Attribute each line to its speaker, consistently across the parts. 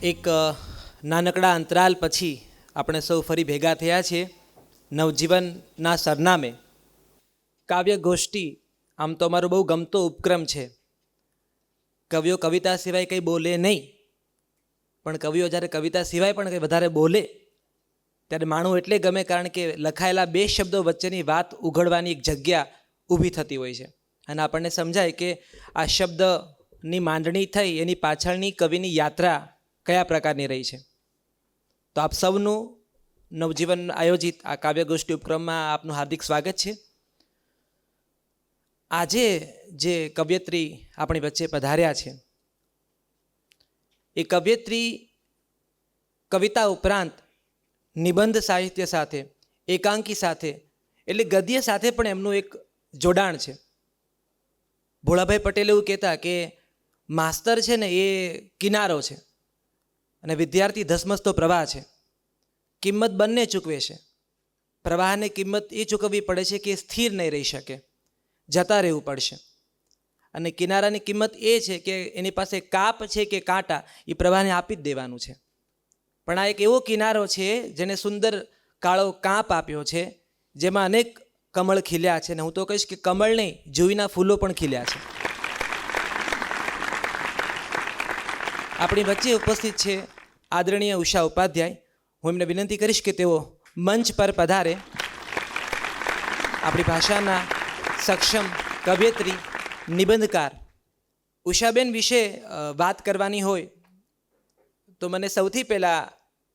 Speaker 1: એક નાનકડા અંતરાલ પછી આપણે સૌ ફરી ભેગા થયા છીએ નવજીવનના સરનામે. કાવ્ય ગોષ્ઠી આમ તો અમારો બહુ ગમતો ઉપક્રમ છે. કવિઓ કવિતા સિવાય કંઈ બોલે નહીં, પણ કવિઓ જ્યારે કવિતા સિવાય પણ કંઈ વધારે બોલે ત્યારે માણવું એટલે ગમે, કારણ કે લખાયેલા બે શબ્દો વચ્ચેની વાત ઉઘડવાની એક જગ્યા ઊભી થતી હોય છે અને આપણને સમજાય કે આ શબ્દની માંડણી થઈ એની પાછળની કવિની યાત્રા કયા પ્રકારની રહી છે. તો આપ સૌનું નવજીવન આયોજિત આ કાવ્યગોષ્ઠી ઉપક્રમમાં આપનું હાર્દિક સ્વાગત છે. આજે જે કવયત્રી આપણી વચ્ચે પધાર્યા છે એ કવયત્રી કવિતા ઉપરાંત નિબંધ સાહિત્ય સાથે, એકાંકી સાથે, એટલે ગદ્ય સાથે પણ એમનું એક જોડાણ છે. ભોળાભાઈ પટેલ એવું કહેતા કે માસ્તર છે ને એ કિનારો છે અને વિદ્યાર્થી ધસમસતો પ્રવાહ છે. કિંમત બંને ચૂકવે છે. પ્રવાહને કિંમત એ ચૂકવવી પડે છે કે સ્થિર નહીં રહી શકે, જતા રહેવું પડશે. અને કિનારાની કિંમત એ છે કે એની પાસે કાપ છે કે કાંટા એ પ્રવાહને આપી જ દેવાનું છે. પણ આ એક એવો કિનારો છે જેને સુંદર કાળો કાંપ આપ્યો છે, જેમાં અનેક કમળ ખીલ્યા છે. ને હું તો કહીશ કે કમળ નહીં, જુઈના ફૂલો પણ ખીલ્યા છે. આપણી વચ્ચે ઉપસ્થિત છે આદરણીય ઉષા ઉપાધ્યાય. હું એમને વિનંતી કરીશ કે તેઓ મંચ પર પધારે. આપણી ભાષાના સક્ષમ કવયત્રી, નિબંધકાર ઉષાબેન વિશે વાત કરવાની હોય તો મને સૌથી પહેલાં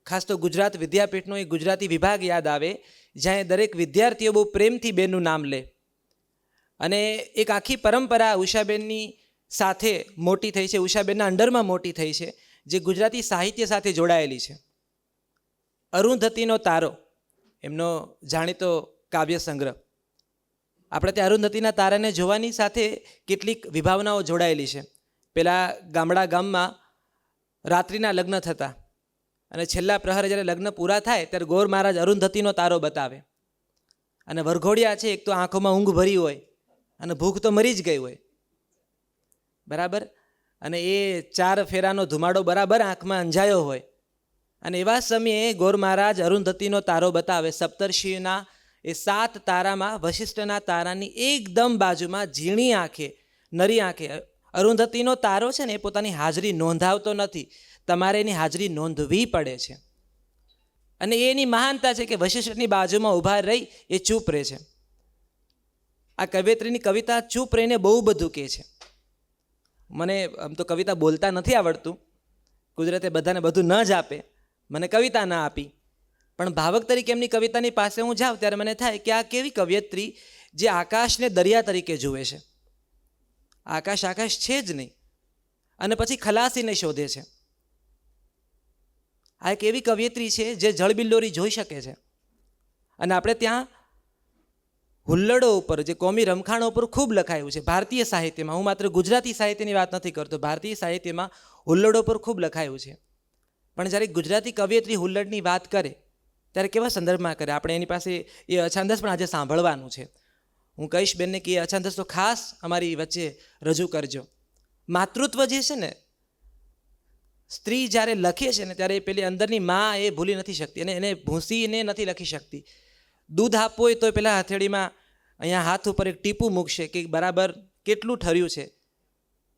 Speaker 1: ખાસ તો ગુજરાત વિદ્યાપીઠનો એક ગુજરાતી વિભાગ યાદ આવે, જ્યાં દરેક વિદ્યાર્થીઓ બહુ પ્રેમથી બેનનું નામ લે. અને એક આખી પરંપરા ઉષાબેનની સાથે મોટી થઈ છે, ઉષાબેનના અંડરમાં મોટી થઈ છે, જે ગુજરાતી સાહિત્ય સાથે જોડાયેલી છે. અરુંધતીનો તારો એમનો જાણીતો કાવ્ય સંગ્રહ. આપણે ત્યાં અરુંધતીના તારાને જોવાની સાથે કેટલીક વિભાવનાઓ જોડાયેલી છે. પેલા ગામમાં રાત્રિના લગ્ન થતા અને છેલ્લા પ્રહરે જ્યારે લગ્ન પૂરા થાય ત્યારે ગોર મહારાજ અરુંધતીનો તારો બતાવે. અને વરઘોડિયા છે, એક તો આંખોમાં ઊંઘ ભરી હોય અને ભૂખ તો મરી જ ગઈ હોય, બરાબર. અને એ 4 ફેરાનો ધુમાડો બરાબર આંખમાં અંજાયો હોય અને એવા સમયે ગોર મહારાજ અરુંધતીનો તારો બતાવે. સપ્તર્ષિના એ 7 તારામાં વશિષ્ઠના તારાની એકદમ બાજુમાં ઝીણી આંખે, નરી આંખે અરુંધતીનો તારો છે ને એ પોતાની હાજરી નોંધાવતો નથી, તમારે એની હાજરી નોંધવી પડે છે. અને એની મહાનતા છે કે વશિષ્ઠની બાજુમાં ઊભા રહી એ ચૂપ રહે છે. આ કવયત્રીની કવિતા ચૂપ રહીને બહુ બધું કહે છે. મને આમ તો કવિતા બોલતા નથી આવડતું, કુદરતે બધાને બધું ન જ આપે, મને કવિતા ના આપી, પણ ભાવક તરીકે એમની કવિતાની પાસે હું જાઉં ત્યારે મને થાય કે આ કેવી કવયત્રી જે આકાશને દરિયા તરીકે જુએ છે. આકાશ આકાશ છે જ નહીં અને પછી ખલાસીને શોધે છે. આ એક એવી કવયત્રી છે જે જળબિલ્લોરી જોઈ શકે છે. અને આપણે ત્યાં હુલ્લડો ઉપર, જે કોમી રમખાણો ઉપર ખૂબ લખાયું છે ભારતીય સાહિત્યમાં. હું માત્ર ગુજરાતી સાહિત્યની વાત નથી કરતો, ભારતીય સાહિત્યમાં હુલ્લડો પર ખૂબ લખાયું છે. પણ જ્યારે ગુજરાતી કવયત્રી હુલ્લડની વાત કરે ત્યારે કેવા સંદર્ભમાં કરે? આપણે એની પાસે એ અછાંદસ પણ આજે સાંભળવાનું છે. હું કહીશ બેનને કે એ અછાંદસ તો ખાસ અમારી વચ્ચે રજૂ કરજો. માતૃત્વ જે છે ને, સ્ત્રી જ્યારે લખે છે ને ત્યારે પેલી અંદરની માં એ ભૂલી નથી શકતી અને એને ભૂંસીને નથી લખી શકતી. દૂધ આપવું હોય તો પેલા હથેળીમાં અહીંયા હાથ ઉપર એક ટીપું મૂકશે કે બરાબર કેટલું ઠર્યું છે,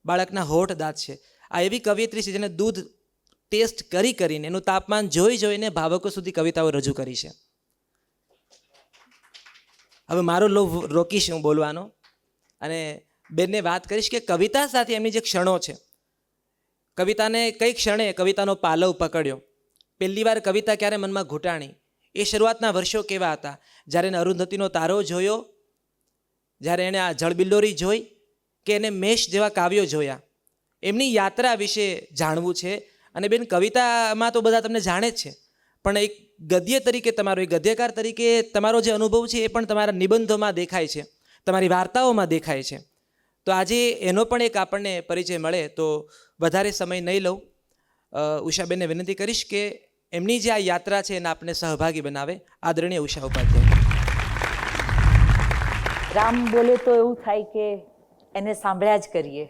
Speaker 1: બાળકના હોઠ દાંત છે. આ એવી કવયત્રી છે જેને દૂધ ટેસ્ટ કરીને, એનું તાપમાન જોઈને ભાવકો સુધી કવિતાઓ રજૂ કરી છે. હવે મારો લોભ રોકીશ હું બોલવાનો અને બેનને વાત કરીશ કે કવિતા સાથે એમની જે ક્ષણો છે, કવિતાને કઈ ક્ષણે કવિતાનો પાલવ પકડ્યો, પહેલી વાર કવિતા ક્યારે મનમાં ઘૂંટાણી, એ શરૂઆતના વર્ષો કેવા હતા, જ્યારે એને અરુંધતીનો તારો જોયો, જ્યારે એણે આ જળબિલ્લોરી જોઈ કે એને મેષ જેવા કાવ્યો જોયા, એમની યાત્રા વિશે જાણવું છે. અને બેન, કવિતામાં તો બધા તમને જાણે જ છે, પણ એક ગદ્ય તરીકે તમારો, એક ગદ્યકાર તરીકે તમારો જે અનુભવ છે એ પણ તમારા નિબંધોમાં દેખાય છે, તમારી વાર્તાઓમાં દેખાય છે. તો આજે એનો પણ એક આપણને પરિચય મળે તો વધારે સમય નહીં લઉં. ઉષાબેનને વિનંતી કરીશ કે એમની જે આ યાત્રા છે એને આપણે સહભાગી બનાવે. આદરણીય ઉષા ઉપાધ્યાય.
Speaker 2: રામ બોલે તો એવું થાય કે એને સાંભળ્યા જ કરીએ.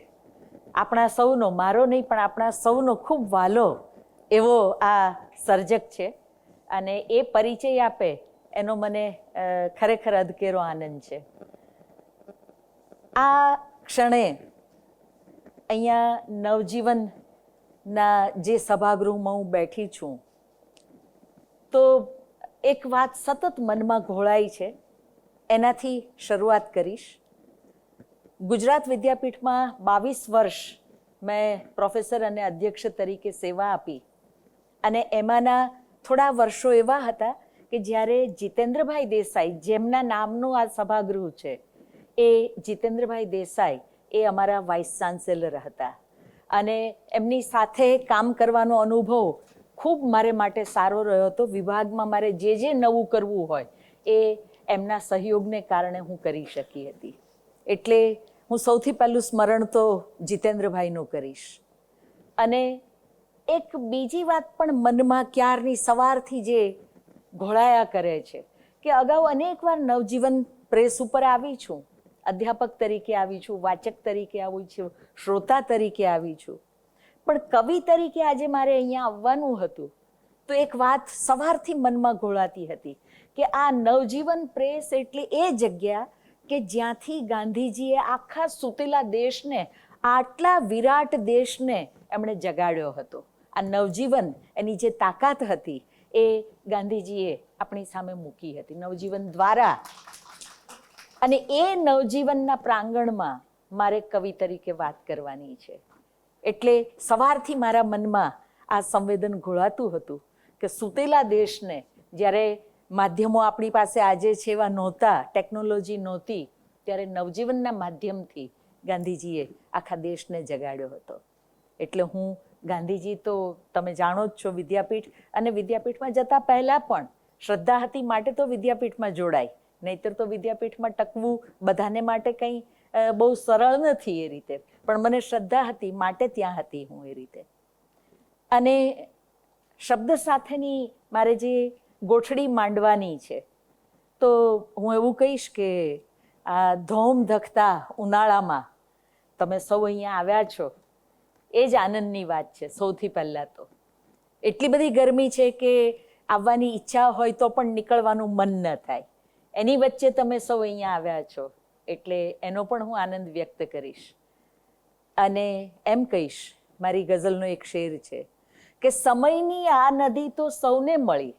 Speaker 2: આપણા સૌનો, મારો નહીં પણ આપણા સૌનો ખૂબ વાલો એવો આ સર્જક છે અને એ પરિચય આપે એનો મને ખરેખર અધકેરો આનંદ છે. આ ક્ષણે અહીંયા નવજીવનના જે સભાગૃહમાં હું બેઠી છું તો એક વાત સતત મનમાં ઘોળાઈ છે, એનાથી શરૂઆત કરીશ. ગુજરાત વિદ્યાપીઠમાં 22 વર્ષ મેં પ્રોફેસર અને અધ્યક્ષ તરીકે સેવા આપી અને એમાંના થોડા વર્ષો એવા હતા કે જ્યારે જીતેન્દ્રભાઈ દેસાઈ, જેમના નામનું આ સભાગૃહ છે, એ જીતેન્દ્રભાઈ દેસાઈ એ અમારા વાઇસ ચાન્સેલર હતા અને એમની સાથે કામ કરવાનો અનુભવ ખૂબ મારે માટે સારો રહ્યો હતો. વિભાગમાં મારે જે નવું કરવું હોય એ એમના સહયોગને કારણે હું કરી શકી હતી. એટલે હું સૌથી પહેલું સ્મરણ તો જીતેન્દ્રભાઈનું કરીશ. અને એક બીજી વાત પણ મનમાં ક્યારની સવારથી જે ઘોળાયા કરે છે કે અગાઉ અનેકવાર નવજીવન પ્રેસ ઉપર આવી છું, અધ્યાપક તરીકે આવી છું, વાચક તરીકે આવી છું, શ્રોતા તરીકે આવી છું, પણ કવિ તરીકે આજે મારે અહીંયા આવવાનું હતું તો એક વાત સવારથી મનમાં ઘોળાતી હતી કે આ નવજીવન પ્રેસ એટલે એ જગ્યા કે જ્યાંથી ગાંધીજીએ આખા સૂતેલા દેશને, આટલા વિરાટ દેશને એમણે જગાડ્યો હતો. આ નવજીવન, એની જે તાકાત હતી એ ગાંધીજીએ આપણી સામે મૂકી હતી નવજીવન દ્વારા. અને એ નવજીવનના પ્રાંગણમાં મારે કવિ તરીકે વાત કરવાની છે. એટલે સવારથી મારા મનમાં આ સંવેદન ઘોળાતું હતું કે સૂતેલા દેશને, જ્યારે માધ્યમો આપણી પાસે આજે છે એવા નહોતા, ટેકનોલોજી નહોતી, ત્યારે નવજીવનના માધ્યમથી ગાંધીજીએ આખા દેશને જગાડ્યો હતો. એટલે હું ગાંધીજી તો તમે જાણો જ છો, વિદ્યાપીઠ અને વિદ્યાપીઠમાં જતા પહેલાં પણ શ્રદ્ધા હતી માટે તો વિદ્યાપીઠમાં જોડાઈ, નહીતર તો વિદ્યાપીઠમાં ટકવું બધાને માટે કંઈ બહુ સરળ નથી એ રીતે, પણ મને શ્રદ્ધા હતી માટે ત્યાં હતી હું એ રીતે. અને શબ્દ સાથેની મારે જે ગોઠડી માંડવાની છે તો હું એવું કહીશ કે આ ધોમ ધખતા ઉનાળામાં તમે સૌ અહીંયા આવ્યા છો એ જ આનંદની વાત છે. સૌથી પહેલાં તો એટલી બધી ગરમી છે કે આવવાની ઈચ્છા હોય તો પણ નીકળવાનું મન ન થાય. એની વચ્ચે તમે સૌ અહીંયા આવ્યા છો એટલે એનો પણ હું આનંદ વ્યક્ત કરીશ. અને એમ કહીશ, મારી ગઝલનો એક શેર છે કે સમયની આ નદી તો સૌને મળી,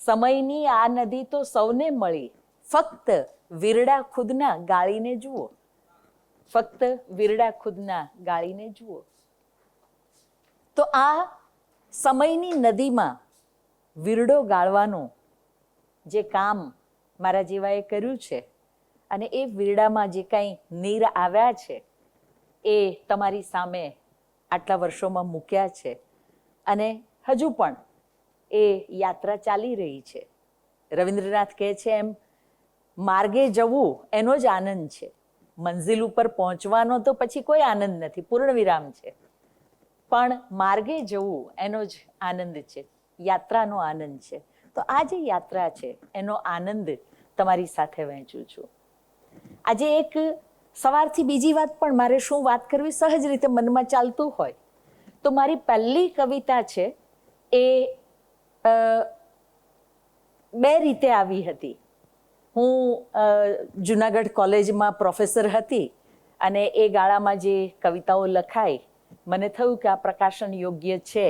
Speaker 2: સમયની આ નદી તો સૌને મળી, ફક્ત વીરડા ખુદના ગાળીને જુઓ, ફક્ત વીરડા ખુદના ગાળીને જુઓ. તો આ સમયની નદીમાં વીરડો ગાળવાનું જે કામ મારા જેવાએ કર્યું છે અને એ વીરડામાં જે કાંઈ નીર આવ્યા છે એ તમારી સામે આટલા વર્ષોમાં મૂક્યા છે અને હજુ પણ એ યાત્રા ચાલી રહી છે. રવિન્દ્રનાથ કહે છે એમ, માર્ગે જવું એનો જ આનંદ છે, મંઝિલ ઉપર પહોંચવાનો તો પછી કોઈ આનંદ નથી, પૂર્ણ વિરામ છે, પણ માર્ગે જવું એનો જ આનંદ છે, યાત્રાનો આનંદ છે. તો આ જે યાત્રા છે એનો આનંદ તમારી સાથે વહેંચું છું. આજે એક સવારથી બીજી વાત પણ મારે શું વાત કરવી સહજ રીતે મનમાં ચાલતું હોય તો મારી પહેલી કવિતા છે એ બે રીતે આવી હતી. હું જુનાગઢ કોલેજમાં પ્રોફેસર હતી અને એ ગાળામાં જે કવિતાઓ લખાઈ મને થયું કે આ પ્રકાશન યોગ્ય છે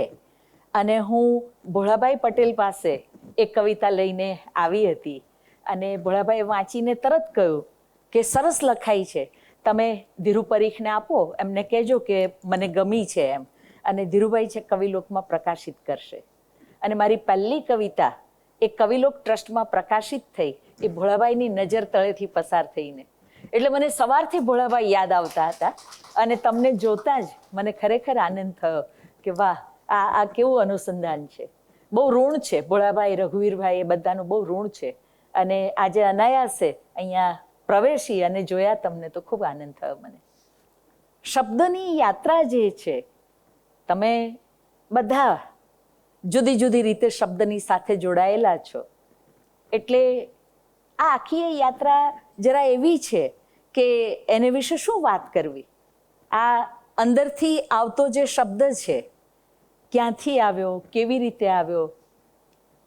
Speaker 2: અને હું ભોળાભાઈ પટેલ પાસે એક કવિતા લઈને આવી હતી અને ભોળાભાઈએ વાંચીને તરત કહ્યું કે સરસ લખાઈ છે, તમે ધીરુ પરીખને આપો, એમને કહેજો કે મને ગમી છે એમ, અને ધીરુભાઈ છે કવિલોકમાં પ્રકાશિત કરશે. અને મારી પહેલી કવિતા એ કવિલોક ટ્રસ્ટમાં પ્રકાશિત થઈ એ ભોળાભાઈની નજર તળેથી પસાર થઈને. એટલે મને સવારથી ભોળાભાઈ યાદ આવતા હતા અને તમને જોતા જ મને ખરેખર આનંદ થયો કે વાહ, આ કેવું અનુસંધાન છે. બહુ ઋણ છે ભોળાભાઈ, રઘુવીરભાઈ, એ બધાનું બહુ ઋણ છે. અને આજે અનાયાસે અહીંયા પ્રવેશી અને જોયા તમને તો ખૂબ આનંદ થયો મને. શબ્દની યાત્રા જે છે, તમે બધા જુદી જુદી રીતે શબ્દની સાથે જોડાયેલા છો એટલે આ આખી યાત્રા જરા એવી છે કે એને વિશે શું વાત કરવી. આ અંદરથી આવતો જે શબ્દ છે ક્યાંથી આવ્યો, કેવી રીતે આવ્યો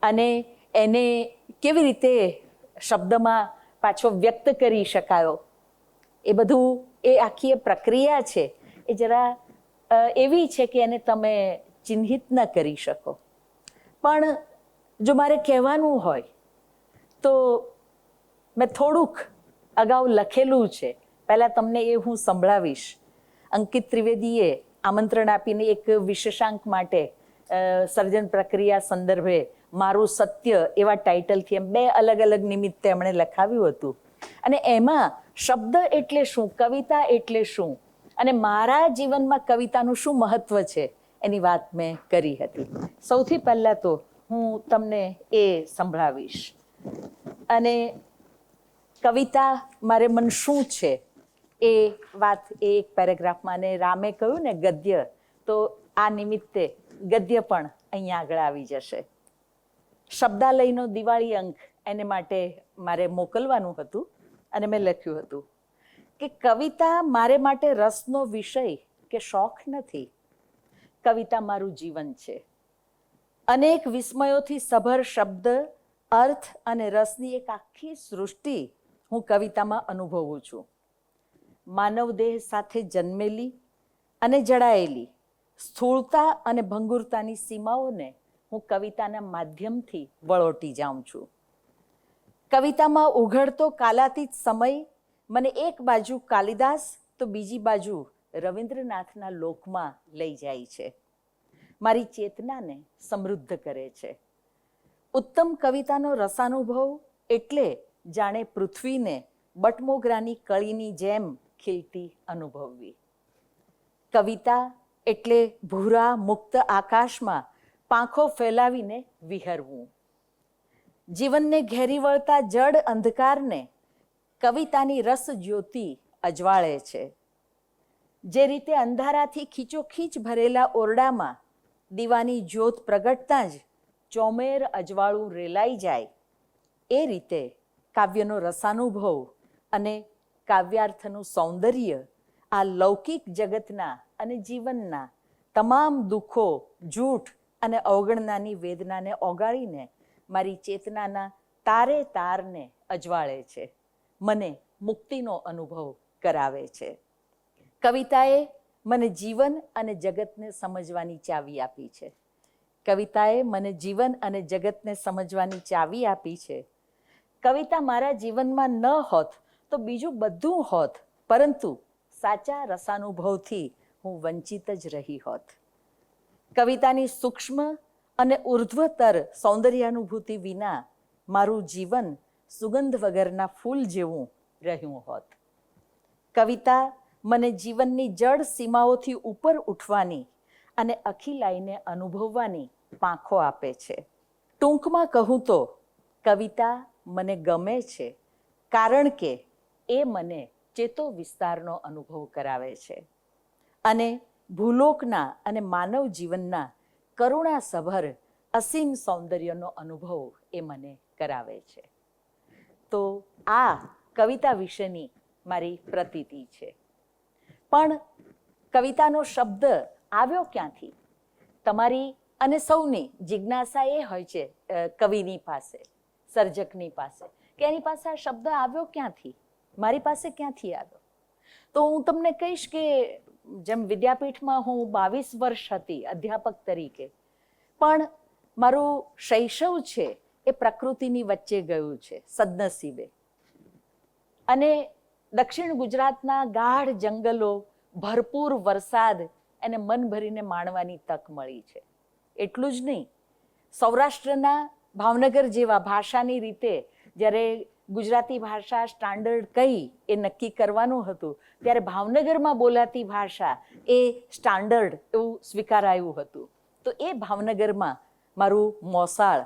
Speaker 2: અને એને કેવી રીતે શબ્દમાં પાછો વ્યક્ત કરી શકાયો, એ બધું એ આખી એ પ્રક્રિયા છે એ જરા એવી છે કે એને તમે ચિહ્નિત ન કરી શકો. પણ જો મારે કહેવાનું હોય તો મેં થોડુંક અગાઉ લખેલું છે, પહેલાં તમને એ હું સંભળાવીશ. અંકિત ત્રિવેદીએ આમંત્રણ આપીને એક વિશેષાંક માટે સર્જન પ્રક્રિયા સંદર્ભે મારું સત્ય એવા ટાઇટલથી એમ 2 અલગ અલગ નિમિત્તે એમણે લખાવ્યું હતું. અને એમાં શબ્દ એટલે શું, કવિતા એટલે શું અને મારા જીવનમાં કવિતાનું શું મહત્વ છે એની વાત મેં કરી હતી. સૌથી પહેલાં તો હું તમને એ સંભળાવીશ. અને કવિતા મારે મન શું છે એ વાત એ એક પેરેગ્રાફમાં, અને રામે કહ્યું ને ગદ્ય, તો આ નિમિત્તે ગદ્ય પણ અહીંયા આગળ આવી જશે. શબ્દાલયનો દિવાળી અંક એને માટે મારે મોકલવાનું હતું અને મેં લખ્યું હતું કે કવિતા મારે માટે રસનો વિષય કે શોખ નથી, કવિતા મારું જીવન છે. અનેક વિસ્મયોથી સભર શબ્દ, અર્થ અને રસની એક આખી સૃષ્ટિ હું કવિતામાં અનુભવું છું. માનવ દેહ સાથે જન્મેલી અને જડાયેલી સ્થૂળતા અને ભંગુરતાની સીમાઓને હું કવિતાના માધ્યમથી વળોટી જાઉં છું. કવિતામાં ઉઘડતો કાલાતીત સમય મને એક બાજુ કાલિદાસ તો બીજી બાજુ રવિન્દ્રનાથના લોકમાં લઈ જાય છે, મારી ચેતનાને સમૃદ્ધ કરે છે. ઉત્તમ કવિતાનો રસાનુભવ એટલે જાણે પૃથ્વીને બટમોગરાની કળીની જેમ ખીલતી અનુભવવી. કવિતા એટલે ભૂરા મુક્ત આકાશમાં પાંખો ફેલાવીને વિહરવું. જીવનને ઘેરી વળતા જડ અંધકારને કવિતાની રસ જ્યોતિ અજવાળે છે. જે રીતે અંધારાથી ખીચોખીચ ભરેલા ઓરડામાં દીવાની જ્યોત પ્રગટતાં જ ચોમેર અજવાળું રેલાઈ જાય, એ રીતે કાવ્યનો રસાનુભવ અને કાવ્યાર્થનું સૌંદર્ય આ લૌકિક જગતના અને જીવનના તમામ દુઃખો, જૂઠ અને અવગણનાની વેદનાને ઓગાળીને મારી ચેતનાના તારે તારને અજવાળે છે, મને મુક્તિનો અનુભવ કરાવે છે. કવિતાએ મને જીવન અને જગતને સમજવાની ચાવી આપી છે. કવિતાએ મને જીવન અને જગતને સમજવાની ચાવી આપી છે. કવિતા મારા જીવનમાં ન હોત તો બીજું બધું હોત, પરંતુ સાચા રસાનુભવથી હું વંચિત જ રહી હોત. કવિતાની સૂક્ષ્મ અને ઉર્ધ્વતર સૌંદર્યાનુભૂતિ વિના મારું જીવન સુગંધ વગરના ફૂલ જેવું રહ્યું હોત. કવિતા મને જીવનની જડ સીમાઓથી ઉપર ઉઠવાની અને અખિલાઈને અનુભવવાની પાંખો આપે છે. ટૂંકમાં કહું તો કવિતા મને ગમે છે કારણ કે એ મને ચેતો વિસ્તારનો અનુભવ કરાવે છે અને ભૂલોકના અને માનવ જીવનના કરુણાસભર અસીમ સૌંદર્યનો અનુભવ એ મને કરાવે છે. તો આ કવિતા વિશેની મારી પ્રતીતિ છે. પણ કવિતાનો શબ્દ આવ્યો ક્યાંથી? તમારી અને સૌની જિજ્ઞાસા એ હોય છે કવિની પાસે, સર્જકની પાસે, કે એની પાસે આ શબ્દ આવ્યો ક્યાંથી, મારી પાસે ક્યાંથી આવ્યો? તો હું તમને કહીશ કે જેમ વિદ્યાપીઠમાં હું 22 વર્ષ હતી અધ્યાપક તરીકે, પણ મારું શૈશવ છે એ પ્રકૃતિની વચ્ચે ગયું છે સદનસીબે. અને દક્ષિણ ગુજરાતના ગાઢ જંગલો, ભરપૂર વરસાદ એને મન ભરીને માણવાની તક મળી છે. એટલું જ નહીં, સૌરાષ્ટ્રના ભાવનગર જેવા ભાષાની રીતે જ્યારે ગુજરાતી ભાષા સ્ટાન્ડર્ડ કઈ એ નક્કી કરવાનું હતું, ત્યારે ભાવનગરમાં બોલાતી ભાષા એ સ્ટાન્ડર્ડ એવું સ્વીકારાયું હતું. તો એ ભાવનગરમાં મારું મોસાળ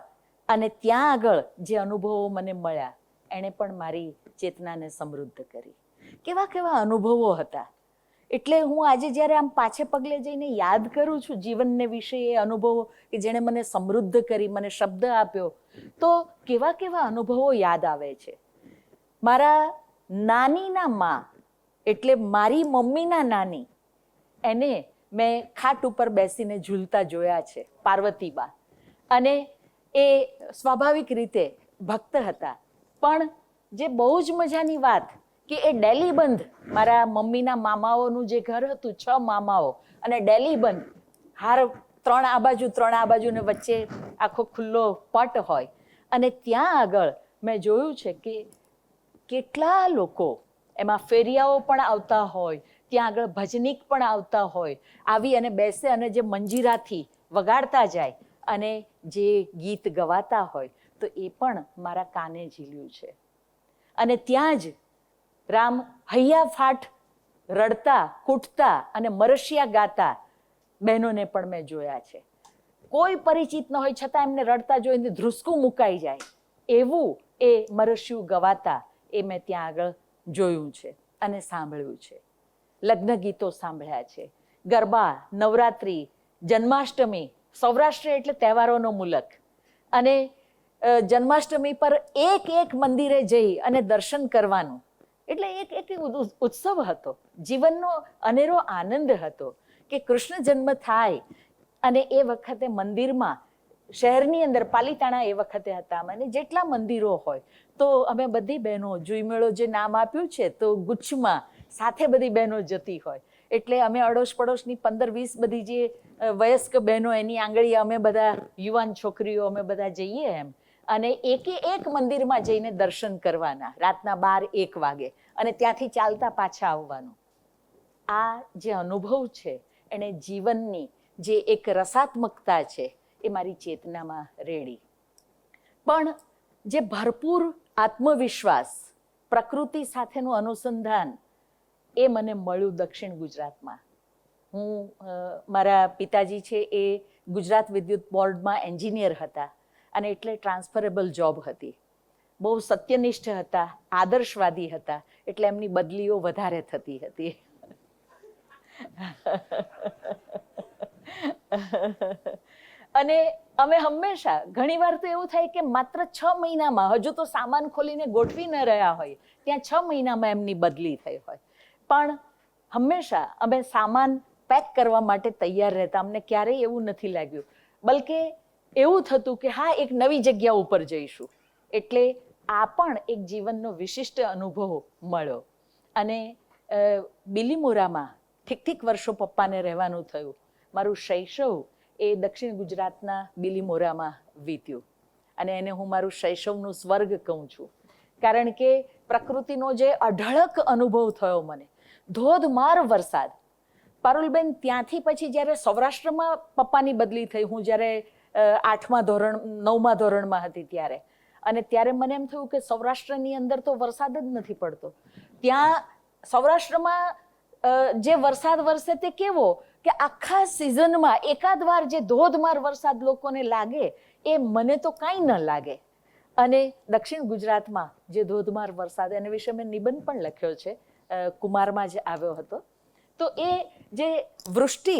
Speaker 2: અને ત્યાં આગળ જે અનુભવો મને મળ્યા એણે પણ મારી ચેતનાને સમૃદ્ધ કરી. કેવા કેવા અનુભવો હતા! એટલે હું આજે જ્યારે આમ પાછે પગલે જઈને યાદ કરું છું જીવનને વિશે, એ અનુભવો કે જેણે મને સમૃદ્ધ કરી, મને શબ્દ આપ્યો, તો કેવા કેવા અનુભવો યાદ આવે છે. મારા નાનીના મા એટલે મારી મમ્મીના નાની, એને મેં ખાટ ઉપર બેસીને ઝૂલતા જોયા છે, પાર્વતીબા. અને એ સ્વાભાવિક રીતે ભક્ત હતા. પણ જે બહુ જ મજાની વાત કે એ ડેલી બંધ, મારા મમ્મીના મામાઓનું જે ઘર હતું, 6 મામાઓ, અને ડેલી બંધ, હાર 3 આ બાજુ 3 આ બાજુ ને વચ્ચે આખો ખુલ્લો પટ હોય. અને ત્યાં આગળ મેં જોયું છે કે કેટલા લોકો, એમાં ફેરિયાઓ પણ આવતા હોય, ત્યાં આગળ ભજનીક પણ આવતા હોય, આવી અને બેસે અને જે મંજીરાથી વગાડતા જાય અને જે ગીત ગવાતા હોય, તો એ પણ મારા કાને ઝીલ્યું છે. અને ત્યાં જ રામ હૈયા ફાટ રડતા, કૂટતા અને મરશિયા ગાતા બહેનોને પણ મેં જોયા છે. કોઈ પરિચિત ન હોય છતાં એમને રડતા જોઈને ધ્રુસકું મુકાઈ જાય એવું એ મરશિયું ગવાતા એ મેં ત્યાં આગળ જોયું છે અને સાંભળ્યું છે. લગ્ન ગીતો સાંભળ્યા છે. ગરબા, નવરાત્રિ, જન્માષ્ટમી, સૌરાષ્ટ્ર એટલે તહેવારોનો મુલક. અને જન્માષ્ટમી પર એક મંદિરે જઈ અને દર્શન કરવાનું એટલે એક ઉત્સવ હતો, જીવનનો અનેરો આનંદ હતો કે કૃષ્ણ જન્મ થાય. અને એ વખતે મંદિરમાં, શહેરની અંદર પાલીતાણા એ વખતે હતા, અને જેટલા મંદિરો હોય તો અમે બધી બહેનો, જુઈમેળો જે નામ આપ્યું છે, તો ગુચ્છમાં સાથે બધી બહેનો જતી હોય. એટલે અમે અડોશ પડોશની 15-20 બધી જે વયસ્ક બહેનો, એની આંગળી અમે બધા યુવાન છોકરીઓ અમે બધા જઈએ એમ. અને એક મંદિરમાં જઈને દર્શન કરવાના રાતના 12-1 વાગે, અને ત્યાંથી ચાલતા પાછા આવવાનું. આ જે અનુભવ છે એને જીવનની જે એક રસાત્મકતા છે એ મારી ચેતનામાં રેડી. પણ જે ભરપૂર આત્મવિશ્વાસ, પ્રકૃતિ સાથેનું અનુસંધાન, એ મને મળ્યું દક્ષિણ ગુજરાતમાં. હું મારા પિતાજી છે એ ગુજરાત વિદ્યુત બોર્ડમાં એન્જિનિયર હતા, અને એટલે ટ્રાન્સફરેબલ જોબ હતી. બહુ સત્યનિષ્ઠ હતા, આદર્શવાદી હતા, એટલે એમની બદલીઓ વધારે થતી હતી. અને અમે હંમેશા, ઘણીવાર તો એવું થાય કે માત્ર 6 મહિનામાં, હજુ તો સામાન ખોલીને ગોઠવી ન રહ્યા હોય ત્યાં 6 મહિનામાં એમની બદલી થઈ હોય, પણ હંમેશા અમે સામાન પેક કરવા માટે તૈયાર રહેતા. અમને ક્યારેય એવું નથી લાગ્યું, બલકે એવું થતું કે હા, એક નવી જગ્યા ઉપર જઈશું. એટલે આ પણ એક જીવનનો વિશિષ્ટ અનુભવ મળ્યો. અને બિલીમોરામાં ઠીક વર્ષો પપ્પાને રહેવાનું થયું. મારું શૈશવ એ દક્ષિણ ગુજરાતના બિલીમોરામાં વીત્યું, અને એને હું મારું શૈશવનું સ્વર્ગ કહું છું. કારણ કે પ્રકૃતિનો જે અઢળક અનુભવ થયો મને, ધોધમાર વરસાદ. પારુલબેન, ત્યાંથી પછી જ્યારે સૌરાષ્ટ્રમાં પપ્પાની બદલી થઈ, હું જ્યારે 9મા ધોરણમાં હતી ત્યારે, અને ત્યારે મને એમ થયું કે સૌરાષ્ટ્રની અંદર તો વરસાદ જ નથી પડતો. ત્યાં સૌરાષ્ટ્રમાં જે વરસાદ વરસે તે કેવો કે આખા સિઝનમાં એકાદ વાર જે ધોધમાર વરસાદ લોકોને લાગે, એ મને તો કાંઈ ન લાગે. અને દક્ષિણ ગુજરાતમાં જે ધોધમાર વરસાદ, એના વિશે મેં નિબંધ પણ લખ્યો છે, કુમારમાં જ આવ્યો હતો. તો એ જે વૃષ્ટિ,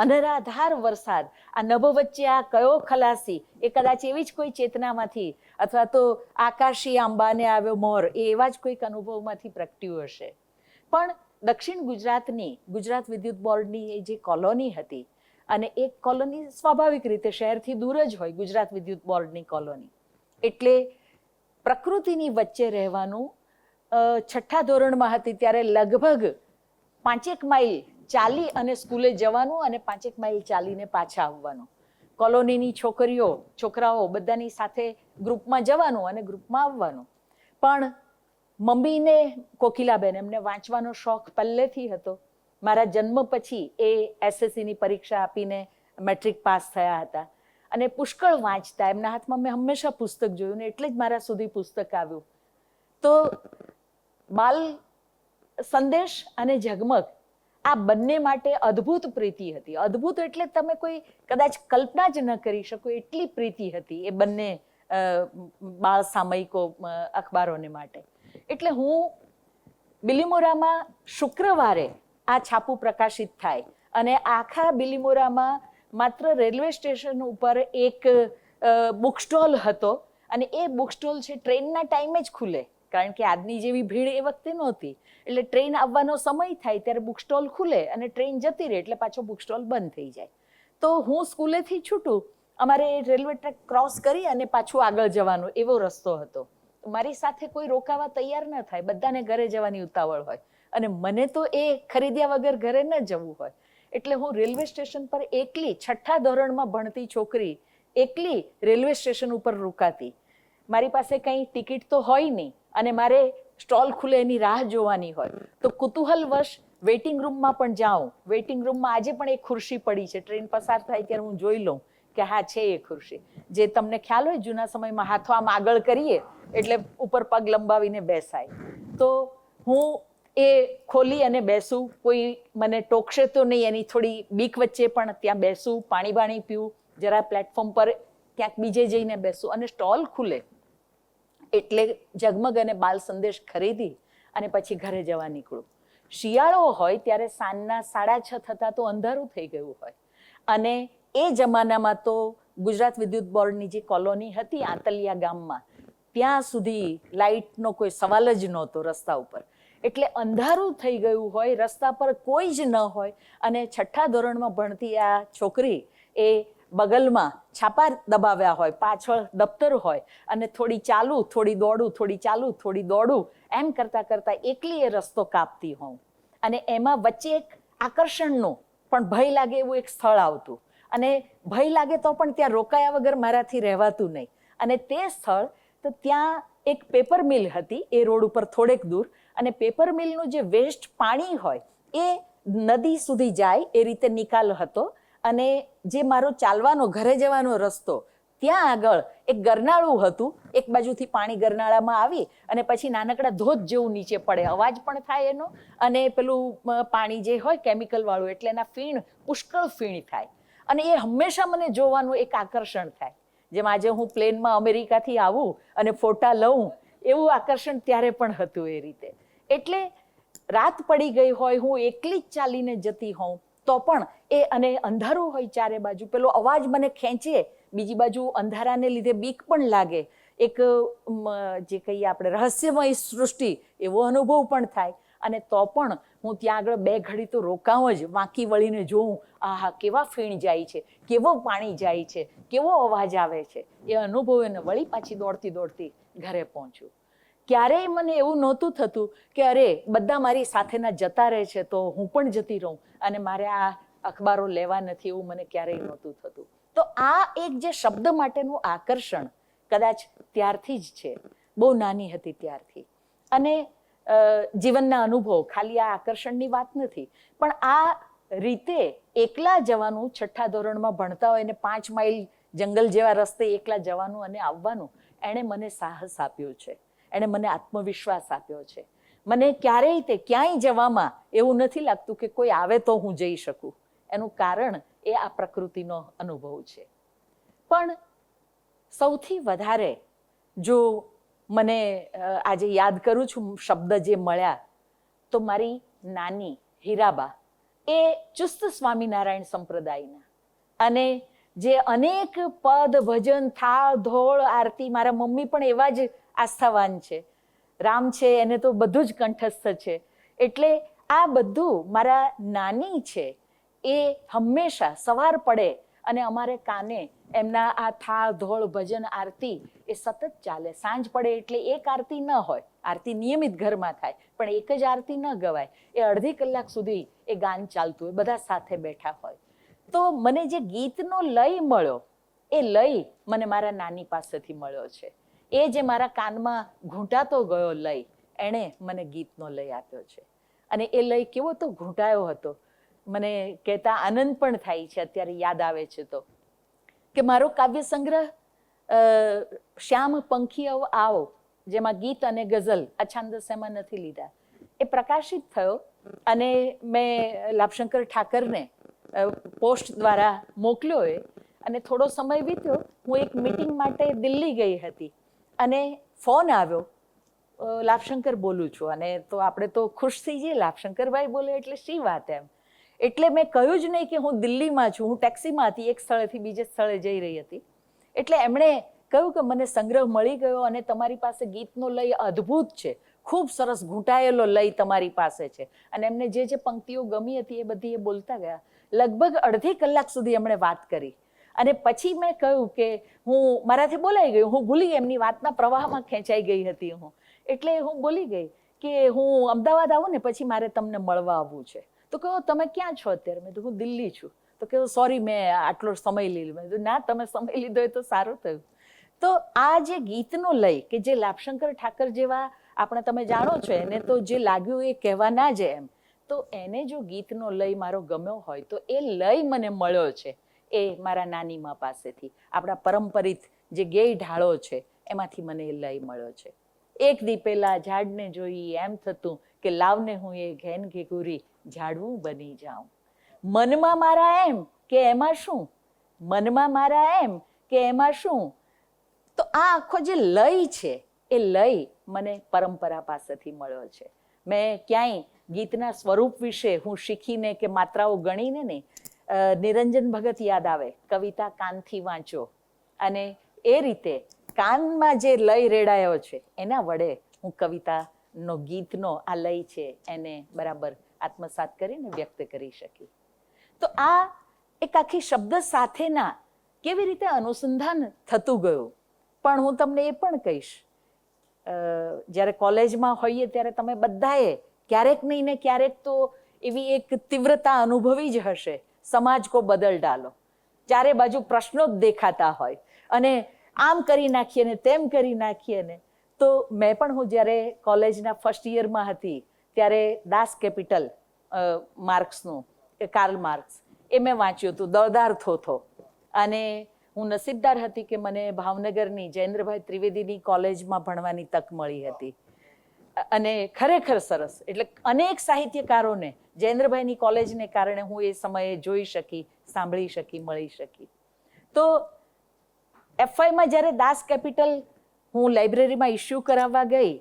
Speaker 2: અનરાધાર વરસાદ, આ નભ વચ્ચે આ કયો ખલાસી, એ કદાચ એવી જ કોઈ ચેતનામાંથી, અથવા તો આકાશી આંબાને આવ્યો મોર, એ એવા જ કોઈક અનુભવમાંથી પ્રગટ્યું હશે. પણ દક્ષિણ ગુજરાતની ગુજરાત વિદ્યુત બોર્ડની એ જે કોલોની હતી, અને એક કોલોની સ્વાભાવિક રીતે શહેરથી દૂર જ હોય, ગુજરાત વિદ્યુત બોર્ડની કોલોની, એટલે પ્રકૃતિની વચ્ચે રહેવાનું. 6ઠ્ઠા ધોરણમાં હતી ત્યારે લગભગ 5 માઇલ ચાલી અને સ્કૂલે જવાનું, અને 5 માઇલ ચાલીને પાછા આવવાનું. કોલોનીની છોકરીઓ, છોકરાઓ બધાની સાથે ગ્રુપમાં જવાનું અને ગ્રુપમાં આવવાનું. પણ મમ્મીને, કોકિલાબેન, એમને વાંચવાનો શોખ પહેલેથી હતો. મારા જન્મ પછી એ SSCની પરીક્ષા આપીને મેટ્રિક પાસ થયા હતા, અને પુષ્કળ વાંચતા. એમના હાથમાં મેં હંમેશા પુસ્તક જોયું, ને એટલે જ મારા સુધી પુસ્તક આવ્યું. તો બાલ સંદેશ અને ઝગમગ, આ બંને માટે અદ્ભુત પ્રીતિ હતી. અદ્ભુત એટલે તમે કોઈ કદાચ કલ્પના જ ન કરી શકો એટલી પ્રીતિ હતી એ બંને બાળ સામયિકો, અખબારોને માટે. એટલે હું બિલીમોરામાં શુક્રવારે આ છાપું પ્રકાશિત થાય, અને આખા બિલીમોરામાં માત્ર રેલવે સ્ટેશન ઉપર એક બુક સ્ટોલ હતો, અને એ બુક સ્ટોલ છે ટ્રેનના ટાઈમે જ ખુલે, કારણ કે આજની જેવી ભીડ એ વખતે નહોતી. એટલે ટ્રેન આવવાનો સમય થાય ત્યારે બુક સ્ટોલ ખુલે અને ટ્રેન જતી રહે એટલે પાછો બુક સ્ટોલ બંધ થઈ જાય. તો હું સ્કૂલેથી છૂટું, અમારે રેલવે ટ્રેક ક્રોસ કરી અને પાછું આગળ જવાનો એવો રસ્તો હતો. મારી સાથે કોઈ રોકાવા તૈયાર ન થાય, બધાને ઘરે જવાની ઉતાવળ હોય અને મને તો એ ખરીદ્યા વગર ઘરે ન જવું હોય. એટલે હું રેલવે સ્ટેશન પર એકલી, 6ઠ્ઠા ધોરણમાં ભણતી છોકરી એકલી રેલવે સ્ટેશન ઉપર રોકાતી. મારી પાસે કંઈ ટિકિટ તો હોય નહીં અને મારે સ્ટોલ ખુલે એની રાહ જોવાની હોય. તો કુતૂહલવશ વેઇટિંગ રૂમમાં પણ જાઉં. વેઇટિંગ રૂમમાં આજે પણ એક ખુરશી પડી છે, ટ્રેન પસાર થાય ત્યારે હું જોઈ લઉં કે હા છે એ ખુરશી. જે તમને ખ્યાલ હોય જૂના સમયમાં હાથો આમ આગળ કરીએ એટલે ઉપર પગ લંબાવીને બેસાય. તો હું એ ખોલી અને બેસું. કોઈ મને ટોકશે તો નહીં એની થોડી બીક વચ્ચે પણ ત્યાં બેસું, પાણી બાણી પીવું, જરા પ્લેટફોર્મ પર ક્યાંક બીજે જઈને બેસું અને સ્ટોલ ખુલે એટલે ઝગમગ અને બાલ સંદેશ ખરીદી અને પછી ઘરે જવા નીકળું. શિયાળો હોય ત્યારે સાંજના 6:30 થતાં તો અંધારું થઈ ગયું હોય અને એ જમાનામાં તો ગુજરાત વિદ્યુત બોર્ડની જે કોલોની હતી આંતલિયા ગામમાં, ત્યાં સુધી લાઇટનો કોઈ સવાલ જ નહોતો રસ્તા ઉપર. એટલે અંધારું થઈ ગયું હોય, રસ્તા પર કોઈ જ ન હોય અને 6ઠ્ઠા ધોરણમાં ભણતી આ છોકરી એ બગલમાં છાપા દબાવ્યા હોય, પાછળ દફતર હોય અને થોડી ચાલું, થોડી દોડું, થોડી ચાલું, થોડી દોડું, એમ કરતાં કરતાં એકલી એ રસ્તો કાપતી હોઉં. અને એમાં વચ્ચે એક આકર્ષણનું પણ ભય લાગે એવું એક સ્થળ આવતું અને ભય લાગે તો પણ ત્યાં રોકાયા વગર મારાથી રહેવાતું નહીં. અને તે સ્થળ તો ત્યાં એક પેપર મિલ હતી એ રોડ ઉપર થોડેક દૂર અને પેપર મિલનું જે વેસ્ટ પાણી હોય એ નદી સુધી જાય એ રીતે નિકાલ હતો. અને જે મારો ચાલવાનો ઘરે જવાનો રસ્તો, ત્યાં આગળ એક ગરનાળું હતું. એક બાજુથી પાણી ગરનાળામાં આવી અને પછી નાનકડા ધોધ જેવું નીચે પડે, અવાજ પણ થાય એનો અને પેલું પાણી જે હોય કેમિકલ વાળું એટલે એના ફીણ, પુષ્કળ ફીણ થાય અને એ હંમેશા મને જોવાનું એક આકર્ષણ થાય. જેમ આજે હું પ્લેનમાં અમેરિકાથી આવું અને ફોટા લઉં એવું આકર્ષણ ત્યારે પણ હતું એ રીતે. એટલે રાત પડી ગઈ હોય, હું એકલી જ ચાલીને જતી હોઉં તો પણ એ અને અંધારું હોય ચારે બાજુ, પેલો અવાજ મને ખેંચે, બીજી બાજુ અંધારાને લીધે બીક પણ લાગે, એક જે કહીએ આપણે રહસ્યમય સૃષ્ટિ એવો અનુભવ પણ થાય. અને તો પણ હું ત્યાં આગળ 2 ઘડી તો રોકાઉં જ, વાંકી વળીને જોઉં, આહા કેવા ફીણ જાય છે, કેવો પાણી જાય છે, કેવો અવાજ આવે છે, એ અનુભવીને વળી પાછી દોડતી દોડતી ઘરે પહોંચું. ક્યારેય મને એવું નહોતું થતું કે અરે બધા મારી સાથેના જતા રહે છે તો હું પણ જતી રહું અને મારે આ અખબારો લેવા નથી, એવું મને ક્યારેય નહોતું થતું. તો આ એક જે શબ્દ માટેનું આકર્ષણ કદાચ ત્યારથી જ છે, બહુ નાની હતી ત્યારથી. અને જીવનના અનુભવ, ખાલી આ આકર્ષણની વાત નથી, પણ આ રીતે એકલા જવાનું, 6ઠ્ઠા ધોરણમાં ભણતા હોય ને 5 માઇલ જંગલ જેવા રસ્તે એકલા જવાનું અને આવવાનું, એણે મને સાહસ આપ્યું છે, એણે મને આત્મવિશ્વાસ આપ્યો છે. મને ક્યારેય તે ક્યાંય જવામાં એવું નથી લાગતું કે કોઈ આવે તો હું જઈ શકું. એનું કારણ એ આ પ્રકૃતિનો અનુભવ છે. પણ સૌથી વધારે જો મને આજે યાદ કરું છું શબ્દ જે મળ્યા, તો મારી નાની હીરાબા એ ચુસ્ત સ્વામિનારાયણ સંપ્રદાયના અને જે અનેક પદ, ભજન, થાળ, ધોળ, આરતી, મારા મમ્મી પણ એવા જ આસ્થાવાન છે. રામ છે એને તો બધું જ કંઠસ્થ છે. એટલે આ બધું મારા નાની છે એ હંમેશા સવાર પડે અને અમારે કાને એમના આ થાળ, ધોળ, ભજન, આરતી એ સતત ચાલે. સાંજ પડે એટલે એક આરતી ન હોય, આરતી નિયમિત ઘરમાં થાય પણ એક જ આરતી ન ગવાય, એ અડધી કલાક સુધી એ ગાન ચાલતું હોય, બધા સાથે બેઠા હોય. તો મને જે ગીતનો લય મળ્યો, એ લય મને મારા નાની પાસેથી મળ્યો છે. એ જે મારા કાનમાં ઘૂંટાતો ગયો લય, એણે મને ગીતનો લય આપ્યો છે. અને એ લય કેવો તો ઘૂંટાયો હતો, મને કહેતા આનંદ પણ થાય છે અત્યારે યાદ આવે છે તો, કે મારો કાવ્ય સંગ્રહ શ્યામ પંખી આવો, જેમાં ગીત અને ગઝલ આ છાંદસ એમાં નથી લીધા, એ પ્રકાશિત થયો અને મેં લાભશંકર ઠાકરને પોસ્ટ દ્વારા મોકલ્યો એ. અને થોડો સમય વીત્યો, હું એક મીટિંગ માટે દિલ્હી ગઈ હતી અને ફોન આવ્યો, લાભશંકર બોલું છું. અને તો આપણે તો ખુશ થઈ જઈએ, લાભશંકરભાઈ બોલે એટલે શી વાત એમ. એટલે મેં કહ્યું જ નહીં કે હું દિલ્હીમાં છું, હું ટેક્સીમાં હતી, એક સ્થળેથી બીજે સ્થળે જઈ રહી હતી. એટલે એમણે કહ્યું કે મને સંગ્રહ મળી ગયો અને તમારી પાસે ગીતનો લય અદ્ભુત છે, ખૂબ સરસ ઘૂંટાયેલો લય તમારી પાસે છે. અને એમને જે જે પંક્તિઓ ગમી હતી એ બધી એ બોલતા ગયા. લગભગ અડધી કલાક સુધી એમણે વાત કરી અને પછી મેં કહ્યું કે મારાથી બોલાઈ ગયું, હું ભૂલી ગઈ, એમની વાતના પ્રવાહમાં ખેંચાઈ ગઈ હતી હું. એટલે હું બોલી ગઈ કે હું અમદાવાદ આવું ને પછી મારે તમને મળવા આવવું છે. તો કહો તમે ક્યાં છો અત્યારે? મેં કીધું હું દિલ્હી છું. તો કહ્યું સોરી મેં આટલો સમય લીધો. મેં કીધું ના, તમે સમય લીધો એ તો સારું થયું. તો આ જે ગીતનો લય કે જે લાભશંકર ઠાકર જેવા આપણે તમે જાણો છો એને તો જે લાગ્યું એ કહેવા ના જ એમ, તો એને જો ગીતનો લય મારો ગમ્યો હોય તો એ લય મને મળ્યો છે એ મારા નાનીમા પાસેથી. આપણા પરંપરિત જે ગેય ઢાળો છે એમાંથી મને એ લય મળ્યો છે. એક દી પેલા ઝાડને જોઈ એમ થતું કે લાવને હું એ ઘેન ઘેઘુરી ઝાડવું બની જાઉં. મનમાં મારા એમ કે એમાં શું, મનમાં મારા એમ કે એમાં શું. તો આ આખો જે લય છે એ લય મને પરંપરા પાસેથી મળ્યો છે. મેં ક્યાંય ગીતના સ્વરૂપ વિશે હું શીખીને કે માત્રાઓ ગણીને નહીં. નિરંજન ભગત યાદ આવે, કવિતા કાનથી વાંચો, અને એ રીતે કાનમાં જે લય રેડાયો છે એના વડે હું કવિતાનો ગીતનો આ લય છે એને બરાબર આત્મસાત કરીને વ્યક્ત કરી શકી. તો આ એક આખી શબ્દ સાથેના કેવી રીતે અનુસંધાન થતું ગયું. પણ હું તમને એ પણ કહીશ, જ્યારે કોલેજમાં હોઈએ ત્યારે તમે બધાએ ક્યારેક નહીં ને ક્યારેક તો એવી એક તીવ્રતા અનુભવી જ હશે, સમાજ કો બદલ ડાલો. ચારે બાજુ પ્રશ્નો જ દેખાતા હોય અને આમ કરી નાખીએ ને તેમ કરી નાખીએ ને. તો મેં પણ હું જ્યારે કોલેજના ફર્સ્ટ યરમાં હતી ત્યારે દાસ કેપિટલ માર્ક્સનું, કાર્લ માર્ક્સ, એ મેં વાંચ્યું હતું, દળદાર થોથો. અને હું નસીબદાર હતી કે મને ભાવનગરની જયેન્દ્રભાઈ ત્રિવેદીની કોલેજમાં ભણવાની તક મળી હતી. અને ખરેખર સરસ, એટલે અનેક સાહિત્યકારોને જયેન્દ્રભાઈની કોલેજને કારણે હું એ સમયે જોઈ શકી, સાંભળી શકી, મળી શકી. તો એફવાયમાં જ્યારે દાસ કેપિટલ હું લાઇબ્રેરીમાં ઇસ્યુ કરાવવા ગઈ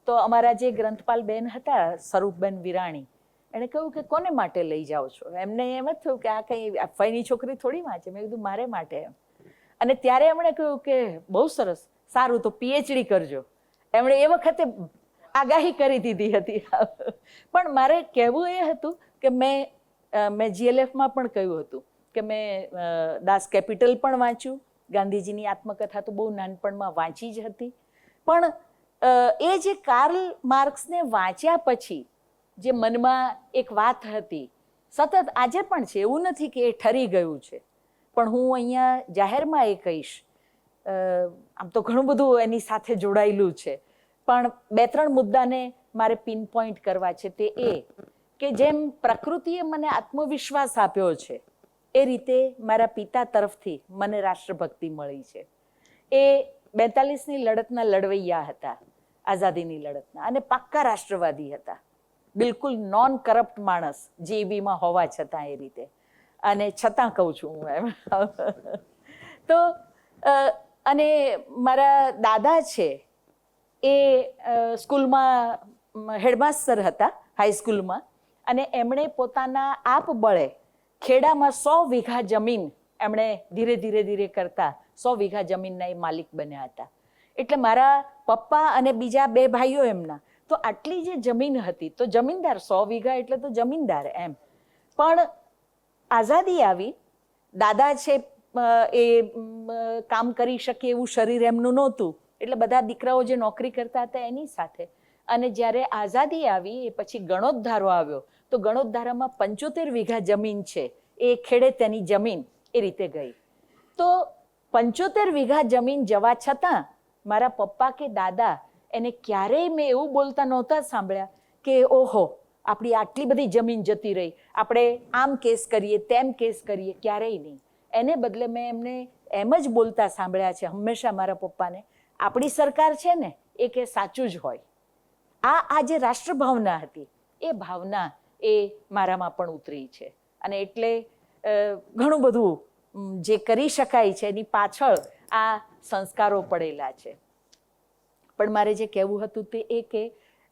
Speaker 2: તો અમારા જે ગ્રંથપાલ બેન હતા, સ્વરૂપબેન વિરાણી, એણે કહ્યું કે કોને માટે લઈ જાઓ છો? એમને એમ જ થયું કે આ કંઈ એફવાયની છોકરી થોડી વાંચે. મેં કીધું મારે માટે એમ. અને ત્યારે એમણે કહ્યું કે બહુ સરસ, સારું તો પીએચડી કરજો. એમણે એ વખતે આગાહી કરી દીધી હતી. પણ મારે કહેવું એ હતું કે મેં જીએલએફમાં પણ કહ્યું હતું કે મેં દાસ કેપિટલ પણ વાંચ્યું, ગાંધીજીની આત્મકથા તો બહુ નાનપણમાં વાંચી જ હતી. પણ એ જે કાર્લ માર્ક્સને વાંચ્યા પછી જે મનમાં એક વાત હતી, સતત આજે પણ છે, એવું નથી કે એ ઠરી ગયું છે. પણ હું અહીંયા જાહેરમાં એ કહીશ, આમ તો ઘણું બધું એની સાથે જોડાયેલું છે, પણ 2-3 મુદ્દાને મારે પિન પોઈન્ટ કરવા છે. તે એ કે જેમ પ્રકૃતિએ મને આત્મવિશ્વાસ આપ્યો છે એ રીતે મારા પિતા તરફથી મને રાષ્ટ્રભક્તિ મળી છે. એ 42ની લડતના લડવૈયા હતા, આઝાદીની લડતના, અને પાક્કા રાષ્ટ્રવાદી હતા, બિલકુલ નોન કરપ્ટ માણસ, જીબીમાં હોવા છતાં એ રીતે. અને છતાં કહું છું હું એમ. તો અને મારા દાદા છે એ સ્કૂલમાં હેડમાસ્ટર હતા, હાઈસ્કૂલમાં, અને એમણે પોતાના આપબળે ખેડામાં 100 વીઘા જમીન એમણે ધીરે ધીરે ધીરે કરતા 100 વીઘા જમીનના એ માલિક બન્યા હતા. એટલે મારા પપ્પા અને બીજા 2 ભાઈઓ એમના તો આટલી જે જમીન હતી તો જમીનદાર, 100 વીઘા એટલે તો જમીનદાર એમ. પણ આઝાદી આવી, દાદા છે એ કામ કરી શકે એવું શરીર એમનું નહોતું, એટલે બધા દીકરાઓ જે નોકરી કરતા હતા એની સાથે. અને જ્યારે આઝાદી આવી એ પછી ગણોદ્ધારો આવ્યો તો ગણોદ્ધારામાં 75 વીઘા જમીન છે એ ખેડે તેની જમીન એ રીતે ગઈ. તો 75 વીઘા જમીન જવા છતાં મારા પપ્પા કે દાદા એને ક્યારેય મેં એવું બોલતા નહોતા સાંભળ્યા કે ઓહો આપણી આટલી બધી જમીન જતી રહી, આપણે આમ કેસ કરીએ તેમ કેસ કરીએ, ક્યારેય નહીં. એને બદલે મેં એમને એમ જ બોલતા સાંભળ્યા છે હંમેશા મારા પપ્પાને, આપણી સરકાર છે ને એ કે સાચું જ હોય. આ જે રાષ્ટ્રભાવના હતી એ ભાવના એ મારામાં પણ ઉતરી છે. અને એટલે ઘણું બધું જે કરી શકાય છે એની પાછળ આ સંસ્કારો પડેલા છે. પણ મારે જે કહેવું હતું તે એ કે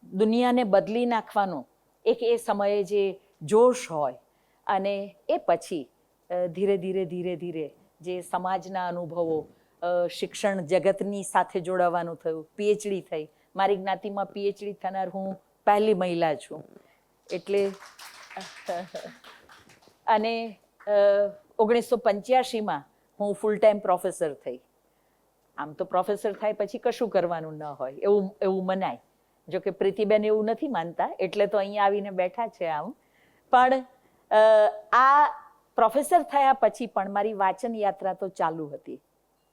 Speaker 2: દુનિયાને બદલી નાખવાનો એક એ સમયે જે જોશ હોય અને એ પછી ધીરે ધીરે ધીરે ધીરે જે સમાજના અનુભવો, શિક્ષણ જગતની સાથે જોડાવાનું થયું, પીએચડી થઈ. મારી જ્ઞાતિમાં પીએચડી થનાર હું પહેલી મહિલા છું. એટલે અને 1985માં હું ફૂલ ટાઈમ પ્રોફેસર થઈ. આમ તો પ્રોફેસર થાય પછી કશું કરવાનું ન હોય એવું મનાય. જો કે પ્રીતિબેન એવું નથી માનતા, એટલે તો અહીંયા આવીને બેઠા છે આમ. પણ આ પ્રોફેસર થયા પછી પણ મારી વાંચન યાત્રા તો ચાલુ હતી.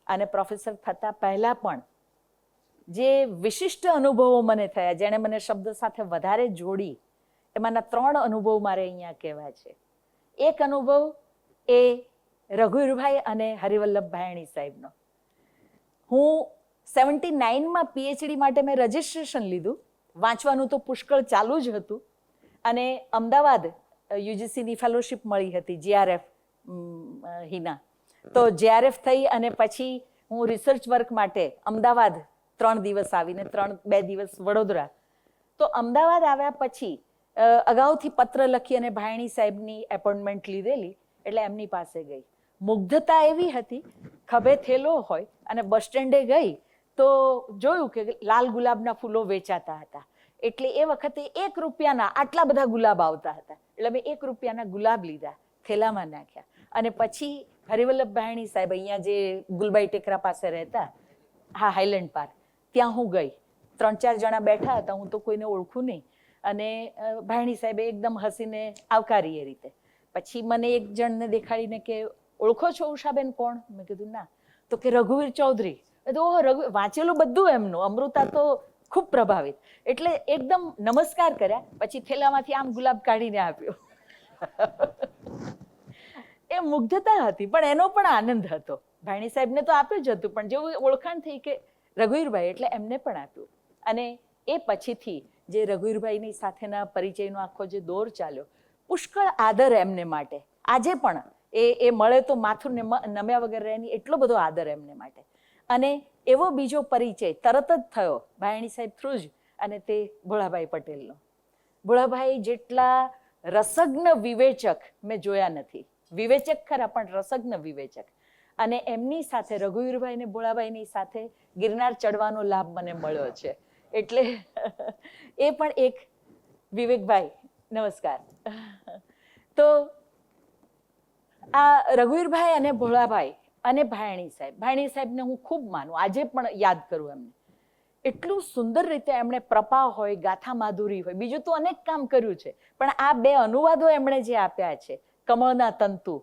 Speaker 2: અને પ્રોફેસર થતા પહેલાં પણ જે વિશિષ્ટ અનુભવો મને થયા, જેણે મને શબ્દ સાથે વધારે જોડી, એમાંના 3 અનુભવ મારે અહીંયા કહેવા છે. એક અનુભવ એ રઘુવીરભાઈ અને હરિવલ્લભ ભાયણી સાહેબનો. હું 79માં પીએચડી માટે મેં રજિસ્ટ્રેશન લીધું. વાંચવાનું તો પુષ્કળ ચાલુ જ હતું. અને અમદાવાદ યુજીસીની ફેલોશિપ મળી હતી જીઆરએફ હિના. તો જીઆરએફ થઈ અને પછી હું રિસર્ચ વર્ક માટે અમદાવાદ 3 દિવસ આવીને 2 દિવસ વડોદરા. તો અમદાવાદ આવ્યા પછી અગાઉથી પત્ર લખી અને ભાયણી સાહેબની એપોઇન્ટમેન્ટ લીધેલી, એટલે એમની પાસે ગઈ. મુગ્ધતા એવી હતી, ખભે થેલો હોય અને બસ સ્ટેન્ડે ગઈ તો જોયું કે લાલ ગુલાબના ફૂલો વેચાતા હતા. એટલે એ વખતે 1 રૂપિયાના આટલા બધા ગુલાબ આવતા હતા. એટલે મેં 1 રૂપિયાના ગુલાબ લીધા, થેલામાં નાખ્યા. અને પછી હરિવલ્લભ ભાયણી સાહેબ અહીંયા જે ગુલબાઈ ટેકરા પાસે રહેતા, હા હાઈલેન્ડ પાર્ક, ત્યાં હું ગઈ. 3-4 જણા બેઠા હતા, હું તો કોઈને ઓળખું નહીં. અને ભાયણી સાહેબે એકદમ હસીને આવકારી એ રીતે. પછી મને એક જણને દેખાડીને કે ઓળખો છો ઉષાબેન કોણ? મેં કીધું ના. તો કે રઘુવીર ચૌધરી. ઓહો, વાંચેલું બધું એમનું. અમૃતા તો ખૂબ પ્રભાવિત. એટલે એકદમ નમસ્કાર કર્યા, પછી થેલામાંથી આમ ગુલાબ કાઢીને આપ્યો. એ મુગ્ધતા હતી, પણ એનો પણ આનંદ હતો. ભાયણી સાહેબને તો આપ્યું જ હતું, પણ જેવું ઓળખાણ થઈ કે રઘુવીરભાઈ, એટલે એમને પણ આપ્યું. અને એ પછીથી જે રઘુવીરભાઈની સાથેના પરિચયનો આખો જે દોર ચાલ્યો, પુષ્કળ આદર એમને માટે. આજે પણ એ મળે તો માથું નમ્યા વગર રહે નહીં, એટલો બધો આદર એમને માટે. અને એવો બીજો પરિચય તરત જ થયો ભાયણી સાહેબ થ્રુ જ, અને તે ભોળાભાઈ પટેલનો. ભોળાભાઈ જેટલા રસજ્ઞ વિવેચક મેં જોયા નથી. વિવેચક ખરા, પણ રસજ્ઞ વિવેચક. અને એમની સાથે રઘુવીરભાઈ ને ભોળાભાઈની સાથે ગિરનાર ચડવાનો લાભ મને મળ્યો છે. એટલે એ પણ એક. વિવેકભાઈ નમસ્કાર. તો આ રઘુવીરભાઈ અને ભોળાભાઈ અને ભાયણી સાહેબને હું ખૂબ માનું, આજે પણ યાદ કરું એમને. એટલું સુંદર રીતે એમણે પ્રપા હોય, ગાથા માધુરી હોય, બીજું તો અનેક કામ કર્યું છે, પણ આ 2 અનુવાદો એમણે જે આપ્યા છે, કમળના તંતુ,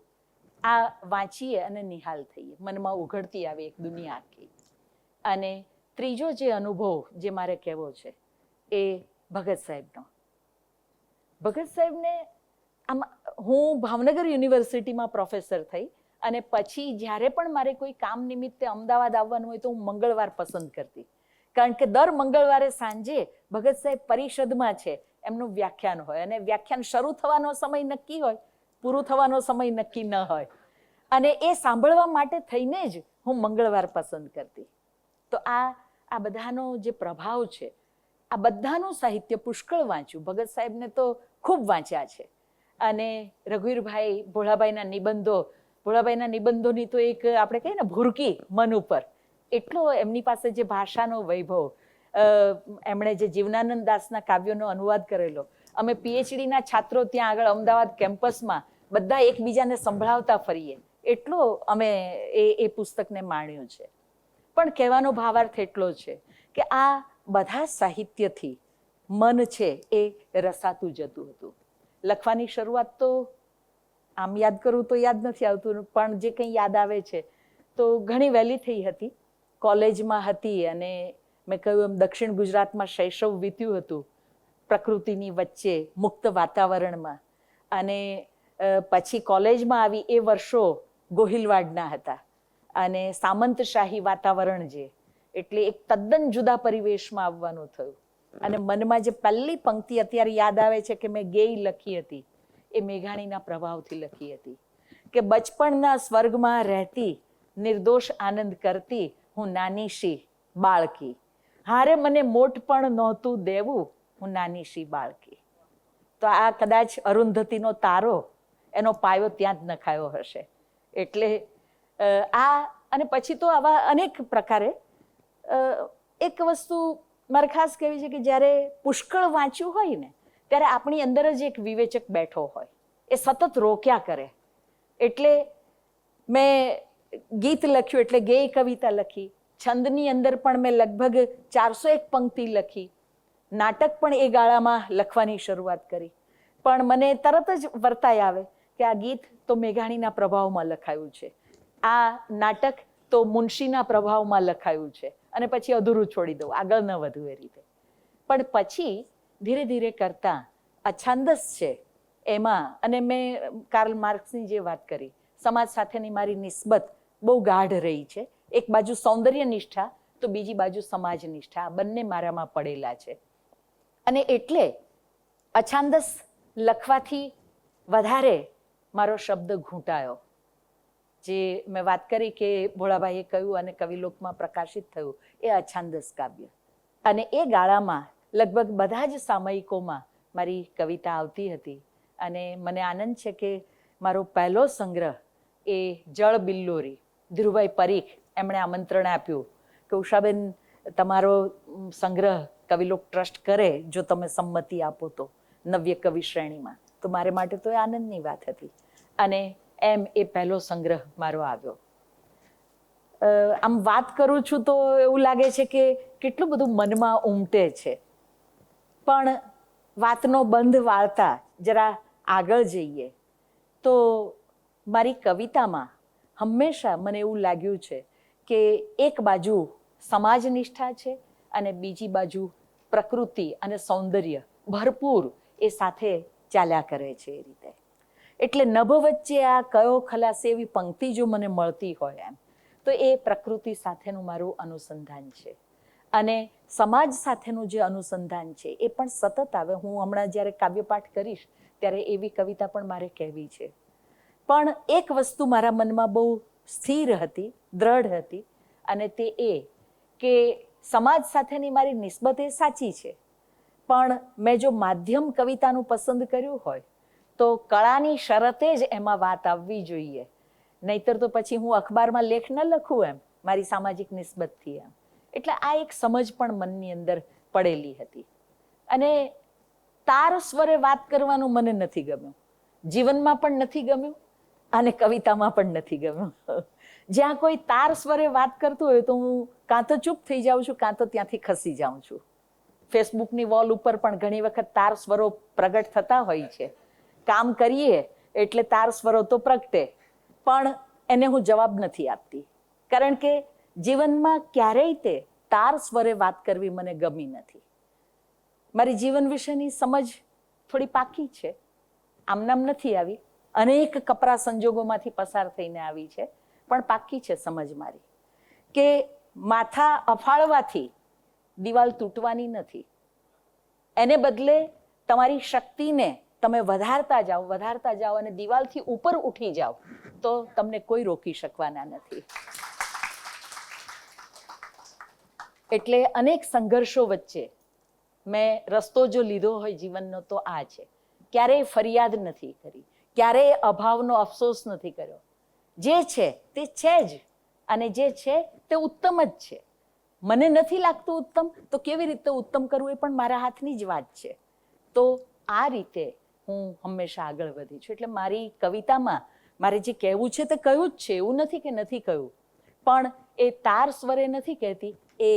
Speaker 2: આ વાંચીએ અને નિહાલ થઈએ, મનમાં ઉઘડતી આવે એક દુનિયા આખી. અને ત્રીજો જે અનુભવ જે મારે કહેવો છે એ ભગત સાહેબનો. ભગત સાહેબને આમ, હું ભાવનગર યુનિવર્સિટીમાં પ્રોફેસર થઈ, અને પછી જ્યારે પણ મારે કોઈ કામ નિમિત્તે અમદાવાદ આવવાનું હોય તો હું મંગળવાર પસંદ કરતી. કારણ કે દર મંગળવારે સાંજે ભગત સાહેબ પરિષદમાં છે, એમનું વ્યાખ્યાન હોય, અને વ્યાખ્યાન શરૂ થવાનો સમય નક્કી હોય, પૂરું થવાનો સમય નક્કી ન હોય. અને એ સાંભળવા માટે થઈને જ હું મંગળવાર પસંદ કરતી. તો આ બધાનો જે પ્રભાવ છે, આ બધાનું સાહિત્ય પુષ્કળ વાંચ્યું. ભગત સાહેબને તો ખૂબ વાંચ્યા છે. અને રઘુવીરભાઈ, ભોળાભાઈના નિબંધોની તો એક આપણે કહીએ ને ભૂરકી મન ઉપર. એટલો એમની પાસે જે ભાષાનો વૈભવ, એમણે જે જીવનાનંદ દાસના કાવ્યોનો અનુવાદ કરેલો. અમે પીએચડીના છાત્રો ત્યાં આગળ અમદાવાદ કેમ્પસમાં બધા એકબીજાને સંભળાવતા ફરીએ, એટલો અમે એ પુસ્તકને માણ્યું છે. પણ કહેવાનો ભાવાર્થ એટલો છે કે આ બધા સાહિત્યથી મન છે એ રસાતું જતું હતું. લખવાની શરૂઆત તો આમ યાદ કરું તો યાદ નથી આવતું, પણ જે કંઈ યાદ આવે છે તો ઘણી વહેલી થઈ હતી. કોલેજમાં હતી અને મેં કહ્યું એમ દક્ષિણ ગુજરાતમાં શૈશવ વીત્યું હતું, પ્રકૃતિની વચ્ચે મુક્ત વાતાવરણમાં. અને પછી કોલેજમાં આવી એ વર્ષો ગોહિલવાડના હતા, અને સામંતશાહી વાતાવરણ જે, એટલે એક તદ્દન જુદા પરિવેશમાં આવવાનું થયું. અને મનમાં જે પહેલી પંક્તિ અત્યારે યાદ આવે છે કે મેં ગેય લખી હતી, એ મેઘાણીના પ્રભાવથી લખી હતી કે બચપણના સ્વર્ગમાં રહેતી, નિર્દોષ આનંદ કરતી, હું નાની શી બાળકી, હારે મને મોટ પણ નહોતું દેવું, હું નાની શી બાળકી. તો આ કદાચ અરુંધતીનો તારો, એનો પાયો ત્યાં જ નખાયો હશે. એટલે આ અને પછી તો આવા અનેક પ્રકારે એક વસ્તુ મારે ખાસ કહેવી છે કે જ્યારે પુષ્કળ વાંચ્યું હોય ને ત્યારે આપણી અંદર જ એક વિવેચક બેઠો હોય, એ સતત રોક્યા કરે. એટલે મેં ગીત લખ્યું એટલે ગેય કવિતા લખી, છંદની અંદર પણ મેં લગભગ 401 પંક્તિ લખી, નાટક પણ એ ગાળામાં લખવાની શરૂઆત કરી. પણ મને તરત જ વર્તાય આવે કે આ ગીત તો મેઘાણીના પ્રભાવમાં લખાયું છે, આ નાટક તો મુનશીના પ્રભાવમાં લખાયું છે, અને પછી અધૂરું છોડી દઉં, આગળ ન વધુ એ રીતે. પણ પછી ધીરે ધીરે કરતાં અછાંદસ છે એમાં, અને મેં કાર્લ માર્ક્સની જે વાત કરી, સમાજ સાથેની મારી નિસ્બત બહુ ગાઢ રહી છે. એક બાજુ સૌંદર્ય નિષ્ઠા તો બીજી બાજુ સમાજ નિષ્ઠા, આ બંને મારામાં પડેલા છે. અને એટલે અછાંદસ લખવાથી વધારે મારો શબ્દ ઘૂંટાયો. જે મેં વાત કરી કે ભોળાભાઈએ કહ્યું અને કવિલોકમાં પ્રકાશિત થયું, એ અછાંદસ કાવ્ય. અને એ ગાળામાં લગભગ બધા જ સામયિકોમાં મારી કવિતા આવતી હતી. અને મને આનંદ છે કે મારો પહેલો સંગ્રહ એ જળ બિલ્લોરી, ધીરુભાઈ પરીખ એમણે આમંત્રણ આપ્યું કે ઉષાબેન તમારો સંગ્રહ કવિલોક ટ્રસ્ટ કરે જો તમે સંમતિ આપો તો, નવ્ય કવિ શ્રેણીમાં. તો મારે માટે તો એ આનંદની વાત હતી. અને એમ એ પહેલો સંગ્રહ મારો આવ્યો. આમ વાત કરું છું તો એવું લાગે છે કે કેટલું બધું મનમાં ઉમટે છે, પણ વાતનો બંધ વાળતા જરા આગળ જઈએ તો મારી કવિતામાં હંમેશા મને એવું લાગ્યું છે કે એક બાજુ સમાજ નિષ્ઠા છે અને બીજી બાજુ પ્રકૃતિ અને સૌંદર્ય ભરપૂર એ સાથે ચાલ્યા કરે છે એ રીતે. એટલે નભ વચ્ચે આ કયો ખલાસ એવી પંક્તિ જો મને મળતી હોય એમ, તો એ પ્રકૃતિ સાથેનું મારું અનુસંધાન છે. અને સમાજ સાથેનું જે અનુસંધાન છે એ પણ સતત આવે. હું હમણાં જ્યારે કાવ્યપાઠ કરીશ ત્યારે એવી કવિતા પણ મારે કહેવી છે. પણ એક વસ્તુ મારા મનમાં બહુ સ્થિર હતી, દ્રઢ હતી, અને તે એ કે સમાજ સાથેની મારી નિસ્બત એ સાચી છે, પણ મેં જો માધ્યમ કવિતાનું પસંદ કર્યું હોય તો કળાની શરતે જ એમાં વાત આવવી જોઈએ. નહીતર તો પછી હું અખબારમાં લેખ ન લખું એમ, મારી સામાજિક નિસ્બતથી એમ. એટલે આ એક સમજ પણ મનની અંદર પડેલી હતી. અને તાર સ્વરે વાત કરવાનું મને નથી ગમ્યું, જીવનમાં પણ નથી ગમ્યું અને કવિતામાં પણ નથી ગમ્યું. જ્યાં કોઈ તાર સ્વરે વાત કરતું હોય તો હું કાં તો ચૂપ થઈ જાઉં છું, કાં તો ત્યાંથી ખસી જાઉં છું. ફેસબુકની વોલ ઉપર પણ ઘણી વખત તાર સ્વરો પ્રગટ થતા હોય છે. કામ કરીએ એટલે તાર સ્વરો તો પ્રગટે, પણ એને હું જવાબ નથી આપતી, કારણ કે જીવનમાં ક્યારેય તે તાર સ્વરે વાત કરવી મને ગમી નથી. મારી જીવન વિશેની સમજ થોડી પાકી છે, આમનામ નથી આવી, અનેક કપરા સંજોગોમાંથી પસાર થઈને આવી છે, પણ પાકી છે સમજ મારી કે માથા અફાળવાથી દિવાલ તૂટવાની નથી. એને બદલે તમારી શક્તિને તમે વધારતા જાઓ અને દિવાલથી ઉપર ઉઠી જાઓ તો તમને કોઈ રોકી શકવાના નથી. એટલે અનેક સંઘર્ષો વચ્ચે મેં રસ્તો જો લીધો હોય જીવનનો તો આ છે. ક્યારેય ફરિયાદ નથી કરી, ક્યારેય અભાવનો અફસોસ નથી કર્યો. જે છે તે છે જ, અને જે છે તે ઉત્તમ જ છે. મને નથી લાગતું ઉત્તમ, તો કેવી રીતે ઉત્તમ કરવું એ પણ મારા હાથની જ વાત છે. તો આ રીતે હું હંમેશા આગળ વધી છું. એટલે મારી કવિતામાં મારે જે કહેવું છે તે કહ્યું જ છે, એવું નથી કે નથી કહ્યું, પણ એ તાર સ્વરે નથી કહેતી, એ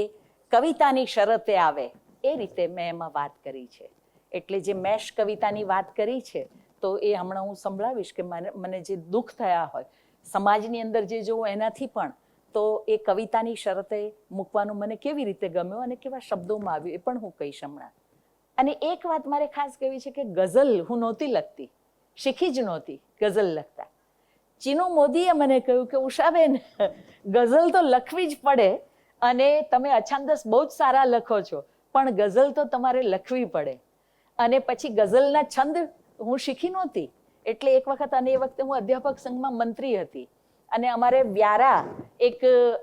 Speaker 2: કવિતાની શરતે આવે એ રીતે મેં એમાં વાત કરી છે. એટલે જે મેશ કવિતાની વાત કરી છે તો એ હમણાં હું સંભળાવીશ કે મને જે દુઃખ થયા હોય સમાજની અંદર જે જોવું એનાથી પણ, તો એ કવિતાની શરતે મૂકવાનું મને કેવી રીતે ગમ્યું અને કેવા શબ્દોમાં આવ્યું એ પણ હું કહીશ હમણાં. અને એક વાત મારે ખાસ કહેવી છે કે ગઝલ હું નહોતી લખતી, શીખી જ નહોતી ગઝલ લખતા. ચીનુ મોદીએ મને કહ્યું કે ઉષાબેન ગઝલ તો લખવી જ પડે, અને તમે અછાંદસ બહુ જ સારા લખો છો, પણ ગઝલ તો તમારે લખવી પડે. અને પછી ગઝલના છંદ હું શીખી નહોતી. એટલે એક વખત, અને એ વખતે હું અધ્યાપક સંઘમાં મંત્રી હતી, અને અમારે વ્યારા એક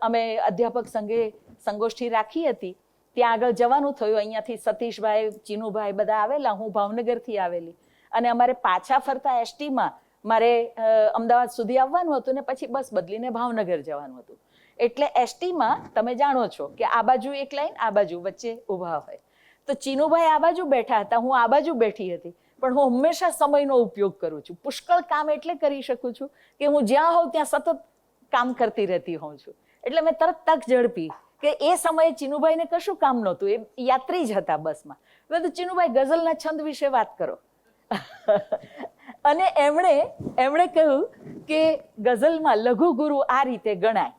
Speaker 2: અમે અધ્યાપક સંઘે સંગોષ્ઠી રાખી હતી, ત્યાં આગળ જવાનું થયું. અહીંયાથી સતીશભાઈ, ચીનુભાઈ બધા આવેલા, હું ભાવનગરથી આવેલી, અને અમારે પાછા ફરતા એસટીમાં મારે અમદાવાદ સુધી આવવાનું હતું ને પછી બસ બદલીને ભાવનગર જવાનું હતું. એટલે એસટીમાં તમે જાણો છો કે આ બાજુ એક લાઈન, આ બાજુ વચ્ચે ઊભા હોય. તો ચીનુભાઈ આ બાજુ બેઠા હતા, હું આ બાજુ બેઠી હતી, પણ હું હંમેશા સમયનો ઉપયોગ કરું છું. પુષ્કળ કામ એટલે કરી શકું છું કે હું જ્યાં હોઉં ત્યાં સતત કામ કરતી રહેતી હોઉં છું. એટલે મેં તરત તક ઝડપી કે એ સમયે ચીનુભાઈને કશું કામ નહોતું, એ યાત્રી જ હતા બસમાં. મેં કીધું ચીનુભાઈ ગઝલના છંદ વિશે વાત કરો. અને એમણે કહ્યું કે ગઝલમાં લઘુ ગુરુ આ રીતે ગણાય.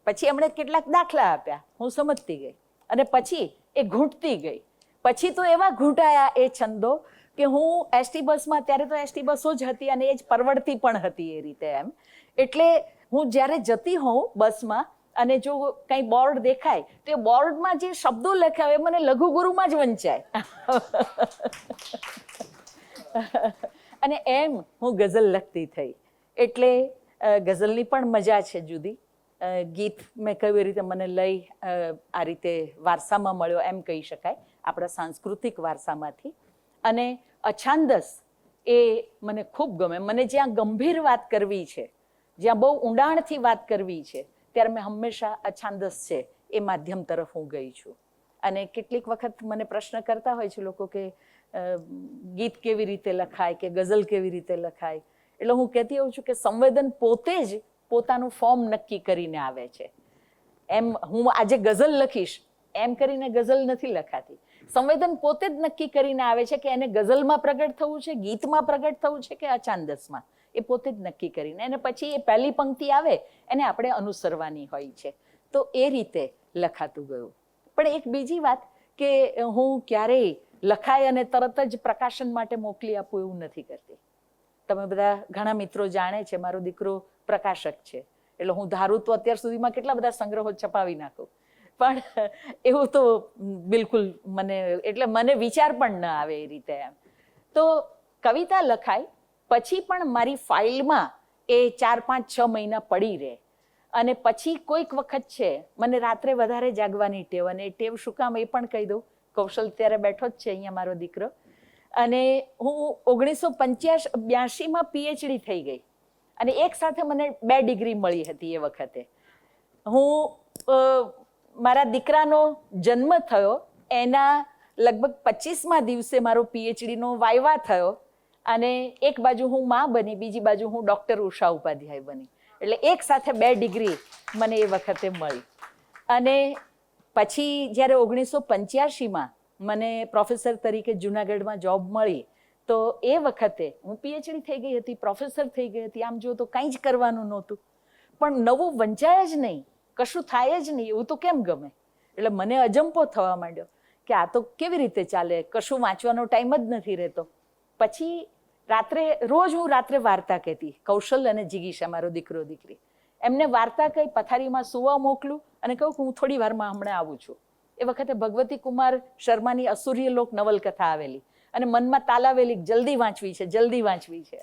Speaker 2: પછી એમણે કેટલાક દાખલા આપ્યા, હું સમજતી ગઈ અને પછી એ ઘૂંટતી ગઈ. પછી તો એવા ઘૂંટાયા એ છંદો કે હું એસટી બસમાં, ત્યારે તો એસટી બસો જ હતી અને એ જ પરવડતી પણ હતી એ રીતે એમ. એટલે હું જ્યારે જતી હોઉં બસમાં અને જો કંઈ બોર્ડ દેખાય તો એ બોર્ડમાં જે શબ્દો લખ્યા હોય મને લઘુ ગુરુમાં જ વંચાય. અને એમ હું ગઝલ લખતી થઈ. એટલે ગઝલની પણ મજા છે જુદી. ગીત મેં કહ્યું એ રીતે મને લઈ આ રીતે વારસામાં મળ્યો એમ કહી શકાય, આપણા સાંસ્કૃતિક વારસામાંથી. અને અછાંદસ એ મને ખૂબ ગમે. મને જ્યાં ગંભીર વાત કરવી છે, જ્યાં બહુ ઊંડાણથી વાત કરવી છે, ત્યારે મેં હંમેશા અછાંદસ છે એ માધ્યમ તરફ હું ગઈ છું. અને કેટલીક વખત મને પ્રશ્ન કરતા હોય છે લોકો કે ગીત કેવી રીતે લખાય કે ગઝલ કેવી રીતે લખાય. એટલે હું કહેતી હોઉં છું કે સંવેદન પોતે જ પોતાનું ફોર્મ નક્કી કરીને આવે છે. એમ હું આજે ગઝલ લખીશ એમ કરીને ગઝલ નથી લખાતી. સંવેદન પોતે જ નક્કી કરીને આવે છે કે એને ગઝલમાં પ્રગટ થવું છે, ગીતમાં પ્રગટ થવું છે કે અછાંદસમાં. એ પોતે જ નક્કી કરીને, અને પછી એ પહેલી પંક્તિ આવે એને આપણે અનુસરવાની હોય છે. તો એ રીતે લખાતું ગયું. પણ એક બીજી વાત કે હું ક્યારેય લખાય અને તરત જ પ્રકાશન માટે મોકલી આપું એવું નથી કરતી. તમે બધા ઘણા મિત્રો જાણે છે મારો દીકરો પ્રકાશક છે, એટલે હું ધારું તો અત્યાર સુધીમાં કેટલા બધા સંગ્રહો છપાવી નાખું. પણ એવું તો બિલકુલ મને વિચાર પણ ન આવે એ રીતે એમ. તો કવિતા લખાય પછી પણ મારી ફાઇલમાં એ 4-5-6 મહિના પડી રહે. અને પછી કોઈક વખત છે મને રાત્રે વધારે જાગવાની ટેવ, અને એ ટેવ શું કામ એ પણ કહી દઉં. કૌશલ ત્યારે બેઠો જ છે અહીંયા મારો દીકરો. અને હું 1982માં પીએચડી થઈ ગઈ અને એક સાથે મને 2 ડિગ્રી મળી હતી એ વખતે. હું મારા દીકરાનો જન્મ થયો એના લગભગ 25મા દિવસે મારો પીએચડીનો વાયવા થયો અને એક બાજુ હું માં બની, બીજી બાજુ હું ડૉક્ટર ઉષા ઉપાધ્યાય બની. એટલે એક સાથે 2 ડિગ્રી મને એ વખતે મળી. અને પછી જ્યારે 1985માં મને પ્રોફેસર તરીકે જુનાગઢમાં જોબ મળી, તો એ વખતે હું પીએચડી થઈ ગઈ હતી, પ્રોફેસર થઈ ગઈ હતી. આમ જો તો કંઈ જ કરવાનું નહોતું, પણ નવું વંચાય જ નહીં, કશું થાય જ નહીં એવું તો કેમ ગમે. એટલે મને અજંપો થવા માંડ્યો કે આ તો કેવી રીતે ચાલે, કશું વાંચવાનો ટાઈમ જ નથી રહેતો. પછી રોજ હું રાત્રે વાર્તા કહેતી. કૌશલ અને જિગીશા મારો દીકરો દીકરી, એમને વાર્તા કહી પથારીમાં સુવા મોકલું અને કહું કે હું થોડી વારમાં હમણાં આવું છું. એ વખતે ભગવતી કુમાર શર્માની અસુર્ય લોક નવલકથા આવેલી અને મનમાં તાલાવેલી જલ્દી વાંચવી છે, જલ્દી વાંચવી છે.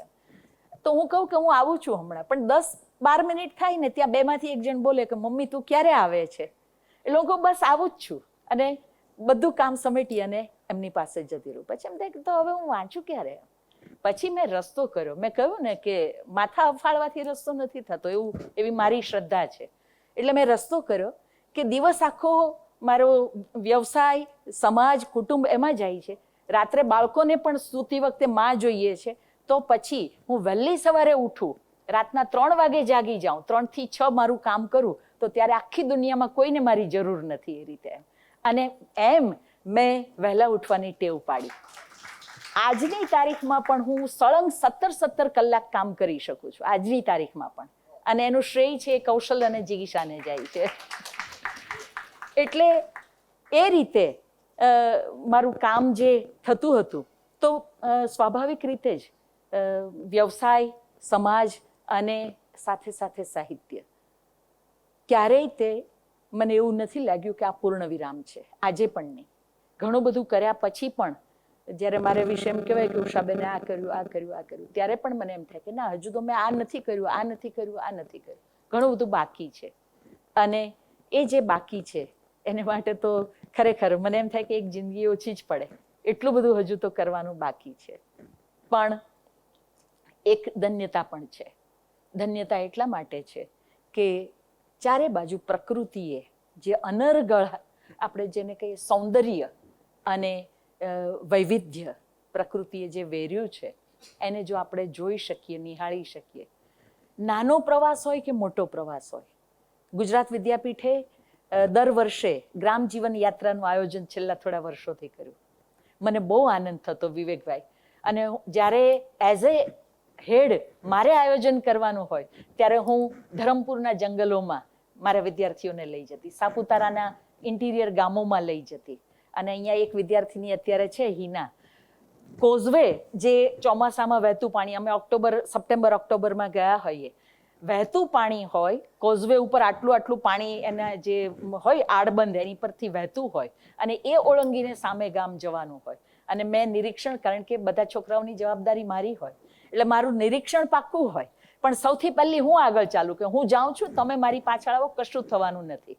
Speaker 2: તો હું કહું કે હું આવું છું હમણાં, પણ 10-12 મિનિટ થાય ને ત્યાં 2માંથી એક જણ બોલે કે મમ્મી તું ક્યારે આવે છે. એટલે હું કહું બસ આવું જ છું, અને બધું કામ સમેટી અને એમની પાસે જતી રહું. પછી એમ થાય કે તો હવે હું વાંચું ક્યારે. પછી મેં રસ્તો કર્યો. મેં કહ્યું ને કે માથા અફાળવાથી રસ્તો નથી થતો, એવી મારી શ્રદ્ધા છે. એટલે મેં રસ્તો કર્યો કે દિવસ આખો મારો વ્યવસાય, સમાજ, કુટુંબ એમાં જાય છે. રાત્રે બાળકોને પણ સૂતી વખતે માં જોઈએ છે, તો પછી હું વહેલી સવારે ઉઠું, રાતના 3 વાગે જાગી જાઉં, 3 થી 6 મારું કામ કરું, તો ત્યારે આખી દુનિયામાં કોઈને મારી જરૂર નથી એ રીતે. અને એમ મેં વહેલા ઉઠવાની ટેવ પાડી. આજની તારીખમાં પણ હું સળંગ 17 કલાક કામ કરી શકું છું, આજની તારીખમાં પણ. અને એનું શ્રેય છે કૌશલ અને જિગીશાને જાય છે. એટલે એ રીતે મારું કામ જે થતું હતું, તો સ્વાભાવિક રીતે જ વ્યવસાય, સમાજ અને સાથે સાથે સાહિત્ય, ક્યારેય તે મને એવું નથી લાગ્યું કે આ પૂર્ણ વિરામ છે. આજે પણ નહીં. ઘણું બધું કર્યા પછી પણ જ્યારે મારે વિશે એમ કહેવાય કે ઉષાબેને આ કર્યું, આ કર્યું, આ કર્યું, ત્યારે પણ મને એમ થાય કે ના, હજુ તો મેં આ નથી કર્યું, આ નથી કર્યું, આ નથી કર્યું. ઘણું બધું બાકી છે. અને એ જે બાકી છે એને માટે તો ખરેખર મને એમ થાય કે એક જિંદગી ઓછી જ પડે, એટલું બધું હજુ તો કરવાનું બાકી છે. પણ એક ધન્યતા પણ છે. ધન્યતા એટલા માટે છે કે ચારે બાજુ પ્રકૃતિએ જે અનર્ગળ, આપણે જેને કહીએ સૌંદર્ય અને વૈવિધ્ય, પ્રકૃતિએ જે વેર્યું છે એને જો આપણે જોઈ શકીએ, નિહાળી શકીએ, નાનો પ્રવાસ હોય કે મોટો પ્રવાસ હોય. ગુજરાત વિદ્યાપીઠે દર વર્ષે ગ્રામ જીવન યાત્રાનું આયોજન છેલ્લા થોડા વર્ષોથી કર્યું. મને બહુ આનંદ થતો વિવેકભાઈ, અને જ્યારે એઝ એ હેડ મારે આયોજન કરવાનું હોય ત્યારે હું ધરમપુરના જંગલોમાં મારા વિદ્યાર્થીઓને લઈ જતી, સાપુતારાના ઇન્ટિરિયર ગામોમાં લઈ જતી. અને અહીંયા એક વિદ્યાર્થીની અત્યારે છે હિના, કોઝવે જે ચોમાસામાં વહેતું પાણી, અમે સપ્ટેમ્બર ઓક્ટોબરમાં ગયા હોઈએ, વહેતું પાણી હોય, કોઝવે ઉપર આટલું આટલું પાણી એના જે હોય આડબંધ એની પરથી વહેતું હોય, અને એ ઓળંગીને સામે ગામ જવાનું હોય. અને મેં નિરીક્ષણ, કારણ કે બધા છોકરાઓની જવાબદારી મારી હોય એટલે મારું નિરીક્ષણ પાક્કું હોય, પણ સૌથી પહેલી હું આગળ ચાલુ કે હું જાઉં છું, તમે મારી પાછળ આવો, કશું થવાનું નથી.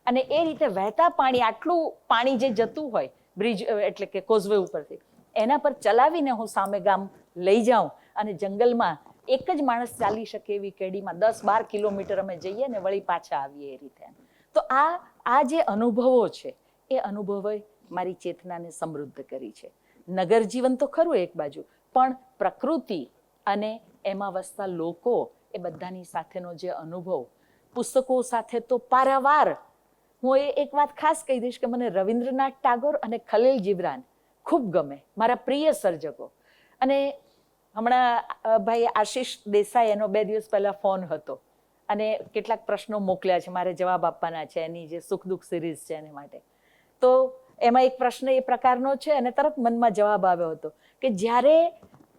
Speaker 2: અને એ રીતે વહેતા પાણી, આટલું પાણી જે જતું હોય બ્રિજ એટલે કે કોઝવે ઉપરથી, એના પર ચલાવીને હું સામે ગામ લઈ જાઉં. અને જંગલમાં એક જ માણસ ચાલી શકે એવી કેડીમાં 10-12 કિલોમીટર અમે જઈએ ને વળી પાછા આવીએ એ રીતે. તો આ જે અનુભવો છે એ અનુભવોએ મારી ચેતનાને સમૃદ્ધ કરી છે. નગર જીવન તો ખરું એક બાજુ, પણ પ્રકૃતિ અને એમાં વસતા લોકો, એ બધાની સાથેનો જે અનુભવ, પુસ્તકો સાથે તો પારાવાર. હું એક વાત ખાસ કહી દઈશ કે મને રવિન્દ્રનાથ ટાગોર અને ખલીલ જીબ્રાન ખૂબ ગમે, મારા પ્રિય સર્જકો. અને હમણાં ભાઈ આશીષ દેસાઈ, એનો 2 દિવસ પહેલા ફોન હતો અને કેટલાક પ્રશ્નો મોકલ્યા છે, મારે જવાબ આપવાના છે એની જે સુખ દુઃખ સિરીઝ છે એને માટે. તો એમાં એક પ્રશ્ન એ પ્રકારનો છે અને તરત મનમાં જવાબ આવ્યો હતો કે જ્યારે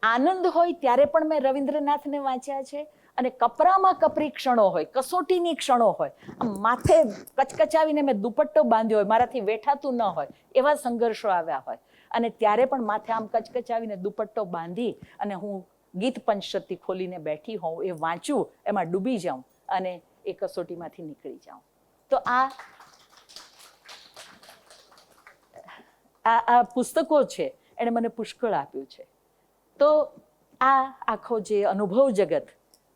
Speaker 2: આનંદ હોય ત્યારે પણ મેં રવિન્દ્રનાથને વાંચ્યા છે, અને કપરામાં કપરી ક્ષણો હોય, કસોટીની ક્ષણો હોય, આમ માથે કચકચાવીને મેં દુપટ્ટો બાંધ્યો હોય, મારાથી વેઠાતું ન હોય એવા સંઘર્ષો આવ્યા હોય, અને ત્યારે પણ માથે આમ કચકચાવીને દુપટ્ટો બાંધી અને હું ગીત પંચશતી ખોલીને બેઠી હોઉં, એ વાંચું, એમાં ડૂબી જાઉં અને એ કસોટીમાંથી નીકળી જાઉં. તો આ પુસ્તકો છે એણે મને પુષ્કળ આપ્યું છે. તો આ આખો જે અનુભવ જગત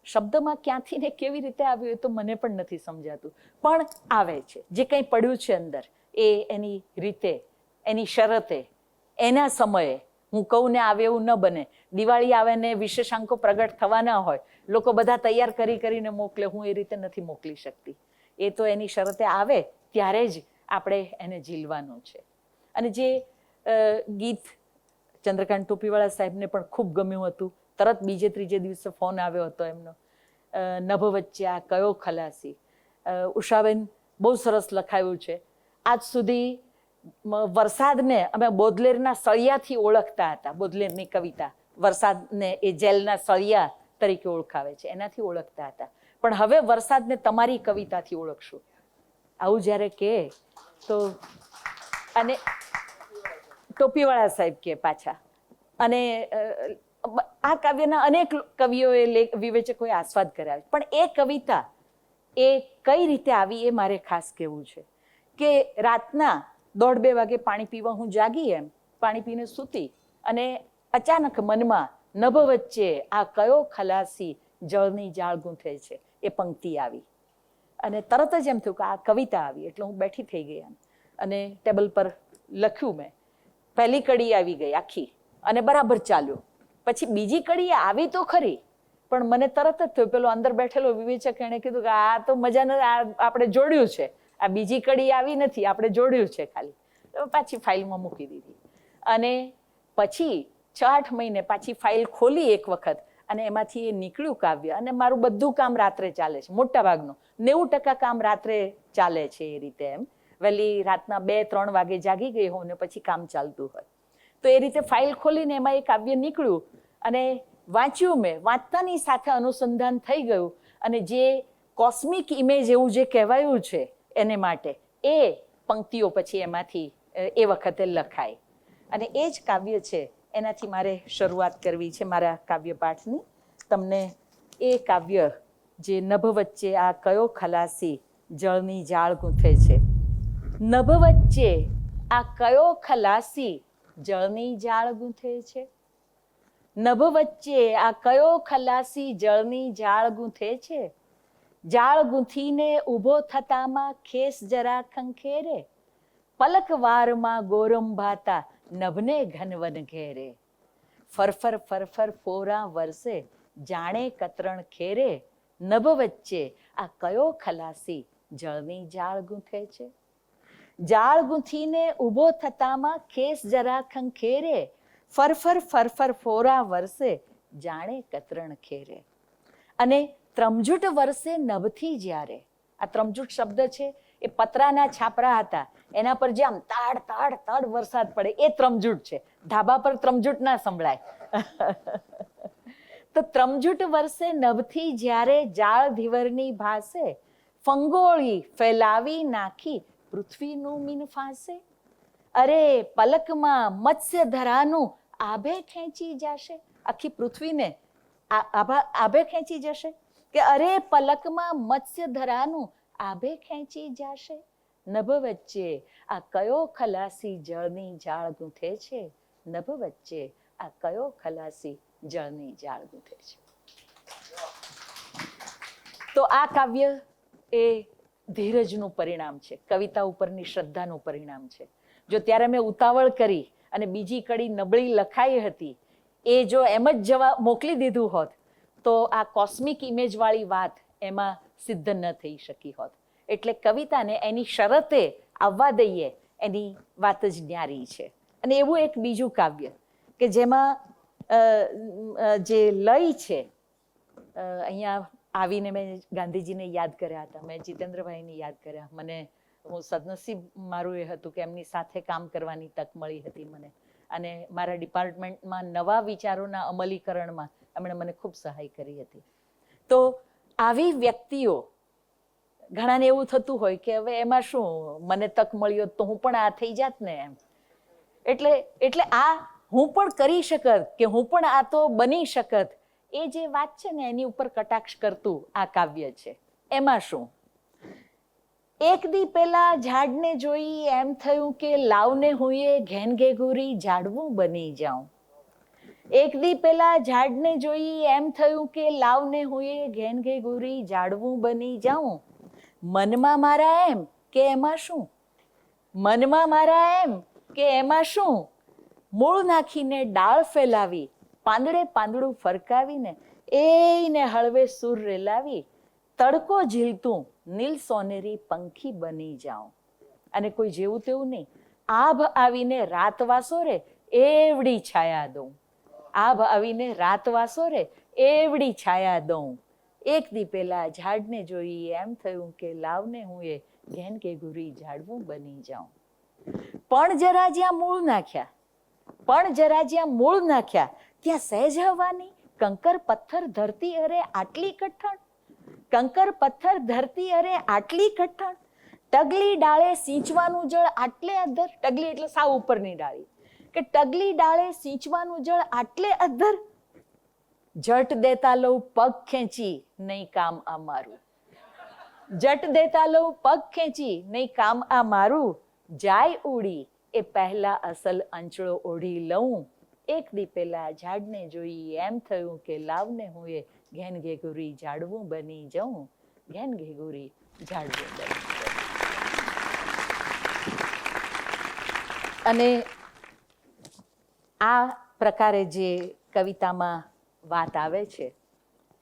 Speaker 2: શબ્દમાં ક્યાંથી ને કેવી રીતે આવ્યું એ તો મને પણ નથી સમજાતું, પણ આવે છે. જે કંઈ પડ્યું છે અંદર એ એની રીતે, એની શરતે, એના સમયે. હું કહું ને આવે એવું ન બને. દિવાળી આવે ને વિશેષાંકો પ્રગટ થવાના હોય, લોકો બધા તૈયાર કરીને મોકલે, હું એ રીતે નથી મોકલી શકતી. એ તો એની શરતે આવે ત્યારે જ આપણે એને ઝીલવાનું છે. અને જે ગીત ચંદ્રકાંત ટોપીવાળા સાહેબને પણ ખૂબ ગમ્યું હતું. તરત બીજે ત્રીજે દિવસે ફોન આવ્યો હતો એમનો, નભ વચ્ચે આ કયો ખલાસી. ઉષાબેન, બહુ સરસ લખાયું છે. આજ સુધી વરસાદને અમે બોદલેરના સળિયાથી ઓળખતા હતા. બોદલેરની કવિતા વરસાદને એ જેલના સળિયા તરીકે ઓળખાવે છે, એનાથી ઓળખતા હતા. પણ હવે વરસાદને તમારી કવિતાથી ઓળખશું. આવું જ્યારે કહે તો, અને ટોપીવાળા સાહેબ કે પાછા, અને આ કાવ્યના અનેક કવિઓએ, વિવેચકોએ આસ્વાદ કર્યા, પણ એ કવિતા એ કઈ રીતે આવી એ મારે ખાસ કહેવું છે. કે રાતના 1:30-2 વાગે પાણી પીવા હું જાગી, એમ પાણી પીને સૂતી, અને અચાનક મનમાં નભ વચ્ચે આ કયો ખલાસી જળની જાળ ગૂંથે છે એ પંક્તિ આવી, અને તરત જ એમ થયું કે આ કવિતા આવી. એટલે હું બેઠી થઈ ગઈ એમ, અને ટેબલ પર લખ્યું મેં. પહેલી કડી આવી ગઈ આખી, અને બરાબર ચાલ્યું. પછી બીજી કડી આવી તો ખરી, પણ મને તરત જ થયું, પેલો અંદર બેઠેલો વિવેચક એણે કીધું કે આ તો મજાનું, આપણે જોડ્યું છે, આ બીજી કડી આવી નથી, આપણે જોડ્યું છે ખાલી. તો પાછી ફાઇલમાં મૂકી દીધી. અને પછી 6-8 મહિને પાછી ફાઇલ ખોલી એક વખત, અને એમાંથી એ નીકળ્યું કાવ્ય. અને મારું બધું કામ રાત્રે ચાલે છે, મોટા ભાગનું 90% કામ રાત્રે ચાલે છે. એ રીતે એમ વહેલી રાતના 2-3 વાગે જાગી ગઈ હોઉં ને પછી કામ ચાલતું હોય. તો એ રીતે ફાઇલ ખોલીને એમાં એ કાવ્ય નીકળ્યું, અને વાંચ્યું મેં. વાંચતાની સાથે અનુસંધાન થઈ ગયું, અને જે કોસ્મિક ઇમેજ એવું જે કહેવાયું છે એને માટે, એ પંક્તિઓ પછી એમાંથી એ વખતે લખાય. અને એ જ કાવ્ય છે, એનાથી મારે શરૂઆત કરવી છે મારા કાવ્યપાઠની. તમને એ કાવ્ય જે નભ વચ્ચે આ કયો ખલાસી જળની જાળ ગૂંથે છે. નભ વચ્ચે આ કયો ખલાસી જળની જાળ ગૂંથે છે. નભ વચ્ચે આ કયો ખલાસી જળની જાળ ગૂંથે છે. જાળ ગૂંથીને ઊભો થતામાં ખેસ જરા ખંખેરે, પલક વારમાં ગોરંભાતા નભને ઘનવન ઘેરે. ફરફર ફરફર ફોરા વરસે જાણે કતરણ ખેરે, નભ વચ્ચે આ કયો ખલાસી જળની જાળ ગૂંથે છે. જાળ ગૂંથીને ઊભો થતામાં ખેસ જરા ખંખેરે, ફરફર ફરફર ફોરા વરસે જાણે કતરણ ખેરે. અને ત્રમઝૂટ વરસે નભથી જ્યારે, આ ત્રમઝૂટ શબ્દ છે એ પતરાના છાપરા હતા, એના પર જે આમ તાડ તાડ તાડ વરસાદ પડે એ ત્રમઝૂટ છે. ધાબા પર ત્રમઝૂટ ના સંભળાય. તો ત્રમઝૂટ વરસે નભથી જ્યારે જાળ ધીવરની ભાસે, ફંગોળી ફેલાવી નાખી પૃથ્વીનું મીન ફાંસે. અરે પલકમાં મત્સ્ય ધરાનું આભે ખેંચી જશે, આખી પૃથ્વીને આભે ખેંચી જશે. કે અરે પલકમાં મત્સ્ય ધરાનું આભે ખેંચી જશે. નભ વચ્ચે આ કયો ખલાસી જળની જાળ ગૂંથે છે. નભ વચ્ચે આ કયો ખલાસી જળની જાળ ગૂંથે છે. તો આ કાવ્ય એ ધીરજનું પરિણામ છે, કવિતા ઉપરની શ્રદ્ધાનું પરિણામ છે. જો ત્યારે મેં ઉતાવળ કરી અને બીજી કડી નબળી લખાઈ હતી, એ જો એમ જ મોકલી દીધું હોત તો આ કોસ્મિક ઇમેજ વાળી વાત એમાં સિદ્ધ ન થઈ શકી હોત. એટલે કવિતાને એની શરતે આવવા દઈએ, એની વાત જ ન્યારી છે. અને એવું એક બીજું કાવ્ય કે જેમાં જે લય છે, અહીંયા આવીને મેં ગાંધીજીને યાદ કર્યા હતા, મેં જીતેન્દ્રભાઈને યાદ કર્યા. મને હું સદનસીબ મારું એ હતું કે એમની સાથે કામ કરવાની તક મળી હતી મને, અને મારા ડિપાર્ટમેન્ટમાં નવા વિચારોના અમલીકરણમાં એમણે મને ખૂબ સહાય કરી હતી. તો આવી વ્યક્તિઓ, ઘણાને એવું થતું હોય કે હવે એમાં શું, મને તક મળી હોત તો હું પણ આ થઈ જાત ને એમ. એટલે આ હું પણ કરી શકત, કે હું પણ આ તો બની શકત, એ જે વાત છે ને એની ઉપર કટાક્ષ કરતું આ કાવ્ય છે. એમાં શું, એક દી પેલા ઝાડને જોઈ એમ થયું કે લાવને હું એ ઘેન ઘેઘુરી ઝાડવું બની જાઉં. એક દી પેલા ઝાડને જોઈ એમ થયું કે લાવને હું એ ઘેન ઘેઘુરી ઝાડવું બની જાઉં. મનમાં મારા એમ કે એમાં શું, મનમાં મારા એમ કે એમાં શું, મૂળ નાખીને ડાળ ફેલાવી, પાંદડે પાંદડું ફરકાવીને એને હળવે સૂર રેલાવી, તડકો ઝીલતું નીલ સોનેરી પંખી બની જાઉં. અને કોઈ જેવું તેવું નહીં, આભ આવીને રાત વાસો રે એવડી છાયા દઉં. આભ આવીને રાત વાસો રે એવડી છાયા દઉં. એક દી પેલા ઝાડને જોઈ એમ થયું કે લાવને હું એ ઘેન કે ઘુરી ઝાડવું બની જાઉં. પણ જરા જ્યાં મૂળ નાખ્યા, પણ જરા જ્યાં મૂળ નાખ્યા, ત્યાં સહેજ હવાની, કંકર પથ્થર ધરતી અરે આટલી કઠણ, કંકર પથ્થર ધરતી અરે આટલી કઠણ, ટગલી ડાળે સિંચવાનું જળ આટલે અધર, ટગલી એટલે સાવ ઉપરની ડાળી, કે ટગલી ડાળે સિંચવાનું જળ આટલે અધર, જટ દેતા લઉં પગ ખેંચી નહીં કામ આ મારું, જટ દેતા લઉં પગ ખેંચી નહીં કામ આ મારું, જાય ઉડી એ પહેલા અસલ અંચળો ઓઢી લઉં. એક દી પેલા ઝાડને જોઈ એમ થયું કે લાવને હું એ ઘેન ઘેઘુરી ઝાડવું બની જાઉં. ઘેન ઘેઘુરી ઝાડવું બની જાઉં. અને આ પ્રકારે જે કવિતામાં વાત આવે છે,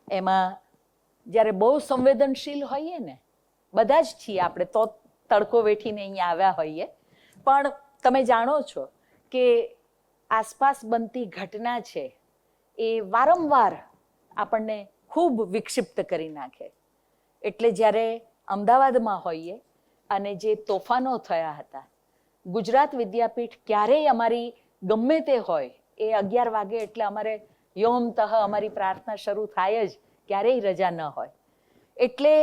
Speaker 2: એમાં જ્યારે બહુ સંવેદનશીલ હોઈએ ને, બધા જ છીએ આપણે, તો તડકો વેઠીને અહીંયા આવ્યા હોઈએ, પણ તમે જાણો છો કે આસપાસ બનતી ઘટના છે એ વારંવાર આપણને ખૂબ વિક્ષિપ્ત કરી નાખે. એટલે જ્યારે અમદાવાદમાં હોઈએ અને જે તોફાનો થયા હતા, ગુજરાત વિદ્યાપીઠ ક્યારેય અમારી ગમે તે હોય એ 11 વાગે એટલે અમારે યોમતઃ અમારી પ્રાર્થના શરૂ થાય જ, ક્યારેય રજા ન હોય. એટલે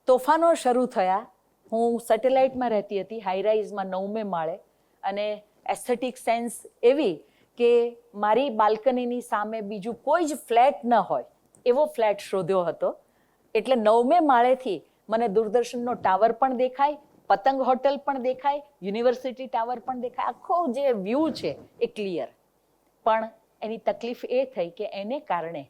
Speaker 2: તોફાનો શરૂ થયા. હું સેટેલાઇટમાં રહેતી હતી, હાઈરાઇઝમાં 9મે માળે, અને એસ્થેટિક સેન્સ એવી કે મારી બાલ્કનીની સામે બીજું કોઈ જ ફ્લેટ ન હોય એવો ફ્લેટ શોધ્યો હતો. એટલે 9મે માળેથી મને દૂરદર્શનનો ટાવર પણ દેખાય, પતંગ હોટલ પણ દેખાય, યુનિવર્સિટી ટાવર પણ દેખાય, આખો જે વ્યૂ છે એ ક્લિયર. પણ એની તકલીફ એ થઈ કે એને કારણે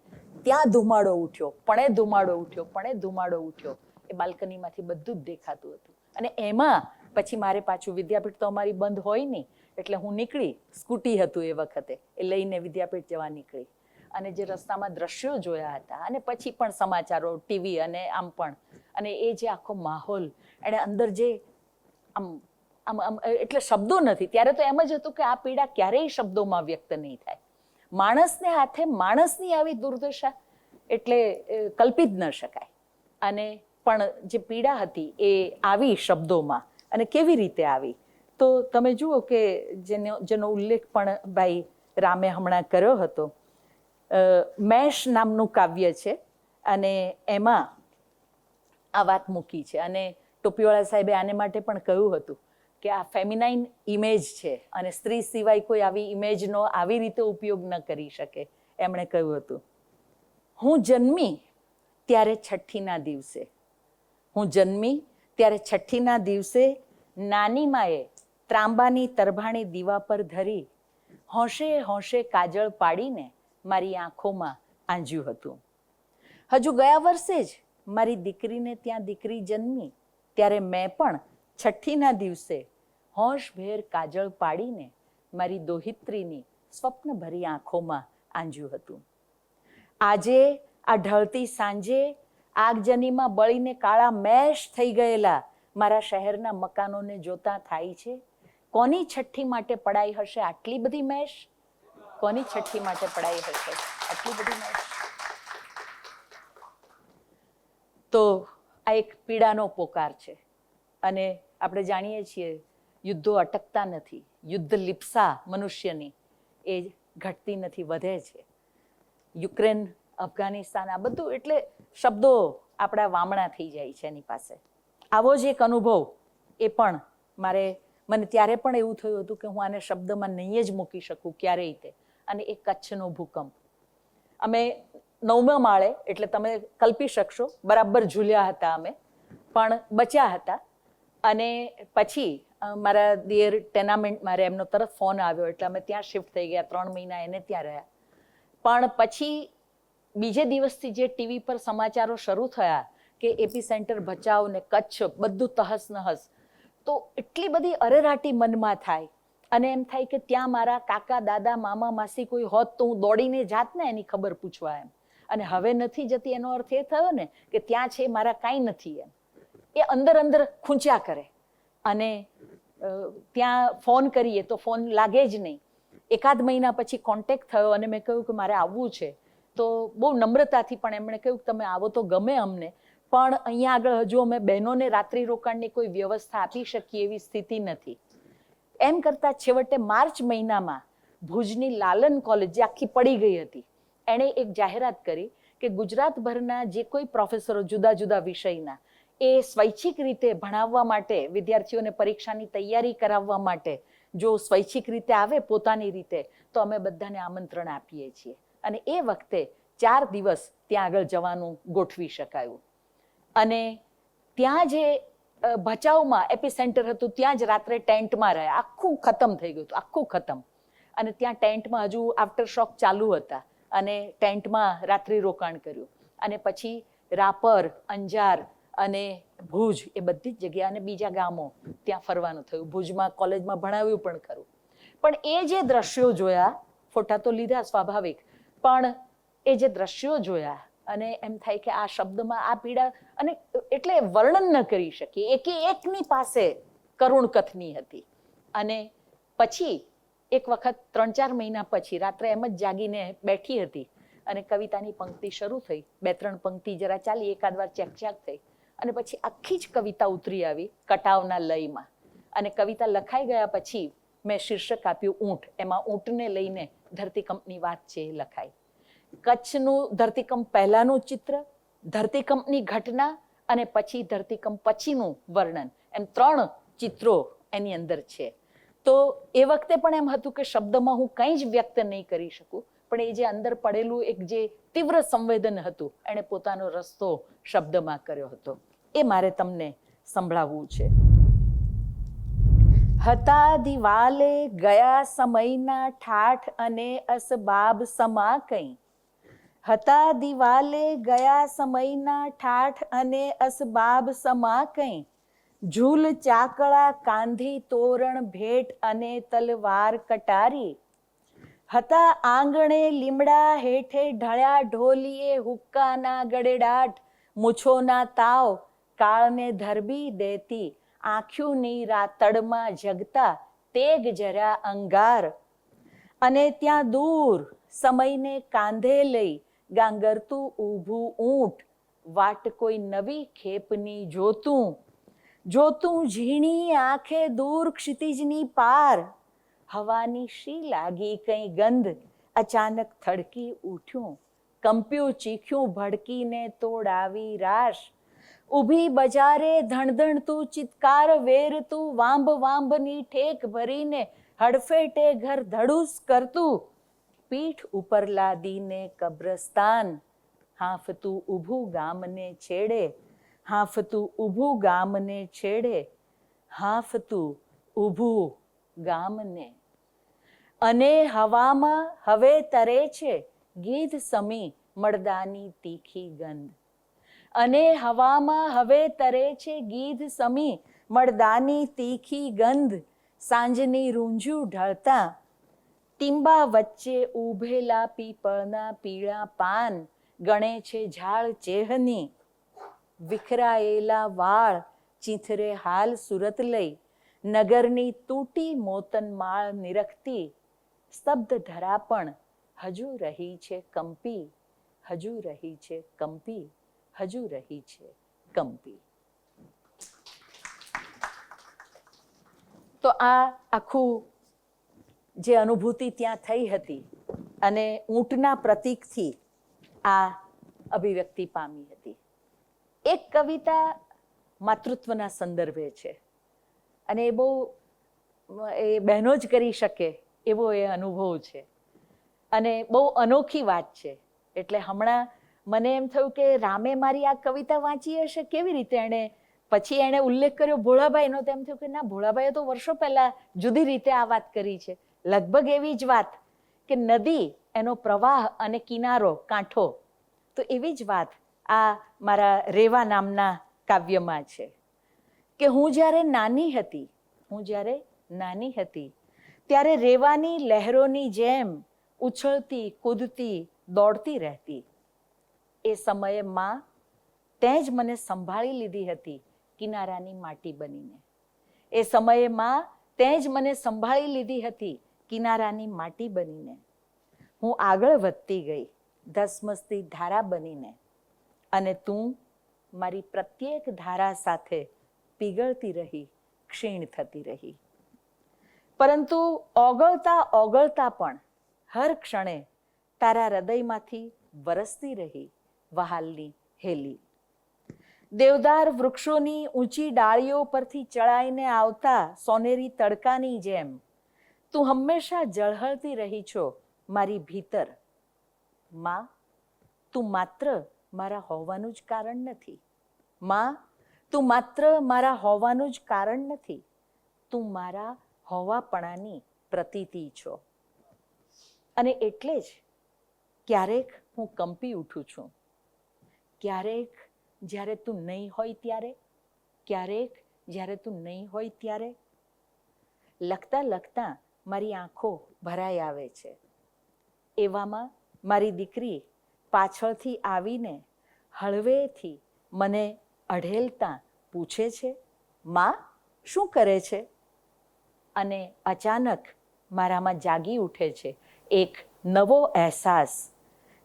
Speaker 2: ત્યાં ધુમાડો ઉઠ્યો, પણ ધુમાડો ઉઠ્યો, પણ ધુમાડો ઉઠ્યો. એ બાલ્કનીમાંથી બધું જ દેખાતું હતું. અને એમાં પછી મારે પાછું વિદ્યાપીઠ તો અમારી બંધ હોય નહીં, એટલે હું નીકળી. સ્કૂટી હતું એ વખતે, એ લઈને વિદ્યાપીઠ જવા નીકળી. અને જે રસ્તામાં દ્રશ્યો જોયા હતા, અને પછી પણ સમાચારો, ટીવી અને આમ પણ, અને એ જે આખો માહોલ, એને અંદર જે આમ આમ આમ એટલે શબ્દો નથી. ત્યારે તો એમ જ હતું કે આ પીડા ક્યારેય શબ્દોમાં વ્યક્ત નહીં થાય. માણસને હાથે માણસની આવી દુર્દશા એટલે કલ્પિત ન શકાય. અને પણ જે પીડા હતી એ આવી શબ્દોમાં, અને કેવી રીતે આવી તો તમે જુઓ કે જેનો ઉલ્લેખ પણ ભાઈ રામે હમણાં કર્યો હતો. મેષ નામનું કાવ્ય છે, અને એમાં આ વાત મૂકી છે. અને ટોપીવાળા સાહેબે આને માટે પણ કહ્યું હતું કે આ ફેમિનાઇન ઇમેજ છે, અને સ્ત્રી સિવાય કોઈ આવી ઇમેજનો આવી રીતે ઉપયોગ ન કરી શકે. એમણે કહ્યું હતું, હું જન્મી ત્યારે છઠ્ઠીના દિવસે, હું જન્મી ત્યારે છઠ્ઠીના દિવસે નાની માએ ત્રાંબાની તરભાણી દીવા પર ધરી હોંશે હોંશે કાજળ પાડીને મારી આંખોમાં આંજ્યું હતું. હજુ ગયા વર્ષે જ મારી દીકરીને ત્યાં દીકરી જન્મી, ત્યારે મેં પણ છઠ્ઠીના દિવસે હોંશભેર કાજળ પાડીને મારી દોહિત્રીની સ્વપ્નભરી આંખોમાં આંજ્યું હતું. આજે આ ઢળતી સાંજે આગજનીમાં બળીને કાળા મેશ થઈ ગયેલા મારા શહેરના મકાનોને જોતા થાય છે, કોની છઠ્ઠી માટે પડાઈ હશે આટલી બધી મેશ? કોની છઠ્ઠી માટે પડાઈ હશે આટલી બધી મેશ? તો આ એક પીડાનો પોકાર છે. અને આપણે જાણીએ છીએ યુદ્ધો અટકતા નથી, યુદ્ધ લિપ્સા મનુષ્યની એ ઘટતી નથી, વધે છે. યુક્રેન, અફઘાનિસ્તાન, આ બધું એટલે શબ્દો આપણા વામણા થઈ જાય છે એની પાસે. આવો જ એક અનુભવ એ પણ મને ત્યારે પણ એવું થયું હતું કે હું આને શબ્દમાં નહીં જ મૂકી શકું ક્યારેય તે. અને એ કચ્છનો ભૂકંપ. અમે 9મા માળે, એટલે તમે કલ્પી શકશો, બરાબર ઝૂલ્યા હતા અમે, પણ બચ્યા હતા. અને પછી મારા દિયર ટેનામેન્ટ મારે એમનો તરત ફોન આવ્યો, એટલે અમે ત્યાં શિફ્ટ થઈ ગયા. 3 મહિના એને ત્યાં રહ્યા. પણ પછી બીજે દિવસથી જે ટીવી પર સમાચારો શરૂ થયા કે એપી સેન્ટર ભચાઉ ને કચ્છ બધું તહસ નહસ, તો એટલી બધી અરેરાટી મનમાં થાય. અને એમ થાય કે ત્યાં મારા કાકા, દાદા, મામા, માસી કોઈ હોત તો હું દોડીને જાત ને એની ખબર પૂછવા એમ. અને હવે નથી જતી એનો અર્થ એ થયો ને કે ત્યાં છે મારા કાંઈ નથી એમ. એ અંદર અંદર ખૂંચ્યા કરે. અને ત્યાં ફોન કરીએ તો ફોન લાગે જ નહીં. એકાદ મહિના પછી કોન્ટેક્ટ થયો અને મેં કહ્યું કે મારે આવવું છે. તો બહુ નમ્રતાથી પણ એમણે કહ્યું કે તમે આવો તો ગમે અમને, પણ અહીંયા આગળ હજુ અમે બહેનોને રાત્રિ રોકાણની કોઈ વ્યવસ્થા આપી શકીએ એવી સ્થિતિ નથી. એમ કરતાં છેવટે માર્ચ મહિનામાં ભુજની લાલન કોલેજ જે આખી પડી ગઈ હતી, એણે એક જાહેરાત કરી કે ગુજરાતભરના જે કોઈ પ્રોફેસરો જુદા જુદા વિષયના એ સ્વૈચ્છિક રીતે ભણાવવા માટે, વિદ્યાર્થીઓને પરીક્ષાની તૈયારી કરાવવા માટે જો સ્વૈચ્છિક રીતે આવે પોતાની રીતે, તો અમે બધાને આમંત્રણ આપીએ છીએ. અને એ વખતે 4 દિવસ ત્યાં આગળ જવાનું ગોઠવી શકાયું. અને ત્યાં જે ભચાઉમાં એપી સેન્ટર હતું, ત્યાં જ રાત્રે ટેન્ટમાં રહ્યા. આખું ખતમ થઈ ગયું હતું, આખું ખતમ. અને ત્યાં ટેન્ટમાં હજુ આફ્ટર શોક ચાલુ હતા, અને ટેન્ટમાં રાત્રિ રોકાણ કર્યું. અને પછી રાપર, અંજાર અને ભુજ, એ બધી જ જગ્યા, અને બીજા ગામો ત્યાં ફરવાનું થયું. ભુજમાં કોલેજમાં ભણાવ્યું પણ ખરું. પણ એ જે દ્રશ્યો જોયા, ફોટા તો લીધા સ્વાભાવિક, પણ એ જે દ્રશ્યો જોયા, અને એમ થાય કે આ શબ્દમાં આ પીડા, અને એટલે વર્ણન ન કરી શકીએ. એકે એકની પાસે કરુણ કથની હતી. અને પછી એક વખત 3-4 મહિના પછી રાત્રે એમ જ જાગીને બેઠી હતી, અને કવિતાની પંક્તિ શરૂ થઈ. 2-3 પંક્તિ જરા ચાલી, એકાદ વાર ચેક થઈ, અને પછી આખી જ કવિતા ઉતરી આવી કટાવના લયમાં. અને કવિતા લખાઈ ગયા પછી મેં શીર્ષક આપ્યું ઊંટ. એમાં ઊંટને લઈને ધરતીકંપની વાત છે એ લખાઈ. કચ્છનું ધરતીકંપ પહેલાનું ચિત્ર, ધરતીકંપની ઘટના, અને પછી ધરતીકંપ પછીનું વર્ણન, એમ 3 ચિત્રો એની અંદર છે. તો એ વખતે પણ એમ હતું કે શબ્દમાં હું કંઈ જ વ્યક્ત નહીં કરી શકું, પણ એ જે અંદર પડેલું એક જે તીવ્ર સંવેદન હતું, એણે પોતાનો રસ્તો શબ્દમાં કર્યો હતો. એ મારે તમને સંભળાવવું છે. હતા દિવાલે ગયા સમયના ઠાઠ અને અસબાબ સમા કંઈ, હતા દિવાલે ગયા સમયના ઠાઠ અને અસબાબ સમા કંઈ, ઝૂલ ચાકળા કાંધી તોરણ ભેટ અને તલવાર કટારી, હતા આંગણે લીમડા હેઠે ઢળ્યા ઢોલીએ હુક્કાના ગડેડાટ, મૂછોના તાવ કાળને ધરબી દેતી, આંખ્યુંની રાતડમાં જગતા તેગ જરા અંગાર, અને ત્યાં દૂર સમયને કાંધે લઈ ગાંગરતું ઊભું ઊંટ, વાટ કોઈ નવી ખેપની જોતું, જોતું ઝીણી આંખે દૂર ક્ષિતિજની પાર, હવાની શી લાગી કંઈ ગંધ, અચાનક થડકી ઉઠ્યું, કંપ્યું ચીખ્યું ભડકીને તોડાવી રાશ, ઊભી બજારે ધણધણતું ચિત્કાર વેરતું, વાંભ વાંભની ઠેક ભરીને હડફેટે ઘર ધડુસ કરતું, પીઠ ઉપર લાદીને કબ્રસ્તાન, હાંફતું ઊભું ગામને છેડે, હાંફતું ઊભું ગામને છેડે, હાંફતું ઊભું ગામને. અને હવામાં હવે તરે છે ગીધ સમી મળદાની તીખી ગંધ, અને હવામાં હવે તરે છે ગીધ સમી મળદાની તીખી ગંધ, સાંજની રૂંઝું ઢળતા ટીંબા વચ્ચે ઊભેલા પીપળના પીળા પાન, ગણે છે ઝાડ ચેહની, વિખરાયેલા વાળ ચીંથરે હાલ સુરત લઈ, નગરની તૂટી મોતનમાળ નિરખતી, સ્તબ્ધ ધરા પણ હજુ રહી છે કંપી, હજુ રહી છે કંપી, હજુ રહી છે કંપી. તો આ આખું જે અનુભૂતિ ત્યાં થઈ હતી અને ઊંટના પ્રતીકથી આ અભિવ્યક્તિ પામી હતી. એક કવિતા માતૃત્વના સંદર્ભે છે અને એ બહુ એ બહેનો જ કરી શકે એવો એ અનુભવ છે અને બહુ અનોખી વાત છે. એટલે હમણાં મને એમ થયું કે રામે મારી આ કવિતા વાંચી હશે કેવી રીતે, એણે પછી એણે ઉલ્લેખ કર્યો ભોળાભાઈનો, તો એમ થયું કે ના, ભોળાભાઈએ તો વર્ષો પહેલા જુદી રીતે આ વાત કરી છે. લગભગ એવી જ વાત કે નદી, એનો પ્રવાહ અને કિનારો કાંઠો, તો એવી જ વાત આ મારા રેવા નામના કાવ્યમાં છે કે હું જ્યારે નાની હતી, હું જ્યારે નાની હતી ત્યારે રેવાની લહેરોની જેમ ઉછળતી કૂદતી દોડતી રહેતી. એ સમયે માં તે જ મને સંભાળી લીધી હતી કિનારાની માટી બનીને. એ સમયે માં તે જ મને સંભાળી લીધી હતી કિનારાની માટી બનીને. હું આગળ વધતી ગઈ ધસમસતી ધારા બનીને, અને તું મારી પ્રત્યેક ધારા સાથે પીગળતી રહી, ક્ષીણ થતી રહી. પરંતુ ઓગળતા ઓગળતા પણ હર ક્ષણે તારા હૃદયમાંથી વરસતી રહી વહાલની હેલી. દેવદાર વૃક્ષોની ઊંચી ડાળીઓ પરથી ચડાઈને આવતા સોનેરી તડકાની જેમ તું હંમેશા ઝળહળતી રહી છો મારી ભીતર. માં, તું માત્ર મારા હોવાનું જ કારણ નથી. માં, તું માત્ર મારા હોવાનું જ કારણ નથી, તું મારા હોવાપણાની પ્રતીતિ છો. અને એટલે જ ક્યારેક હું કંપી ઉઠું છું, ક્યારેક જ્યારે તું નહીં હોય ત્યારે, ક્યારેક જ્યારે તું નહીં હોય ત્યારે. લખતા લખતા મારી આંખો ભરાઈ આવે છે. એવામાં મારી દીકરી પાછળથી આવીને હળવેથી મને અઢેલતા પૂછે છે, માં શું કરે છે? અને અચાનક મારામાં જાગી ઉઠે છે એક નવો અહેસાસ.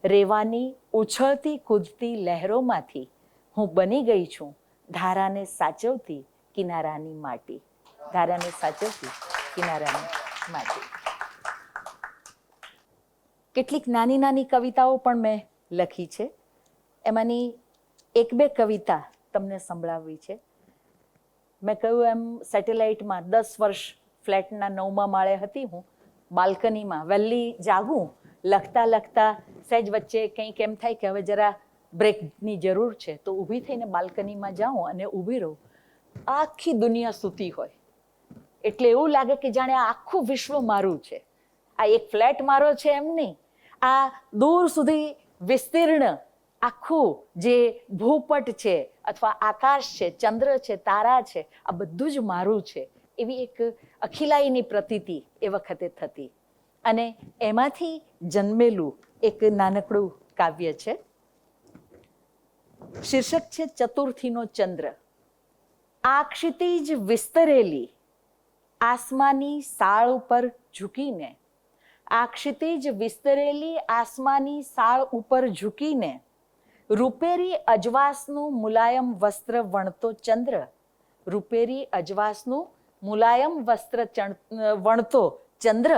Speaker 2: રેવાની ઉછળતી કૂદતી લહેરોમાંથી હું બની ગઈ છું ધારાને સાચવતી કિનારાની માટી. ધારાને સાચવતી કિનારાની માટી. કેટલીક નાની નાની કવિતાઓ પણ મેં લખી છે. એમાંની એક બે કવિતા તમને સંભળાવવી છે. મેં કહ્યું એમ સેટેલાઇટમાં 10 વર્ષ ફ્લેટના 9મા માળે હતી હું. બાલ્કનીમાં વહેલી જાગું, લખતા લખતા સહેજ વચ્ચે કંઈક એમ થાય કે હવે જરા બ્રેકની જરૂર છે, તો ઊભી થઈને બાલ્કનીમાં જાઉં અને ઊભી રહું. આખી દુનિયા સૂતી હોય એટલે એવું લાગે કે જાણે આ આખું વિશ્વ મારું છે. આ એક ફ્લેટ મારો છે એમ નહીં, આ દૂર સુધી વિસ્તીર્ણ આખું જે ભૂપટ છે અથવા આકાશ છે, ચંદ્ર છે, તારા છે, આ બધું જ મારું છે, એવી એક અખિલાઈની પ્રતીતિ એ વખતે થતી. અને એમાંથી જન્મેલું એક નાનકડું કાવ્ય છે. શીર્ષક છે ચતુર્થીનો ચંદ્ર. આ ક્ષિતિજ વિસ્તરેલી આસમાની સાળ ઉપર ઝૂકીને, આ ક્ષિતિજ વિસ્તરેલી આસમાની સાળ ઉપર ઝૂકીને રૂપેરી અજવાસનું મુલાયમ વસ્ત્ર વણતો ચંદ્ર, રૂપેરી અજવાસનું મુલાયમ વસ્ત્ર વણતો ચંદ્ર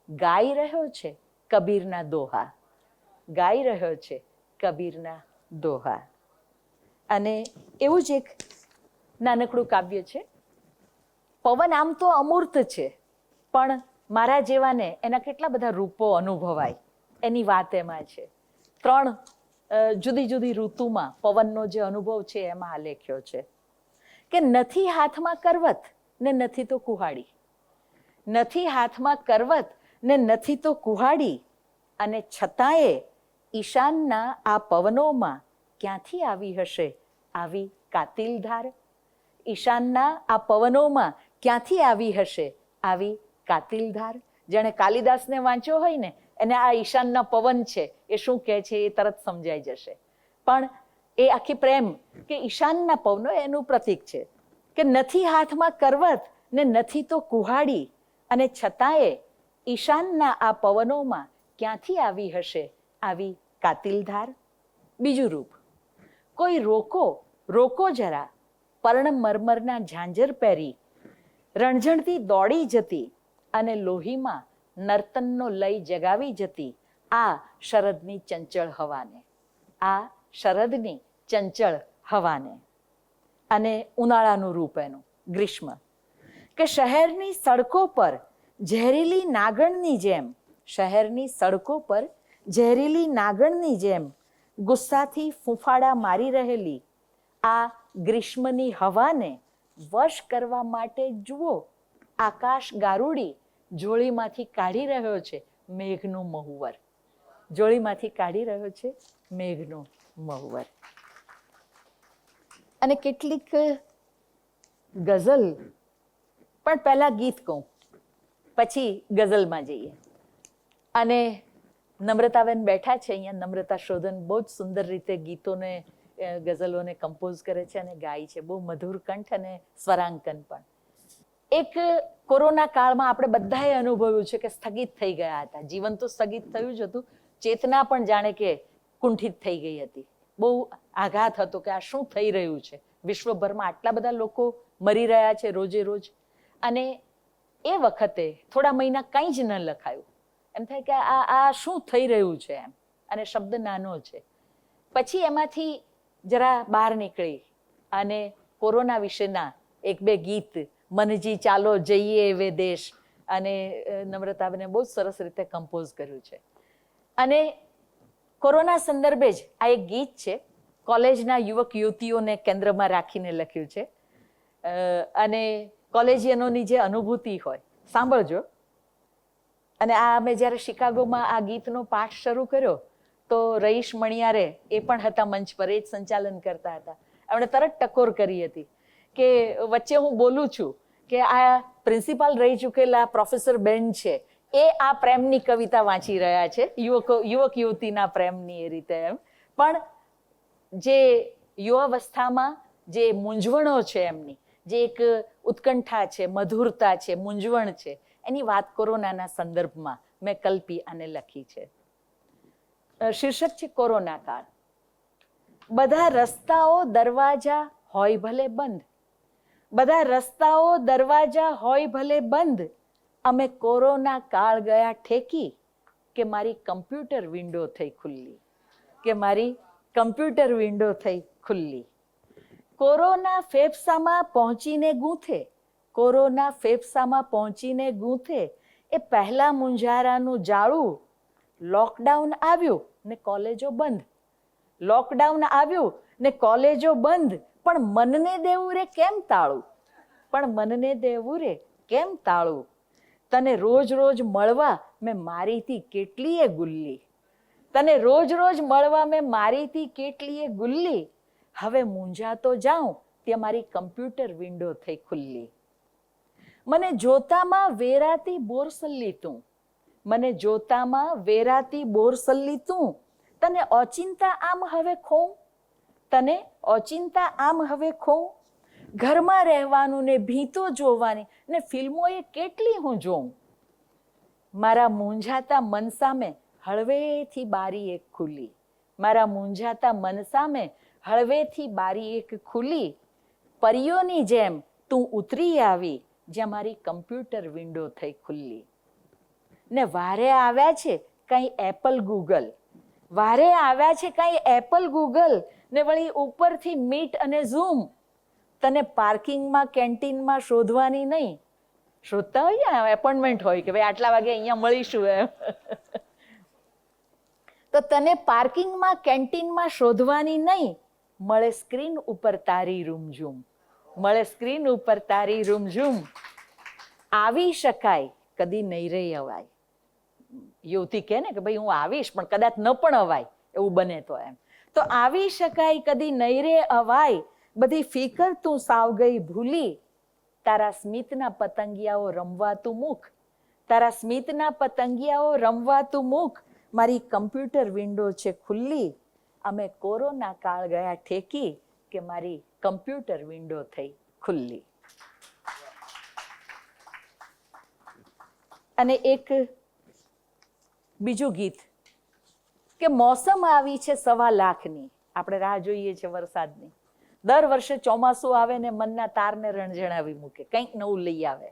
Speaker 2: ગાઈ રહ્યો છે કબીરના દોહા, ગાઈ રહ્યો છે કબીરના દોહા. અને એવું જ એક નાનકડું કાવ્ય છે. પવન આમ તો અમૂર્ત છે, પણ મારા જેવાને એના કેટલા બધા રૂપો અનુભવાય એની વાત એમાં છે. 3 જુદી જુદી ઋતુમાં પવનનો જે અનુભવ છે એમાં આલેખ્યો છે કે નથી હાથમાં કરવત ને નથી તો કુહાડી, નથી હાથમાં કરવત ને નથી તો કુહાડી, અને છતાંય ઈશાનના આ પવનોમાં ક્યાંથી આવી હશે આવી કાતિલ ધાર, ઈશાનના આ પવનોમાં ક્યાંથી આવી હશે આવી કાતિલ ધાર. જેણે કાલિદાસને વાંચ્યો હોય ને એને આ ઈશાનના પવન છે એ શું કહે છે એ તરત સમજાઈ જશે. પણ એ આખી પ્રેમ કે ઈશાનના પવનો એનું પ્રતીક છે કે નથી હાથમાં કરવત ને નથી તો કુહાડી, અને છતાંય ઈશાનના આ પવનોમાં ક્યાંથી આવી હશે આવી કાતિલ ધાર. બીજું રૂપ, કોઈ રોકો રોકો જરા, પર્ણ મરમરના ઝાંઝર પહેરી રણઝણતી દોડી જતી અને લોહીમાં નર્તનનો લય જગાવી જતી આ શરદની ચંચળ હવાને, આ શરદની ચંચળ હવાને. અને ઉનાળાનું રૂપ એનું ગ્રીષ્મ, કે શહેરની સડકો પર ઝેરીલી નાગણની જેમ, શહેરની સડકો પર ઝેરીલી નાગણની જેમ ગુસ્સાથી ફૂંફાડા મારી રહેલી આ ગ્રીષ્મની હવાને વશ કરવા માટે જુઓ આકાશ ગારુડી જોળીમાંથી કાઢી રહ્યો છે મેઘનું મહુવર, જોળીમાંથી કાઢી રહ્યો છે મેઘનું મહુવર. અને કેટલીક ગઝલ, પણ પહેલા ગીત કહું પછી ગઝલમાં જઈએ. અને નમ્રતાબેન બેઠા છે અહીંયા, નમ્રતા શોધન બહુ જ સુંદર રીતે ગીતોને ગઝલોને કમ્પોઝ કરે છે અને ગાય છે, બહુ મધુર કંઠ અને સ્વરાંકન પણ. એક કોરોના કાળમાં આપણે બધાએ અનુભવ્યું છે કે સ્થગિત થઈ ગયા હતા, જીવન તો સ્થગિત થયું જ હતું, ચેતના પણ જાણે કે કુંઠિત થઈ ગઈ હતી. બહુ આઘાત હતો કે આ શું થઈ રહ્યું છે, વિશ્વભરમાં આટલા બધા લોકો મરી રહ્યા છે રોજે રોજ. અને એ વખતે થોડા મહિના કંઈ જ ન લખાયું, એમ થાય કે આ શું થઈ રહ્યું છે એમ, અને શબ્દ નાનો છે. પછી એમાંથી જરા બહાર નીકળી અને કોરોના વિશેના 1-2 ગીત, મનજી ચાલો જઈએ એવે દેશ, અને નમ્રતાબેને બહુ સરસ રીતે કમ્પોઝ કર્યું છે. અને કોરોના સંદર્ભે જ આ એક ગીત છે, કોલેજના યુવક યુવતીઓને કેન્દ્રમાં રાખીને લખ્યું છે. અને કોલેજિયનોની જે અનુભૂતિ હોય સાંભળજો. અને આ અમે જ્યારે શિકાગોમાં આ ગીતનો પાઠ શરૂ કર્યો તો રઈશ મણિયારે એ પણ હતા મંચ પર, એ જ સંચાલન કરતા હતા. એમણે તરત ટકોર કરી હતી કે વચ્ચે હું બોલું છું કે આ પ્રિન્સિપાલ રહી ચૂકેલા પ્રોફેસર બેન છે એ આ પ્રેમની કવિતા વાંચી રહ્યા છે, યુવક યુવતીના પ્રેમની એ રીતે એમ. પણ જે યુવાવસ્થામાં જે મૂંઝવણો છે એમની, જે એક ઉત્કંઠા છે, મધુરતા છે, મૂંઝવણ છે, એની વાત કોરોનાના સંદર્ભમાં મેં કલ્પી અને લખી છે. શીર્ષક છે કોરોના કાળ. બધા રસ્તાઓ દરવાજા હોય ભલે બંધ, બધા રસ્તાઓ દરવાજા હોય ભલે બંધ, અમે કોરોના કાળ ગયા ઠેકી કે મારી કમ્પ્યુટર વિન્ડો થઈ ખુલ્લી, કે મારી કમ્પ્યુટર વિન્ડો થઈ ખુલ્લી. કોરોના ફેફસામાં પહોંચીને ગૂંથે, કોરોના ફેફસામાં પહોંચીને ગૂંથે એ પહેલા મુંજારાનું જાળું. લોકડાઉન આવ્યું ને કોલેજો બંધ, લોકડાઉન આવ્યું ને કોલેજો બંધ, પણ મનને દેવું રે કેમ તાળું, પણ મનને દેવું રે કેમ તાળું. તને રોજ રોજ મળવા મેં મારીથી કેટલીય ગુલ્લી, તને રોજ રોજ મળવા મેં મારી હતી કેટલીએ ગુલ્લી, હવે મૂંઝાતો જાઉં તે મારી કમ્પ્યુટર વિન્ડો થઈ ખુલ્લી. મને જોતામાં વેરાતી બોરસલ્લી તું, મને જોતામાં વેરાતી બોરસલ્લી તું, તને ઓચિંતા આમ હવે ખોઉં, તને ઓચિંતા આમ હવે ખોઉં. ઘરમાં રહેવાનું ને ભીતો જોવાની ને ફિલ્મોએ કેટલી હું જોઉં. મારા મૂંઝાતા મન સામે હળવેથી બારી એક ખુલી, મારા મૂંઝાતા મન સામે હળવેથી બારી એક ખુલી. પરીઓની જેમ તું ઉતરી આવી જ્યાં મારી કમ્પ્યુટર વિન્ડો થઈ ખુલ્લી. ને વારે આવ્યા છે કંઈ એપલ ગૂગલ, વારે આવ્યા છે કંઈ એપલ ગૂગલ, ને વળી ઉપરથી મીટ અને ઝૂમ. તને પાર્કિંગમાં કેન્ટીનમાં શોધવાની નહીં, શોધતા હોય ને એપોઇન્ટમેન્ટ હોય કે ભાઈ આટલા વાગે અહીંયા મળીશું એમ, તો તને પાર્કિંગમાં કેન્ટીનમાં શોધવાની નહીં, મળે સ્ક્રીન ઉપર તારી રૂમઝૂમ, મળે સ્ક્રીન ઉપર તારી રૂમઝૂમ. આવી શકાય કદી નહીં રહી અવાય. યુવતી કહે ને કે ભાઈ હું આવીશ પણ કદાચ ન પણ અવાય એવું બને તો એમ, તો આવી શકાય કદી નહીં રે અવાય. બધી ફિકર તું સાવ ગઈ ભૂલી, તારા સ્મિતના પતંગિયાઓ રમવા તું મૂક, તારા સ્મિતના પતંગિયાઓ રમવા તું મૂક. મારી કમ્પ્યુટર વિન્ડો છે ખુલ્લી, અમે કોરોના કાળ ગયા ઠેકી કે મારી કમ્પ્યુટર વિન્ડો થઈ ખુલ્લી. અને એક બીજું ગીત કે મોસમ આવી છે 1.25 લાખની, આપણે રાહ જોઈએ છે વરસાદની. દર વર્ષે ચોમાસું આવે ને મનના તારને રણજણાવી મૂકે, કંઈક નવું લઈ આવે.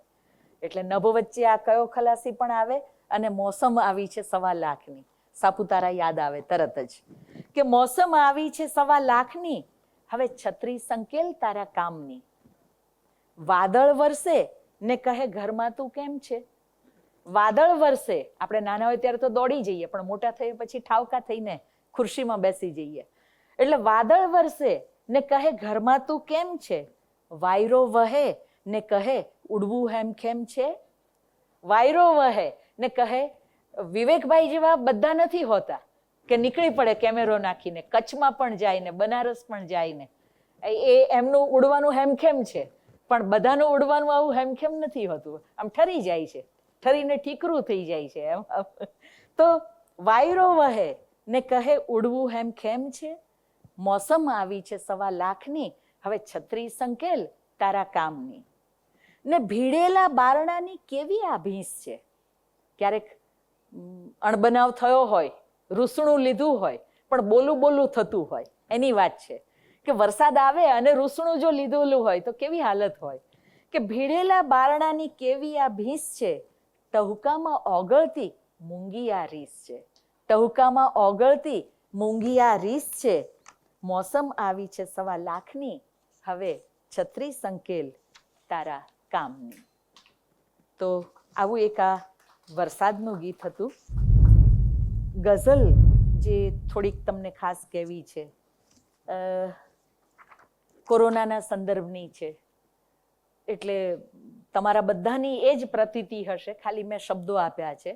Speaker 2: એટલે નભ વચ્ચે આ કયો ખલાસી પણ આવે અને મોસમ આવી છે 1.25 લાખની. સાપુતારા યાદ આવે તરત જ કે મોસમ આવી છે 1.25 લાખની, હવે છત્રી સંકેલ તારા કામની. વાદળ વરસે ને કહે ઘરમાં તું કેમ છે, વાદળ વરસે. આપણે નાના હોય ત્યારે તો દોડી જઈએ પણ મોટા થઈએ પછી ઠાવકા થઈને ખુરશીમાં બેસી જઈએ. એટલે વાદળ વરસે ને કહે ઘરમાં તું કેમ છે, વાયરો વહે ને કહે ઉડવું હેમખેમ છે, વાયરો વહે ને કહે. વિવેકભાઈ જેવા બધા નથી હોતા કે નીકળી પડે કેમેરો નાખીને, કચ્છમાં પણ જાય ને બનારસ પણ જાય ને, એ એમનું ઉડવાનું હેમખેમ છે. પણ બધાનું ઉડવાનું આવું હેમખેમ નથી હોતું, આમ ઠરી જાય છે, ઠરીને ઠીકરું થઈ જાય છે એમ. તો વાયરો વહે ને કહે ઉડવું હેમખેમ છે, મોસમ આવી છે 1.25 લાખની, હવે છત્રી સંકેલ તારા કામની. ને ભીડેલા બારણાની કેવી આ ભીંસ છે. ક્યારેક અણબનાવ થયો હોય, રૂસણું લીધું હોય પણ બોલું બોલું થતું હોય, એની વાત છે કે વરસાદ આવે અને રૂસણું જો લીધેલું હોય તો કેવી હાલત હોય. કે ભીડેલા બારણાની કેવી આ ભીંસ છે, ટહુકામાં ઓગળતી મૂંગી આ રીસ છે, ટહુકામાં ઓગળતી મૂંગી આ રીસ છે. મોસમ આવી છે 1.25 લાખની, હવે છત્રી સંકેલ તારા કામની. તો આવું એક આ વરસાદનું ગીત હતું. ગઝલ જે થોડીક તમને ખાસ કહેવી છે, કોરોનાના સંદર્ભની છે, એટલે તમારા બધાની એ જ પ્રતીતિ હશે, ખાલી મેં શબ્દો આપ્યા છે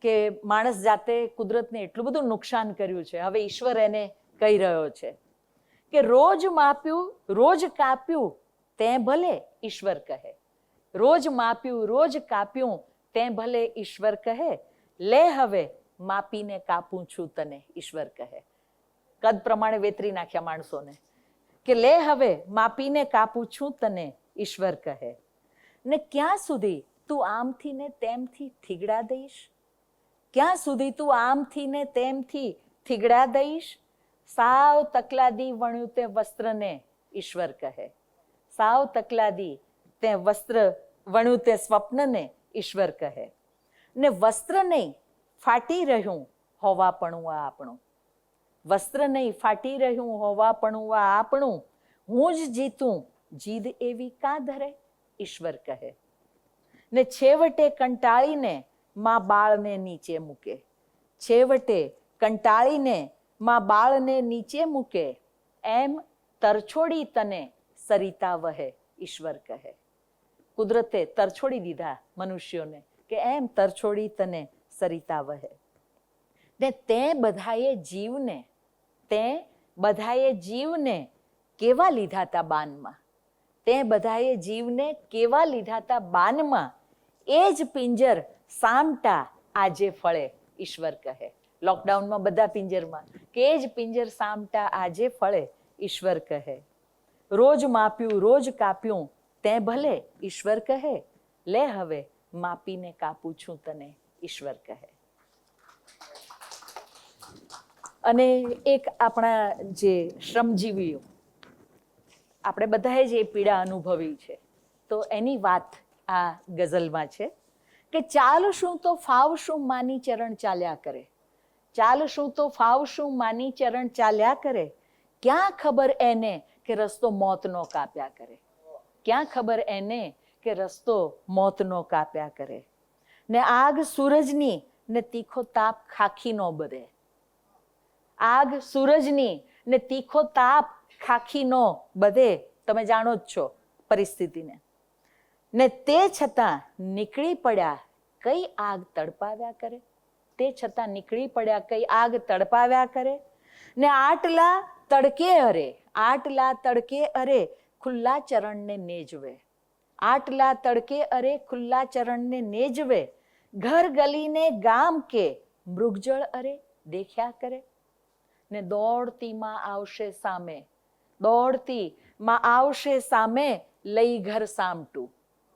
Speaker 2: કે માણસ જાતે કુદરતને એટલું બધું નુકસાન કર્યું છે. હવે ઈશ્વર એને કહી રહ્યો છે કે રોજ માપ્યું રોજ કાપ્યું તે ભલે ઈશ્વર કહે, રોજ માપ્યું રોજ કાપ્યું તે ભલે ઈશ્વર કહે, લે હવે માપીને કાપું છું તને ઈશ્વર કહે. કદ પ્રમાણે વેતરી નાખ્યા માણસોને કે લે હવે માપીને કાપું છું તને ઈશ્વર કહે. ને ક્યાં સુધી તું આમથી ને તેમથી થીગડા દઈશ, ક્યાં સુધી તું આમથી ને તેમથી થીગડા દઈશ. સાવ તકલાદી વણ્યું તે વસ્ત્રને ઈશ્વર કહે, સાવ તકલાદી તે વસ્ત્ર વણ્યું તે સ્વપ્નને ઈશ્વર કહે. ને વસ્ત્ર નહીં ફાટી રહ્યું હોવાપણું આ આપણું, વસ્ત્ર નહીં ફાટી રહ્યું હોવાપણું આ આપણું, હું જ જીતું જીદ એવી કાં ધરે ઈશ્વર કહે. ને છેવટે કંટાળીને માં બાળને નીચે મૂકે, છેવટે કંટાળીને માં બાળને નીચે મૂકે, એમ તરછોડી તને સરિતા વહે ઈશ્વર કહે. કુદરતે તરછોડી દીધા મનુષ્યોને કે એમ તરછોડી તને સરિતા વહે. ને તે બધાએ જીવને કેવા લીધા તા બાનમાં, તે બધાએ જીવને કેવા લીધા તા બાનમાં, એ જ પિંજર સામટા આજે ફળે, ઈશ્વર કહે. લોકડાઉનમાં બધા પિંજરમાં, કે એ જ પિંજર સામટા આજે ફળે, ઈશ્વર કહે. રોજ માપ્યું રોજ કાપ્યું તે ભલે, ઈશ્વર કહે. લે હવે માપીને કાપું છું તને, ઈશ્વર કહે. અને એક આપણા જે શ્રમજીવીઓ, આપણે બધાએ જ એ પીડા અનુભવી છે, તો એની વાત આ ગઝલમાં છે કે ચાલશું તો ફાવશું માની ચરણ ચાલ્યા કરે, ચાલશું તો ફાવશું માની ચરણ ચાલ્યા કરે, ક્યાં ખબર એને કે રસ્તો મોતનો કાપ્યા કરે, ક્યાં ખબર એને કે રસ્તો મોતનો કાપ્યા કરે. ને આગ સૂરજની ને તીખો તાપ ખાખી નો બધે, આગ સૂરજની ને તીખો તાપ ખાખી નો બધે, તમે જાણો જ છો પરિસ્થિતિને. ને તે છતાં નીકળી પડ્યા કઈ આગ તડપાવ્યા કરે, તે છતાં નીકળી પડ્યા કઈ આગ તડપાવ્યા કરે. ને આટલા તડકે અરે ખુલ્લા ચરણને નેજવે, આટલા તડકે અરે ખુલ્લા ચરણને નેજવે, ઘર ગલીને ગામ કે મૃગજળ અરે દેખ્યા કરે. ને દોડતીમાં આવશે સામે, દોડતીમાં આવશે સામે લઈ ઘર સામટું,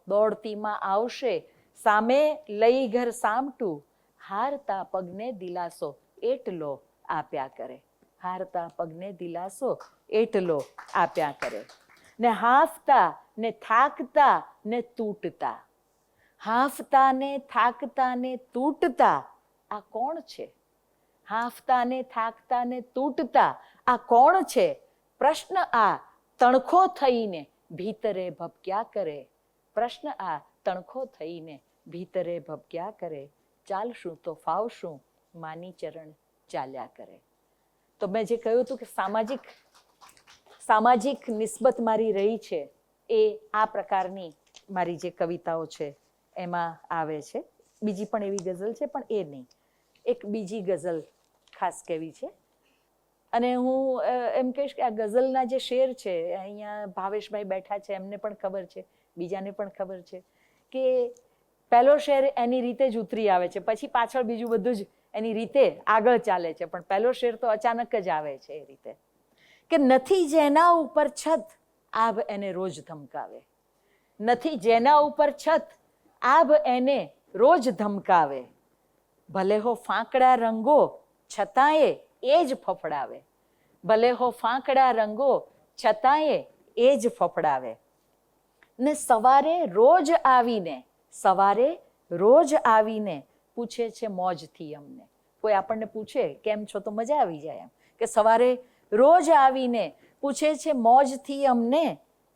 Speaker 2: દોડતીમાં આવશે સામે લઈ ઘર સામટું, હારતા પગને દિલાસો એટલો આપ્યા કરે, હારતા પગને દિલાસો એટલો આપ્યા કરે. ને હાંફતા ને થાકતા ને તૂટતા, હાંફતા ને થાકતા ને તૂટતા આ કોણ છે? હાંફતા ને થાકતા ને તૂટતા આ કોણ છે? પ્રશ્ન આ તણખો થઈને ભીતરે ભપક્યા કરે, પ્રશ્ન આ તણખો થઈને ભીતરે ભપક્યા કરે. ચાલશું તો ફાવશું માની ચરણ ચાલ્યા કરે. તો મેં જે કહ્યું હતું કે સામાજિક નિસ્બત મારી રહી છે, એ આ પ્રકારની મારી જે કવિતાઓ છે એમાં આવે છે. બીજી પણ એવી ગઝલ છે, પણ એ નહીં. એક બીજી ગઝલ ખાસ કહેવી છે. અને હું એમ કહીશ કે આ ગઝલના જે શેર છે, અહીંયા ભાવેશભાઈ બેઠા છે, એમને પણ ખબર છે, બીજાને પણ ખબર છે કે પહેલો શેર એની રીતે જ ઉતરી આવે છે, પછી પાછળ બીજું બધું જ એની રીતે આગળ ચાલે છે, પણ પહેલો શેર તો અચાનક જ આવે છે એ રીતે કે નથી જેના ઉપર છત આભ એને રોજ ધમકાવે, નથી જેના ઉપર છત આભ એને રોજ ધમકાવે, ભલે હો ફાંકડા રંગો છતાંય એ જ ફફડાવે, ભલે હો ફાંકડા રંગો છતાંય એ જ ફફડાવે. ને સવારે રોજ આવીને પૂછે છે મોજથી અમને. કોઈ આપણને પૂછે કેમ છો તો મજા આવી જાય, એમ કે સવારે રોજ આવીને પૂછે છે મોજથી અમને,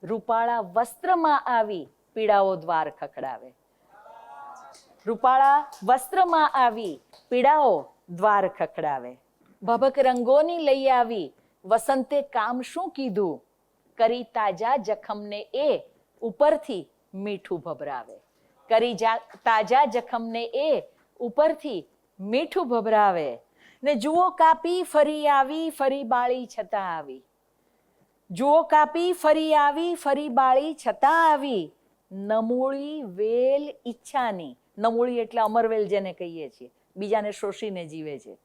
Speaker 2: રૂપાળા વસ્ત્રમાં આવી પીડાઓ દ્વાર ખખડાવે, રૂપાળા વસ્ત્રમાં આવી પીડાઓ દ્વાર ખખડાવે. ભભક રંગોની લઈ આવી વસંતે કામ શું કીધું, કરી તાજા જખમને એ ઉપરથી મીઠું ભભરાવે, કરી તાજા જખમને એ ઉપરથી મીઠું ભભરાવે. ને જુઓ કાપી ફરી આવી ફરી બાળી છતાં આવી, જુઓ કાપી ફરી આવી ફરી બાળી છતાં આવી, નમૂળી વેલ ઈચ્છાની, નમૂળી એટલે અમરવેલ જેને કહીએ છીએ, બીજાને શોષીને જીવે છે,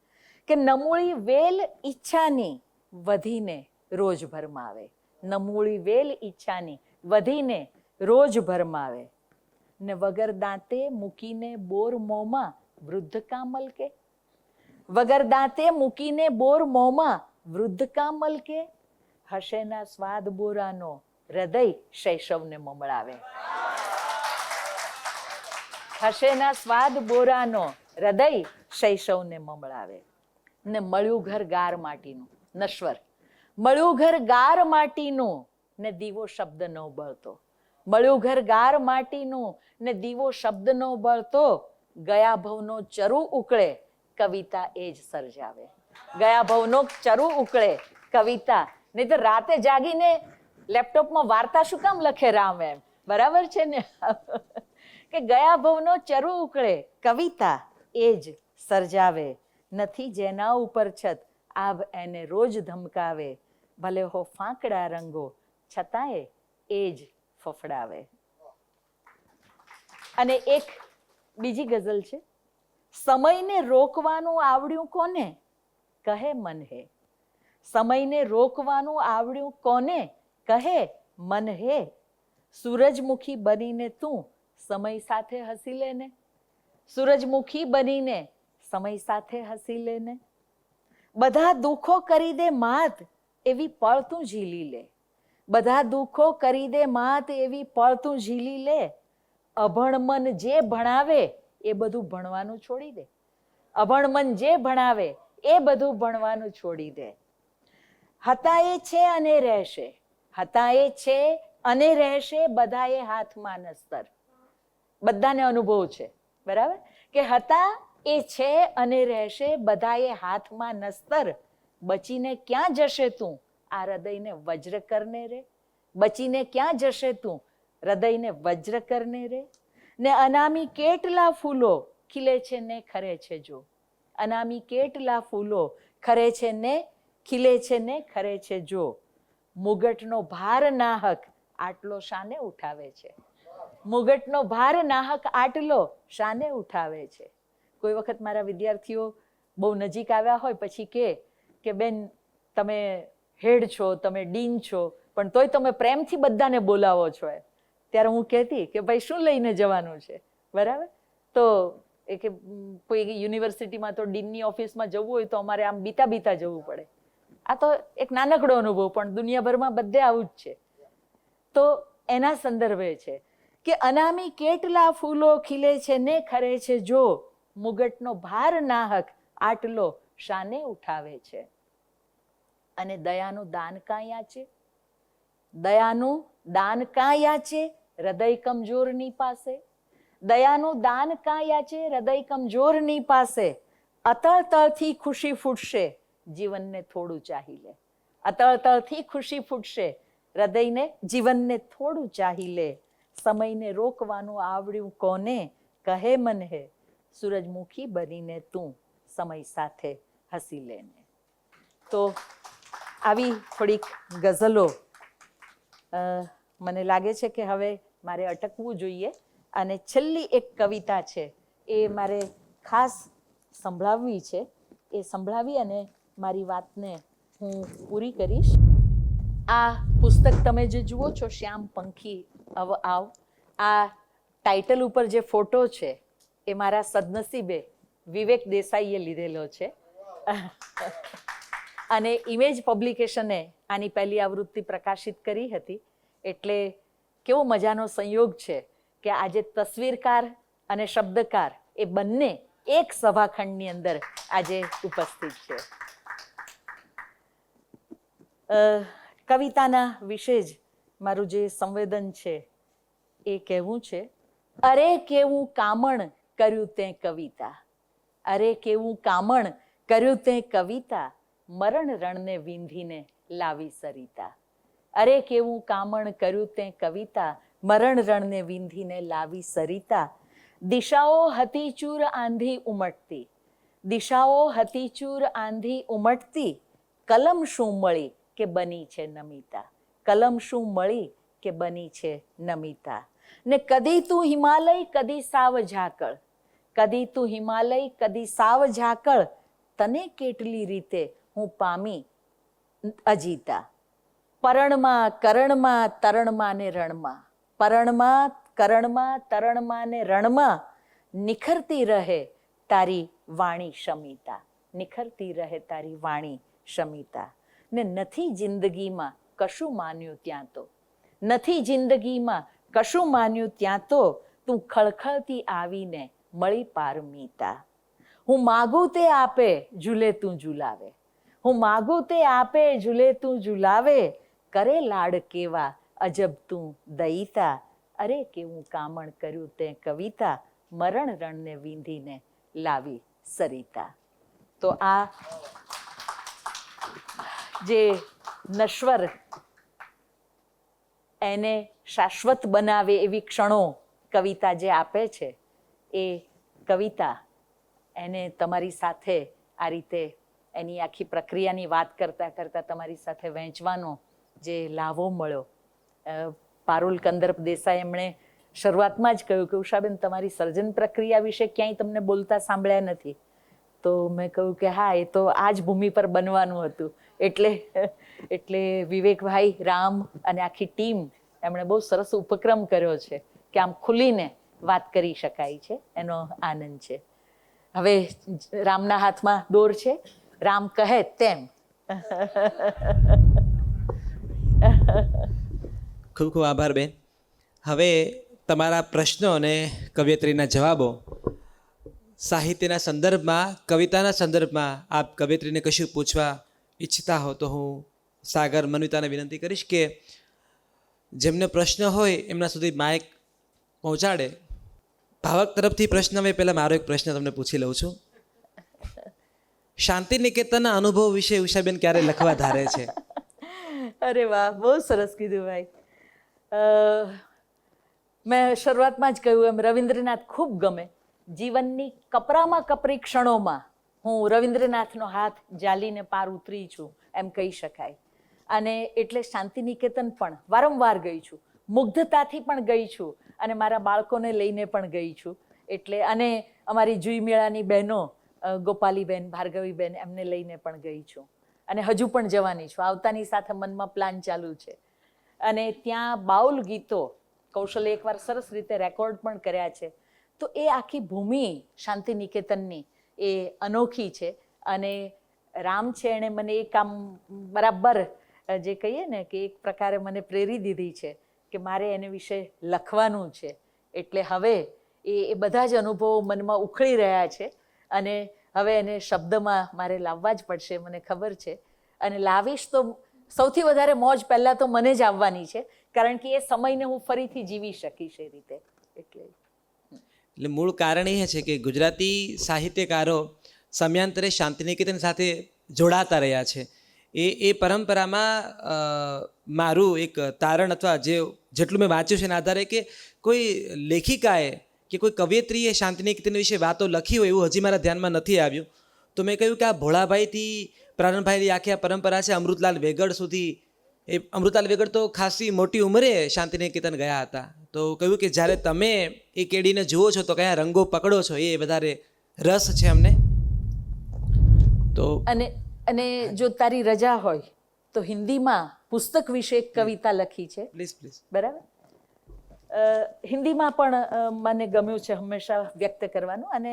Speaker 2: કે નમૂળી વેલ ઈચ્છાની વધીને રોજ ભરમાવે, નમૂળી વેલ ઈચ્છાની વધીને રોજ ભરમાવે. ને વગર દાંતે મૂકીને બોર મોંમાં વૃદ્ધ કામલ કે, વગર દાંતે મૂકીને બોર મોંમાં વૃદ્ધ કામલ કે, હશેના સ્વાદ બોરાનો હૃદય શૈશવને મમળાવે, હશેના સ્વાદ બોરાનો હૃદય શૈશવને મમળાવે. ને મળ્યું ઘર ગાર માટીનું, નશ્વર, મળ્યું ઘર ગાર માટીનું ને દીવો શબ્દ ન બળતો, મળ્યું ઘર ગાર માટીનું ને દીવો શબ્દ ન બળતો, ગયા ભવનો ચરુ ઉકળે કવિતા એ જ સર્જાવે, ગયા ભવનો ચરુ ઉકળે કવિતા. નહીં તો રાતે જાગીને લેપટોપમાં વાર્તા શું કામ લખે રામ, એમ બરાબર છે ને કે ગયા ભવનો ચરુ ઉકળે કવિતા એ જ સર્જાવે, નથી જેના ઉપર છત, આભ એને રોજ ધમકાવે, ભલે હો ફાંકડા રંગો, છતાંય એ જ ફફડાવે. અને એક બીજી ગઝલ છે, સમયને રોકવાનું આવડ્યું કોને, કહે મન હે. સમયને રોકવાનું આવડ્યું કોને, કહે મન હે. સૂરજમુખી બનીને તું સમય સાથે હસી લેને. સૂરજમુખી બનીને સમય સાથે હસી લેને. બધા દુઃખો કરી દે માત, એવી પળ તું ઝીલી લે. બધા દુઃખો કરી દે માત, એવી પળ તું ઝીલી લે. અભણ મન જે ભણાવે એ બધું ભણવાનું છોડી દે. અભણ મન જે ભણાવે એ બધું ભણવાનું છોડી દે. હતા એ છે અને રહેશે, હતા એ છે અને રહેશે, બધાએ હાથમાં નસ્તર. બધાને અનુભવ છે, બરાબર, કે હતા એ છે અને રહેશે, બધાએ હાથમાં નસ્તર. બચીને ક્યાં જશે તું, આ હૃદયને વજ્ર કરને રે. બચીને ક્યાં જશે તું, હૃદયને વજ્ર કરને રે. ને અનામી કેટલા ફૂલો ખીલે છે ને ખરે છે જો. અનામી કેટલા ફૂલો ખરે છે ને ખીલે છે ને ખરે છે જો. મુગટનો ભાર નાહક આટલો શાને ઉઠાવે છે. મુગટનો ભાર નાહક આટલો શાને ઉઠાવે છે. કોઈ વખત મારા વિદ્યાર્થીઓ બહુ નજીક આવ્યા હોય પછી કે બેન તમે હેડ છો, તમે ડીન છો, પણ તોય તમે પ્રેમથી બધાને બોલાવો છો. ત્યારે હું કહેતી કે ભાઈ શું લઈને જવાનું છે, બરાબર. તો એ કે કોઈ યુનિવર્સિટીમાં તો ડીનની ઓફિસમાં જવું હોય તો અમારે આમ બીતા બીતા જવું પડે. આ તો એક નાનકડો અનુભવ, પણ દુનિયાભરમાં બધે આવું જ છે. તો એના સંદર્ભે છે કે અનામી કેટલા ફૂલો ખીલે છે ને ખરે છે જો. મુગટનો ભાર નાહક આટલો શાને ઉઠાવે છે. અને દયાનું દાન કાં યાચે, દયાનું દાન કાં યાચે, હૃદય કમજોરની પાસે. દયાનું દાન કાં યાચે, હૃદય કમજોરની પાસે. અતળ તળથી ખુશી ફૂટશે, જીવનને થોડું ચાહી લે. અતળ તળથી ખુશી ફૂટશે, હૃદયને જીવનને થોડું ચાહી લે. સમયને રોકવાનું આવડ્યું કોને, કહે મન હે. સૂરજમુખી બનીને તું સમય સાથે હસી લેને. તો આવી થોડીક ગઝલો મને લાગે છે કે હવે મારે અટકવું જોઈએ. અને છેલ્લી એક કવિતા છે એ મારે ખાસ સંભળાવવી છે. એ સંભળાવી અને મારી વાતને હું પૂરી કરીશ. આ પુસ્તક તમે જે જુઓ છો, શ્યામ પંખી અવ આવ, આ ટાઇટલ ઉપર જે ફોટો છે એ મારા સદનસીબે વિવેક દેસાઈએ લીધેલો છે. અને ઇમેજ પબ્લિકેશને આની પહેલી આવૃત્તિ પ્રકાશિત કરી હતી. એટલે કેવો મજાનો સંયોગ છે કે આજે તસવીરકાર અને શબ્દકાર એ બંને એક સભાખંડની અંદર આજે ઉપસ્થિત છે. કવિતાના વિશે જ મારું જે સંવેદન છે એ કહેવું છે. અરે કેવું કામણ કર્યું તે કવિતા, અરે કેવું કામણ કર્યું તે કવિતા, મરણ રણને વિંધીને લાવી સરિતા. અરે કેવું કામણ કર્યું તે કવિતા, મરણ રણને વિંધીને લાવી સરિતા. દિશાઓ હતી ચૂર આંધી ઉમટતી, દિશાઓ હતી ચૂર આંધી ઉમટતી. કલમ શું મળી કે બની છે નમિતા, કલમ શું મળી કે બની છે નમિતા. ને કદી તું હિમાલય કદી સાવ ઝાકળ, કદી તું હિમાલય કદી સાવ ઝાકળ. તને કેટલી રીતે હું પામી અજીતા. પરણમાં કરણમાં તરણમાં ને રણમાં, પરણમાં કરણમાં તરણમાં ને રણમાં. નિખરતી રહે તારી વાણી શમિતા, નિખરતી રહે તારી વાણી શમિતા. ને નથી જિંદગીમાં કશું માન્યું ત્યાં તો, નથી જિંદગીમાં કશું માન્યું ત્યાં તો. તું ખળખળતી આવીને મળી પારમિતા. હું માગું તે આપે ઝૂલે તું ઝુલાવે, હું માગું તે આપે ઝૂલે તું ઝુલાવે. કરે લાડ કેવા અજબ તું દયિતા. અરે કેવું કામણ કર્યું તે કવિતા, મરણ રણને વિંધીને લાવી સરિતા. તો આ જે નશ્વર એને શાશ્વત બનાવે એવી ક્ષણો કવિતા જે આપે છે, એ કવિતા એને તમારી સાથે આ રીતે એની આખી પ્રક્રિયાની વાત કરતાં કરતાં તમારી સાથે વહેંચવાનો જે લાભો મળ્યો. પારુલ કંદર્પ દેસાઈ એમણે શરૂઆતમાં જ કહ્યું કે ઉષાબેન તમારી સર્જન પ્રક્રિયા વિશે ક્યાંય તમને બોલતા સાંભળ્યા નથી. તો મેં કહ્યું કે હા, એ તો આ જ ભૂમિ પર બનવાનું હતું. એટલે વિવેકભાઈ, રામ અને આખી ટીમ એમણે બહુ સરસ ઉપક્રમ કર્યો છે કે આમ ખુલીને વાત કરી શકાય છે, એનો આનંદ છે. હવે રામના હાથમાં દોર છે, રામ કહે તેમ.
Speaker 1: ખૂબ ખૂબ આભાર બેન. હવે તમારા પ્રશ્નો અને કવયત્રીના જવાબો સાહિત્યના સંદર્ભમાં, કવિતાના સંદર્ભમાં આપ કવયત્રીને કશું પૂછવા ઈચ્છતા હો તો હું સાગર, મનવિતાને વિનંતી કરીશ કે જેમને પ્રશ્ન હોય એમના સુધી માઇક પહોંચાડે. ભાવક તરફથી પ્રશ્ન હોય પહેલાં મારો એક પ્રશ્ન તમને પૂછી લઉં છું. શાંતિ નિકેતનના અનુભવ વિશે ઉષાબેન ક્યારે લખવા ધારે છે?
Speaker 2: અરે વાહ, બહુ સરસ કીધું ભાઈ. મેં શરૂઆતમાં જ કહ્યું એમ રવિન્દ્રનાથ ખૂબ ગમે. જીવનની કપરામાં કપરી ક્ષણોમાં હું રવિન્દ્રનાથનો હાથ જાલીને પાર ઉતરી છું એમ કહી શકાય. અને એટલે શાંતિ નિકેતન પણ વારંવાર ગઈ છું, મુગ્ધતાથી પણ ગઈ છું અને મારા બાળકોને લઈને પણ ગઈ છું. એટલે અને અમારી જુઈ મેળાની બહેનો ગોપાલીબેન, ભાર્ગવીબેન, એમને લઈને પણ ગઈ છું અને હજુ પણ જવાની છું. આવતાની સાથે મનમાં પ્લાન ચાલુ છે. અને ત્યાં બાઉલ ગીતો કૌશલે એકવાર સરસ રીતે રેકોર્ડ પણ કર્યા છે. તો એ આખી ભૂમિ શાંતિ નિકેતનની એ અનોખી છે. અને રામ છે એણે મને એ કામ બરાબર જે કહીએ ને કે એક પ્રકારે મને પ્રેરી દીધી છે કે મારે એને વિશે લખવાનું છે. એટલે હવે એ બધા જ અનુભવો મનમાં ઉખળી રહ્યા છે અને હવે એને શબ્દમાં મારે લાવવા જ પડશે, મને ખબર છે. અને લાવીશ તો સૌથી વધારે મોજ પહેલાં તો મને જ આવવાની છે, કારણ કે એ સમયને હું ફરીથી જીવી શકીશ એ રીતે. એટલે
Speaker 1: મૂળ કારણ એ છે કે ગુજરાતી સાહિત્યકારો સમયાંતરે શાંતિનિકેતન સાથે જોડાતા રહ્યા છે. એ પરંપરામાં મારું એક તારણ અથવા જેટલું મેં વાંચ્યું છે એના આધારે કે કોઈ લેખિકાએ કે કોઈ કવયત્રીએ શાંતિનિકેતન વિશે વાતો લખી હોય એવું હજી મારા ધ્યાનમાં નથી આવ્યું. તો મેં કહ્યું કે આ ભોળાભાઈથી પ્રારંભભાઈની આખી આ પરંપરા છે અમૃતલાલ વેગડ સુધી. એ અમૃતલાલ વેગડ તો ખાસી મોટી ઉંમરે શાંતિનિકેતન ગયા હતા. તો કહ્યું કે જ્યારે તમે એ કેડીને જુઓ છો તો કયા રંગો પકડો છો એ વધારે રસ છે અમને. તો
Speaker 2: અને જો તારી રજા હોય તો હિન્દીમાં પુસ્તક વિશે એક કવિતા લખી છે.
Speaker 1: Please please.
Speaker 2: બરાબર. હિન્દીમાં પણ મને ગમ્યું છે હંમેશા વ્યક્ત કરવાનું. અને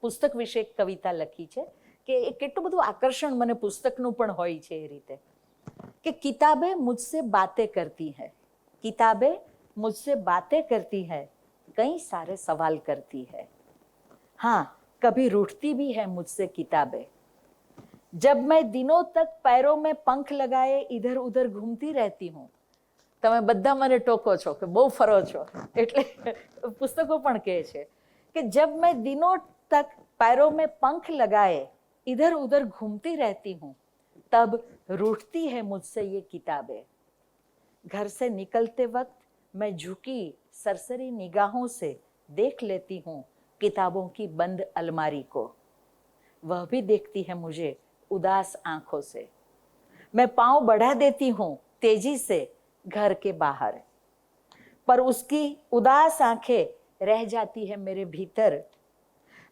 Speaker 2: પુસ્તક વિશે એક કવિતા લખી છે કે એ કેટલું બધું આકર્ષણ મને પુસ્તકનું પણ હોય છે એ રીતે કે કિતાબેं मुझसे बातें करती है, किताबें मुझसे बातें करती है, कई सारे सवाल करती है, हाँ कभी रूठती भी है मुझसे किताबें, जब मैं दिनों तक पैरों में पंख लगाए इधर उधर घूमती रहती हूँ. તમે બધા મને ટોકો છો કે બહુ ફરો છો, એટલે પુસ્તકો પણ કહે છે કે જબ મેં દિનોं तक पैरों में पंख लगाए इधर उधर घूमती रहती हूँ, तब रूठती है मुझसे ये किताबें. घर से निकलते वक्त मैं झुकी सरसरी निगाहों से देख लेती हूँ किताबों की बंद अलमारी को, वह भी देखती है मुझे उदास आंखों से. मैं पाँव बढ़ा देती हूँ तेजी से घर के बाहर, पर उसकी उदास आंखें रह जाती है मेरे भीतर.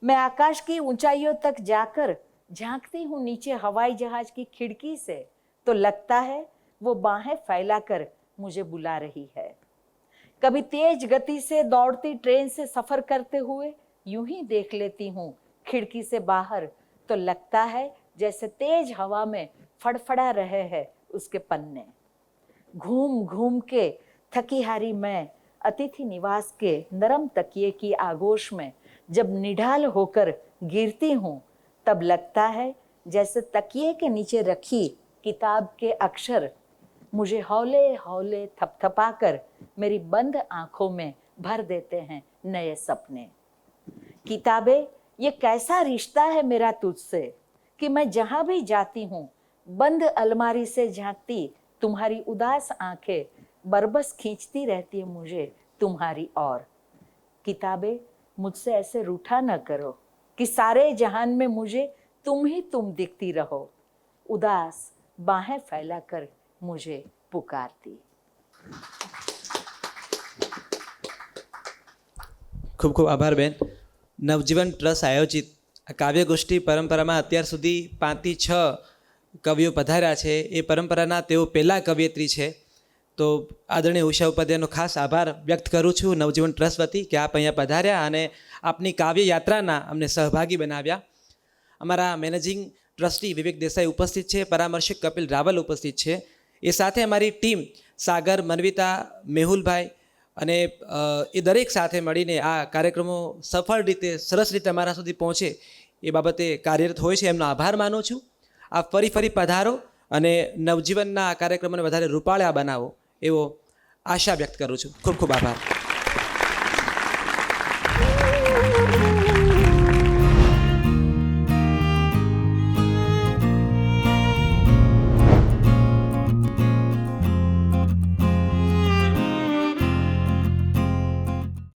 Speaker 2: मैं आकाश की ऊंचाइयों तक जाकर झांकती हूँ नीचे हवाई जहाज की खिड़की से, तो लगता है वो बाहें फैलाकर मुझे बुला रही है. कभी तेज गति से दौड़ती ट्रेन से सफर करते हुए यूं ही देख लेती हूँ खिड़की से बाहर, तो लगता है जैसे तेज हवा में फड़फड़ा रहे हैं उसके पन्ने. घूम घूम के थकी हारी मैं अतिथि निवास के नरम तकिए की आगोश में जब निढाल होकर गिरती हूँ, तब लगता है जैसे तकिए के नीचे रखी किताब के अक्षर मुझे हौले हौले थपथपाकर मेरी बंद आंखों में भर देते हैं नए सपने. किताबें, ये कैसा रिश्ता है मेरा तुझसे कि मैं जहाँ भी जाती हूँ बंद अलमारी से झांकती तुम्हारी उदास आंखें बरबस खींचती रहती है मुझे तुम्हारी ओर. किताबें, मुझसे ऐसे रूठा न करो कि सारे जहान में मुझे तुम ही तुम दिखती रहो, उदास बाहें फैला कर मुझे पुकारती.
Speaker 1: ખૂબ ખૂબ આભાર બેન. નવજીવન ટ્રસ્ટ આયોજિત આ કાવ્યગોષ્ઠી પરંપરામાં અત્યાર સુધી 5 થી 6 કવિઓ પધાર્યા છે. એ પરંપરાના તેઓ પહેલા કવિયત્રી છે. તો આદરણીય ઉષા ઉપાધ્યાયનો ખાસ આભાર વ્યક્ત કરું છું નવજીવન ટ્રસ્ટ વતી કે આપ અહીંયા પધાર્યા અને આપની કાવ્ય યાત્રાના અમને સહભાગી બનાવ્યા. અમારા મેનેજિંગ ટ્રસ્ટી વિવેક દેસાઈ ઉપસ્થિત છે, પરામર્શક કપિલ રાવલ ઉપસ્થિત છે. એ સાથે અમારી ટીમ સાગર, મનવિતા, મેહુલભાઈ અને એ દરેક સાથે મળીને આ કાર્યક્રમો સફળ રીતે, સરસ રીતે અમારા સુધી પહોંચે એ બાબતે કાર્યરત હોય છે. એમનો આભાર માનું છું. આપ ફરી પધારો અને નવજીવનના આ કાર્યક્રમોને વધારે રૂપાળા બનાવો એવો આશા વ્યક્ત કરું છું. ખૂબ ખૂબ આભાર.